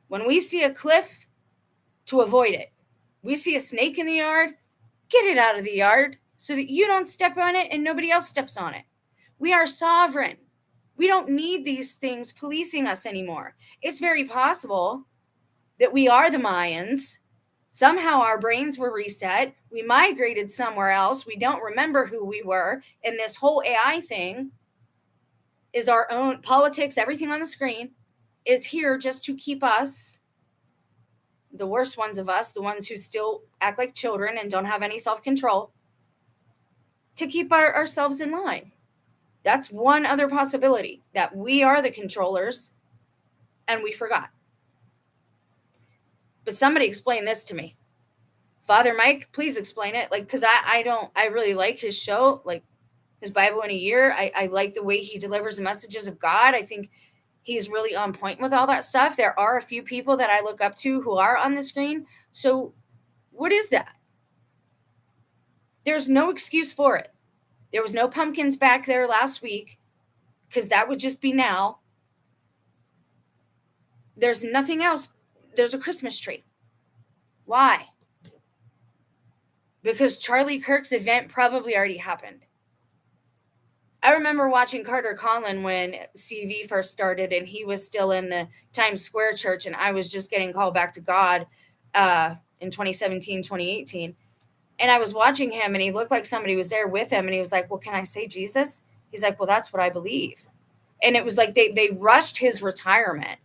A: When we see a cliff, to avoid it. We see a snake in the yard, get it out of the yard so that you don't step on it and nobody else steps on it. We are sovereign. We don't need these things policing us anymore. It's very possible that we are the Mayans. Somehow our brains were reset. We migrated somewhere else. We don't remember who we were. And this whole AI thing is our own politics. Everything on the screen is here just to keep us, the worst ones of us, the ones who still act like children and don't have any self-control, to keep ourselves in line. That's one other possibility, that we are the controllers and we forgot. But somebody explain this to me. Father Mike, please explain it. Because I really like his show, like his Bible in a Year. I like the way he delivers the messages of God. I think he's really on point with all that stuff. There are a few people that I look up to who are on the screen. So what is that? There's no excuse for it. There was no pumpkins back there last week, because that would just be now. There's nothing else. There's a Christmas tree. Why? Because Charlie Kirk's event probably already happened. I remember watching Carter Conlon when CV first started, and he was still in the Times Square church, and I was just getting called back to God in 2017, 2018. And I was watching him, and he looked like somebody was there with him, and he was like, well, can I say Jesus? He's like, well, that's what I believe. And it was like they rushed his retirement.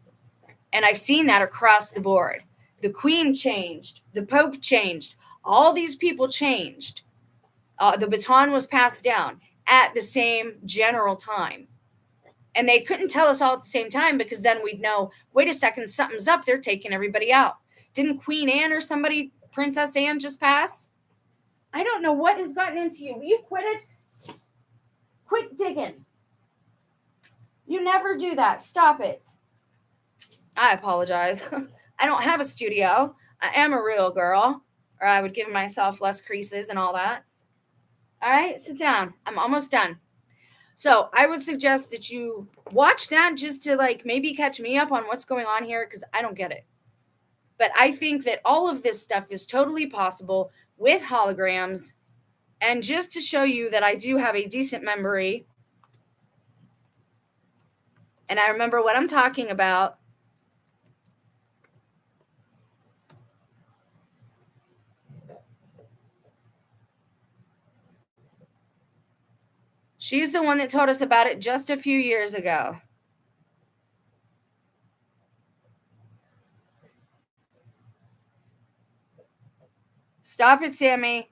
A: And I've seen that across the board. The Queen changed. The Pope changed. All these people changed. The baton was passed down at the same general time. And they couldn't tell us all at the same time, because then we'd know, wait a second, something's up. They're taking everybody out. Didn't Queen Anne or somebody, Princess Anne, just pass? I don't know what has gotten into you. Will you quit it? Quit digging. You never do that. Stop it. I apologize. I don't have a studio. I am a real girl, or I would give myself less creases and all that. All right, sit down. I'm almost done. So I would suggest that you watch that just to like maybe catch me up on what's going on here, because I don't get it. But I think that all of this stuff is totally possible with holograms. And just to show you that I do have a decent memory and I remember what I'm talking about, she's the one that told us about it just a few years ago. Stop it, Sammy.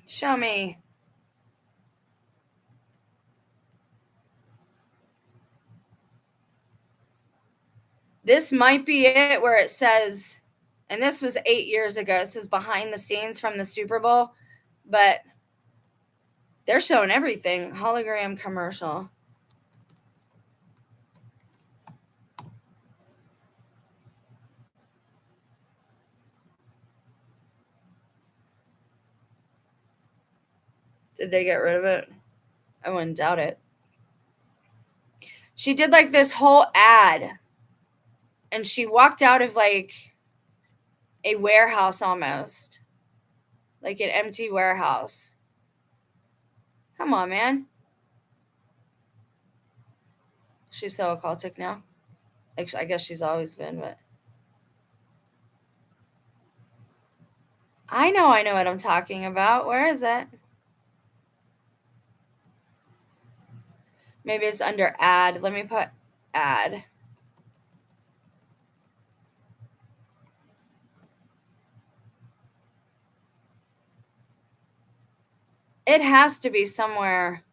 A: Show me. This might be it where it says, and this was 8 years ago, it says behind the scenes from the Super Bowl, but they're showing everything. Hologram commercial. Did they get rid of it? I wouldn't doubt it. She did like this whole ad, and she walked out of like a warehouse almost, like an empty warehouse. Come on, man. She's so occultic now. I guess she's always been, but I know what I'm talking about. Where is it? Maybe it's under ad. Let me put ad. It has to be somewhere.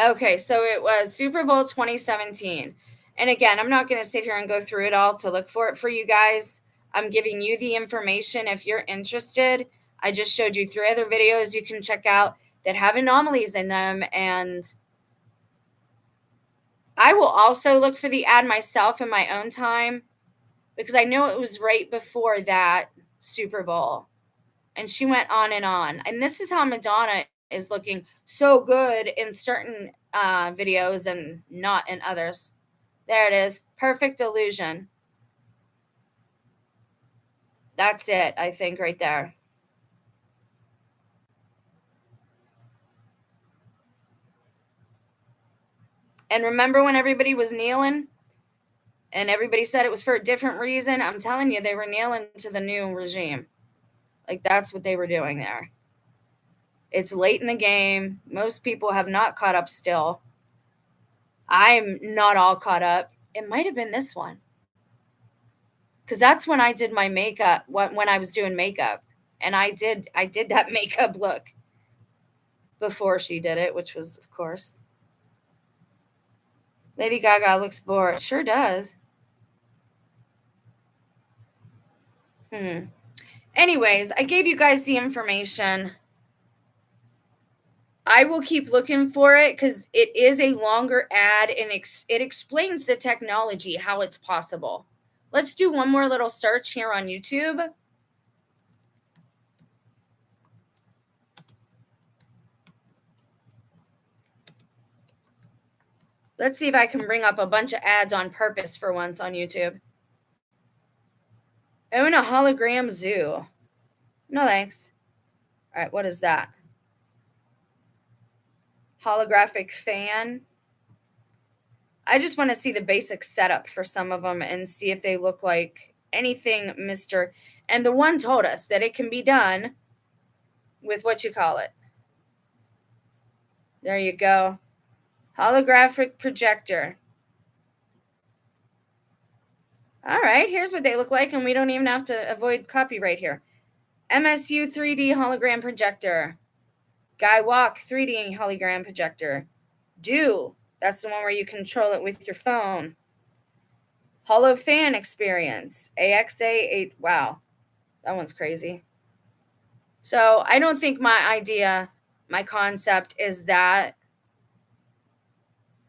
A: Okay, so it was Super Bowl 2017. And again, I'm not going to sit here and go through it all to look for it for you guys. I'm giving you the information if you're interested. I just showed you 3 other videos you can check out that have anomalies in them. And I will also look for the ad myself in my own time, because I know it was right before that Super Bowl. And she went on and on. And this is how Madonna is looking so good in certain videos and not in others. There it is. Perfect Delusion. That's it, I think, right there. And remember when everybody was kneeling and everybody said it was for a different reason? I'm telling you, they were kneeling to the new regime. Like, that's what they were doing there. It's late in the game. Most people have not caught up still. I'm not all caught up. It might have been this one, because that's when I did my makeup, when I was doing makeup. And I did that makeup look before she did it, which was, of course, Lady Gaga looks bored. Sure does. Anyways, I gave you guys the information. I will keep looking for it, because it is a longer ad, and it explains the technology, how it's possible. Let's do one more little search here on YouTube. Let's see if I can bring up a bunch of ads on purpose for once on YouTube. Own a hologram zoo. No thanks. All right, what is that? Holographic fan. I just want to see the basic setup for some of them and see if they look like anything, Mr. And the one told us that it can be done with what you call it. There you go. Holographic projector. All right, here's what they look like, and we don't even have to avoid copyright here. MSU 3D hologram projector. Guy Walk 3D hologram projector. Do, that's the one where you control it with your phone. Holo fan experience. AXA 8. Wow, that one's crazy. So I don't think my idea, my concept is that.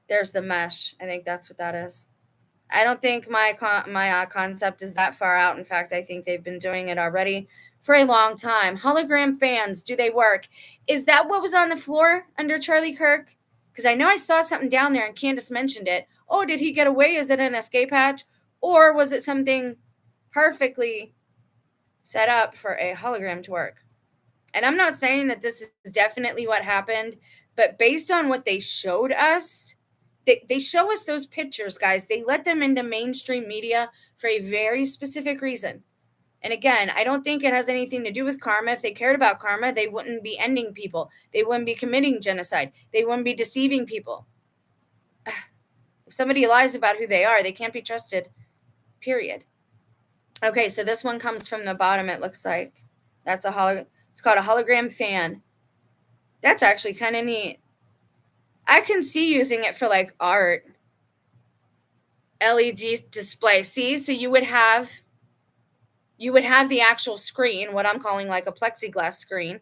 A: There's the mesh. I think that's what that is. I don't think my concept is that far out. In fact, I think they've been doing it already for a long time. Hologram fans, do they work? Is that what was on the floor under Charlie Kirk? Because I know I saw something down there and Candace mentioned it. Oh, did he get away? Is it an escape hatch? Or was it something perfectly set up for a hologram to work? And I'm not saying that this is definitely what happened, but based on what they showed us, they show us those pictures, guys. They let them into mainstream media for a very specific reason. And again, I don't think it has anything to do with karma. If they cared about karma, they wouldn't be ending people. They wouldn't be committing genocide. They wouldn't be deceiving people. If somebody lies about who they are, they can't be trusted, period. Okay, so this one comes from the bottom, it looks like. That's it's called a hologram fan. That's actually kind of neat. I can see using it for like art. LED display. See, so you would have the actual screen, what I'm calling like a plexiglass screen,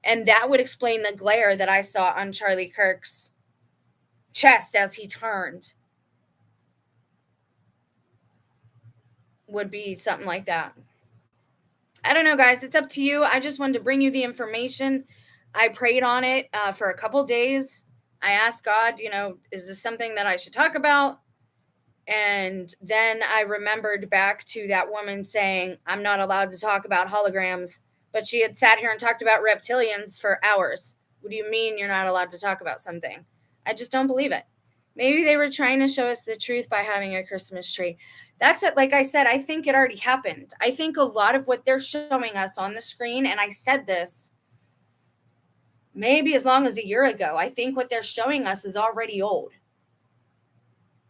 A: and that would explain the glare that I saw on Charlie Kirk's chest as he turned. Would be something like that. I don't know, guys. It's up to you. I just wanted to bring you the information. I prayed on it for a couple days. I asked God, is this something that I should talk about? And then I remembered back to that woman saying, I'm not allowed to talk about holograms, but she had sat here and talked about reptilians for hours. What do you mean you're not allowed to talk about something? I just don't believe it. Maybe they were trying to show us the truth by having a Christmas tree. That's it. Like I said, I think it already happened. I think a lot of what they're showing us on the screen, and I said this maybe as long as a year ago, I think what they're showing us is already old.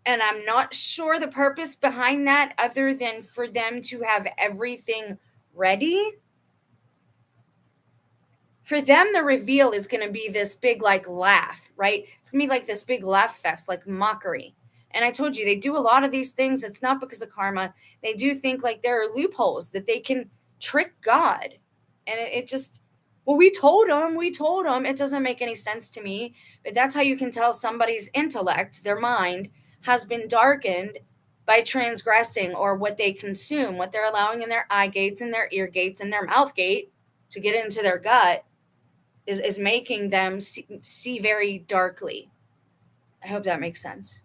A: And I'm not sure the purpose behind that other than for them to have everything ready. For them, the reveal is going to be this big, like, laugh, right? It's going to be like this big laugh fest, like mockery. And I told you, they do a lot of these things. It's not because of karma. They do think like there are loopholes that they can trick God. And it just, well, we told them. It doesn't make any sense to me. But that's how you can tell somebody's intellect, their mind, has been darkened by transgressing or what they consume, what they're allowing in their eye gates and their ear gates and their mouth gate to get into their gut is making them see very darkly. I hope that makes sense.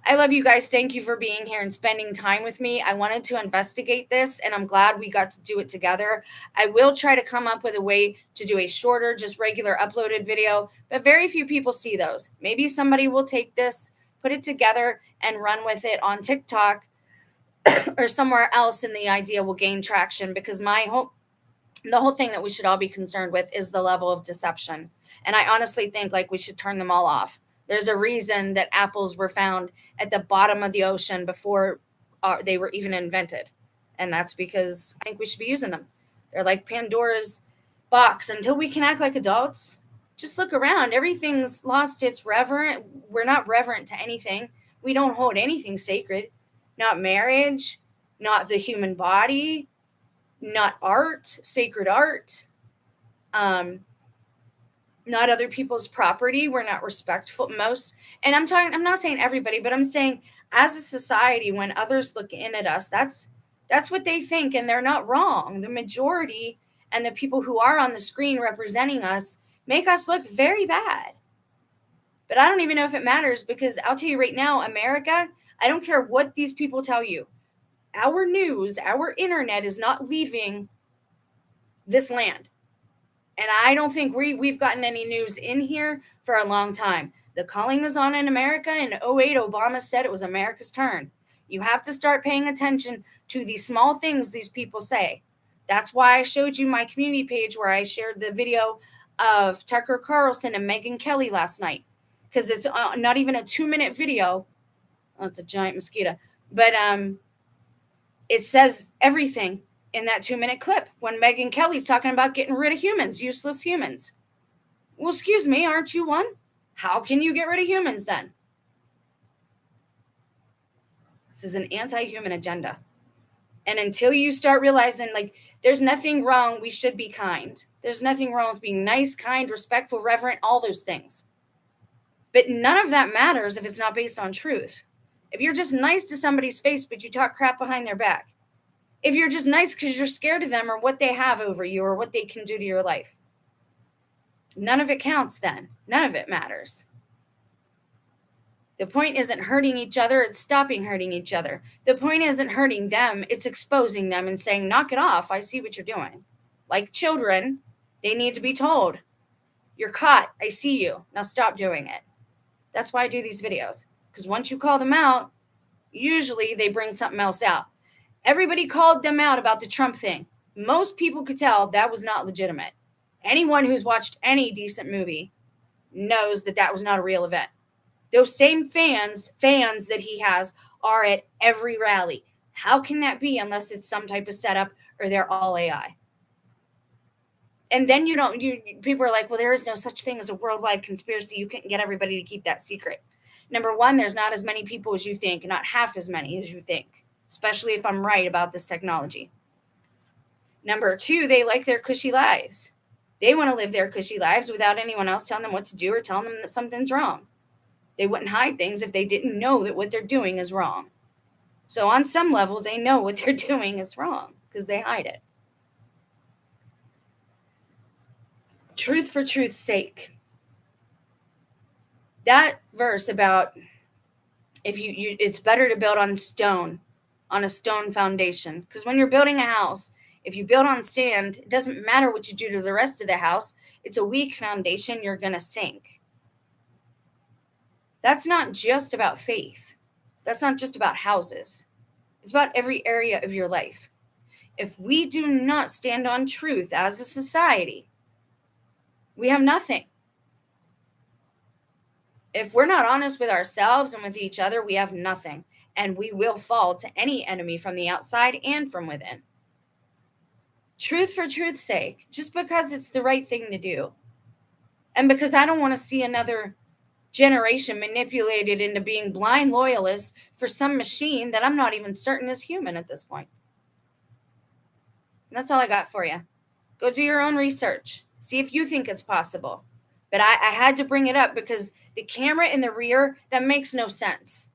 A: I love you guys. Thank you for being here and spending time with me. I wanted to investigate this, and I'm glad we got to do it together. I will try to come up with a way to do a shorter, just regular uploaded video, but very few people see those. Maybe somebody will take this, put it together, and run with it on TikTok or somewhere else, and the idea will gain traction, because the whole thing that we should all be concerned with is the level of deception. And I honestly think like we should turn them all off. There's a reason that apples were found at the bottom of the ocean before they were even invented. And that's because I think we should be using them. They're like Pandora's box. Until we can act like adults, just look around. Everything's lost its reverent. We're not reverent to anything. We don't hold anything sacred. Not marriage, not the human body, not art, sacred art. Not other people's property. We're not respectful. And I'm not saying everybody, but I'm saying as a society, when others look in at us, that's what they think, and they're not wrong. The majority and the people who are on the screen representing us make us look very bad. But I don't even know if it matters, because I'll tell you right now, America, I don't care what these people tell you. Our news, our internet is not leaving this land. And I don't think we've gotten any news in here for a long time. The calling is on in America. In 2008, Obama said it was America's turn. You have to start paying attention to the small things these people say. That's why I showed you my community page where I shared the video of Tucker Carlson and Megyn Kelly last night. Because it's not even a 2-minute video. Oh, it's a giant mosquito. But It says everything in that 2-minute clip when Megyn Kelly's talking about getting rid of humans, useless humans. Well, excuse me, aren't you one? How can you get rid of humans then? This is an anti-human agenda. And until you start realizing, like, there's nothing wrong, we should be kind. There's nothing wrong with being nice, kind, respectful, reverent, all those things. But none of that matters if it's not based on truth. If you're just nice to somebody's face, but you talk crap behind their back. If you're just nice because you're scared of them or what they have over you or what they can do to your life. None of it counts then. None of it matters. The point isn't hurting each other, it's stopping hurting each other. The point isn't hurting them, it's exposing them and saying, knock it off, I see what you're doing. Like children, they need to be told, you're caught, I see you, now stop doing it. That's why I do these videos. Because once you call them out, usually they bring something else out. Everybody called them out about the Trump thing. Most people could tell that was not legitimate. Anyone who's watched any decent movie knows that that was not a real event. Those same fans that he has are at every rally. How can that be unless it's some type of setup or they're all AI? And then people are like, well, there is no such thing as a worldwide conspiracy. You couldn't get everybody to keep that secret. Number one, there's not as many people as you think, not half as many as you think, especially if I'm right about this technology. Number two, they like their cushy lives. They want to live their cushy lives without anyone else telling them what to do or telling them that something's wrong. They wouldn't hide things if they didn't know that what they're doing is wrong. So on some level, they know what they're doing is wrong because they hide it. Truth for truth's sake. That verse about if you it's better to build on a stone foundation. Because when you're building a house, if you build on sand, it doesn't matter what you do to the rest of the house. It's a weak foundation, you're going to sink. That's not just about faith. That's not just about houses. It's about every area of your life. If we do not stand on truth as a society, we have nothing. If we're not honest with ourselves and with each other, we have nothing. And we will fall to any enemy from the outside and from within. Truth for truth's sake, just because it's the right thing to do. And because I don't want to see another generation manipulated into being blind loyalists for some machine that I'm not even certain is human at this point. And that's all I got for you. Go do your own research. See if you think it's possible. But I had to bring it up because the camera in the rear, that makes no sense.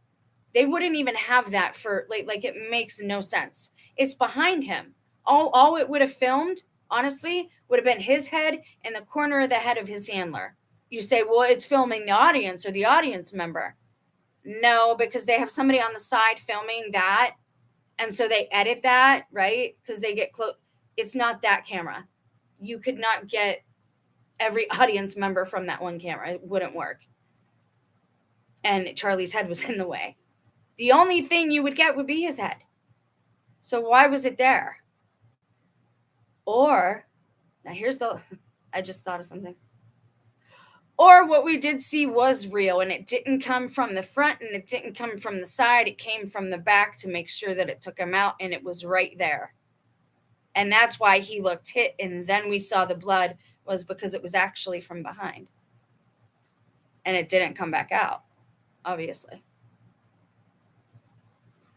A: They wouldn't even have that for, like it makes no sense. It's behind him. All it would have filmed, honestly, would have been his head and the corner of the head of his handler. You say, well, it's filming the audience or the audience member. No, because they have somebody on the side filming that. And so they edit that, right? Because they get close. It's not that camera. You could not get every audience member from that one camera. It wouldn't work. And Charlie's head was in the way. The only thing you would get would be his head. So why was it there? Or, now I just thought of something. Or what we did see was real, and it didn't come from the front and it didn't come from the side. It came from the back to make sure that it took him out, and it was right there. And that's why he looked hit, and then we saw the blood was because it was actually from behind. And it didn't come back out, obviously.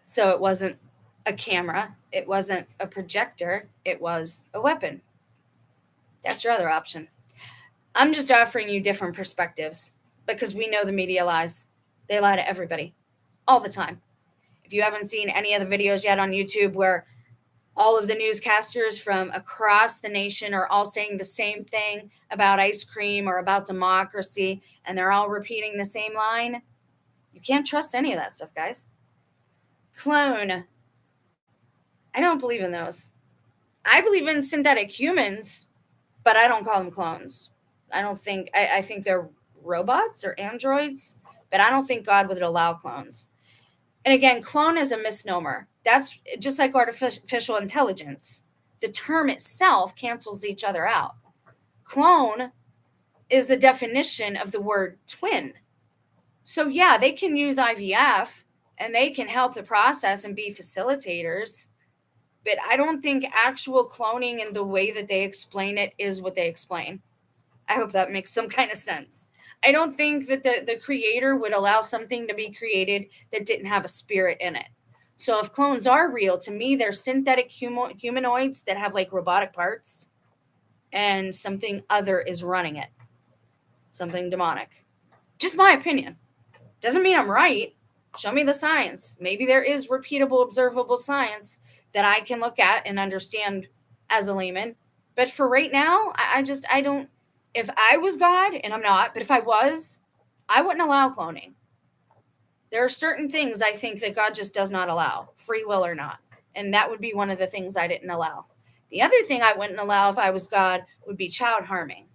A: So it wasn't a camera. It wasn't a projector. It was a weapon. That's your other option. I'm just offering you different perspectives because we know the media lies. They lie to everybody all the time. If you haven't seen any of the videos yet on YouTube where all of the newscasters from across the nation are all saying the same thing about ice cream or about democracy, and they're all repeating the same line, you can't trust any of that stuff, guys. Clone. I don't believe in those. I believe in synthetic humans, but I don't call them clones. I think they're robots or androids, but I don't think God would allow clones. And again, clone is a misnomer. That's just like artificial intelligence. The term itself cancels each other out. Clone is the definition of the word twin. So yeah, they can use IVF and they can help the process and be facilitators, but I don't think actual cloning in the way that they explain it is what they explain. I hope that makes some kind of sense. I don't think that the creator would allow something to be created that didn't have a spirit in it. So if clones are real, to me, they're synthetic humanoids that have like robotic parts, and something other is running it. Something demonic. Just my opinion. Doesn't mean I'm right. Show me the science. Maybe there is repeatable, observable science that I can look at and understand as a layman. But for right now, I don't. If I was God, and I'm not, but if I was, I wouldn't allow cloning. There are certain things I think that God just does not allow, free will or not. And that would be one of the things I didn't allow. The other thing I wouldn't allow if I was God would be child harming.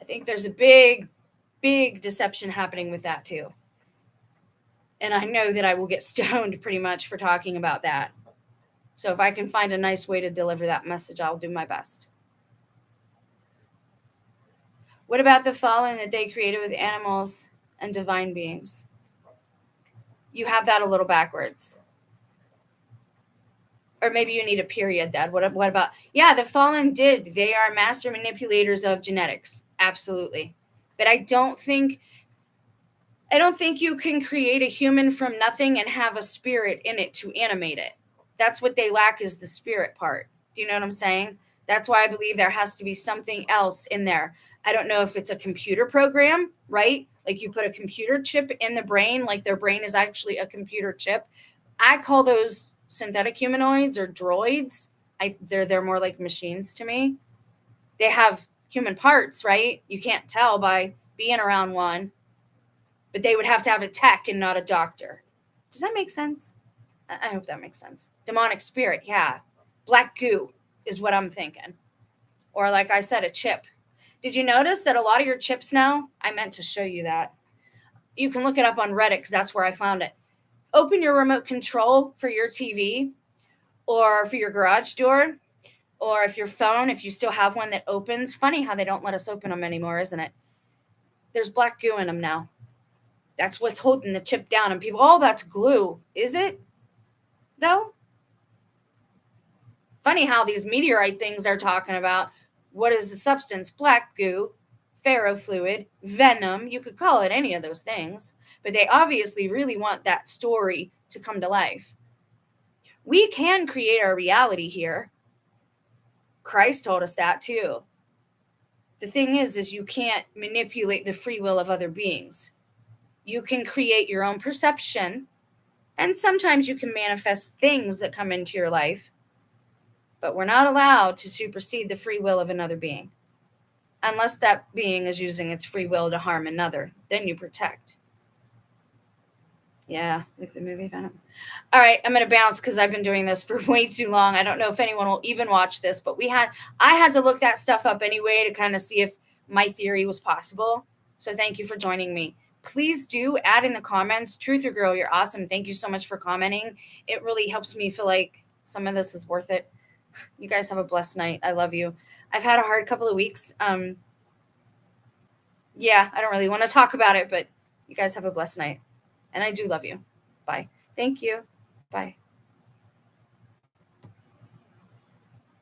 A: I think there's a big deception happening with that too. And I know that I will get stoned pretty much for talking about that. So if I can find a nice way to deliver that message, I'll do my best. What about the fallen that they created with animals and divine beings? You have that a little backwards. Or maybe you need a period, Dad. What about? Yeah, the fallen did. They are master manipulators of genetics. Absolutely. But I don't think you can create a human from nothing and have a spirit in it to animate it. That's what they lack, is the spirit part. Do you know what I'm saying? That's why I believe there has to be something else in there. I don't know if it's a computer program, right? Like you put a computer chip in the brain, like their brain is actually a computer chip. I call those synthetic humanoids or droids. They're more like machines to me. They have human parts, right? You can't tell by being around one. But they would have to have a tech and not a doctor. Does that make sense? I hope that makes sense. Demonic spirit, yeah. Black goo is what I'm thinking. Or like I said, a chip. Did you notice that a lot of your chips now, I meant to show you that. You can look it up on Reddit because that's where I found it. Open your remote control for your TV or for your garage door, or if your phone, if you still have one that opens. Funny how they don't let us open them anymore, isn't it? There's black goo in them now. That's what's holding the chip down. And people, oh, that's glue. Is it, though? Funny how these meteorite things are talking about. What is the substance? Black goo, ferrofluid, venom. You could call it any of those things. But they obviously really want that story to come to life. We can create our reality here. Christ told us that too. The thing is you can't manipulate the free will of other beings. You can create your own perception, and sometimes you can manifest things that come into your life, but we're not allowed to supersede the free will of another being, unless that being is using its free will to harm another. Then you protect. Yeah, like the movie Venom. All right, I'm going to bounce because I've been doing this for way too long. I don't know if anyone will even watch this, but I had to look that stuff up anyway to kind of see if my theory was possible. So thank you for joining me. Please do add in the comments, Truth or Girl, you're awesome. Thank you so much for commenting. It really helps me feel like some of this is worth it. You guys have a blessed night. I love you. I've had a hard couple of weeks. Yeah, I don't really want to talk about it, but you guys have a blessed night. And I do love you. Bye. Thank you. Bye.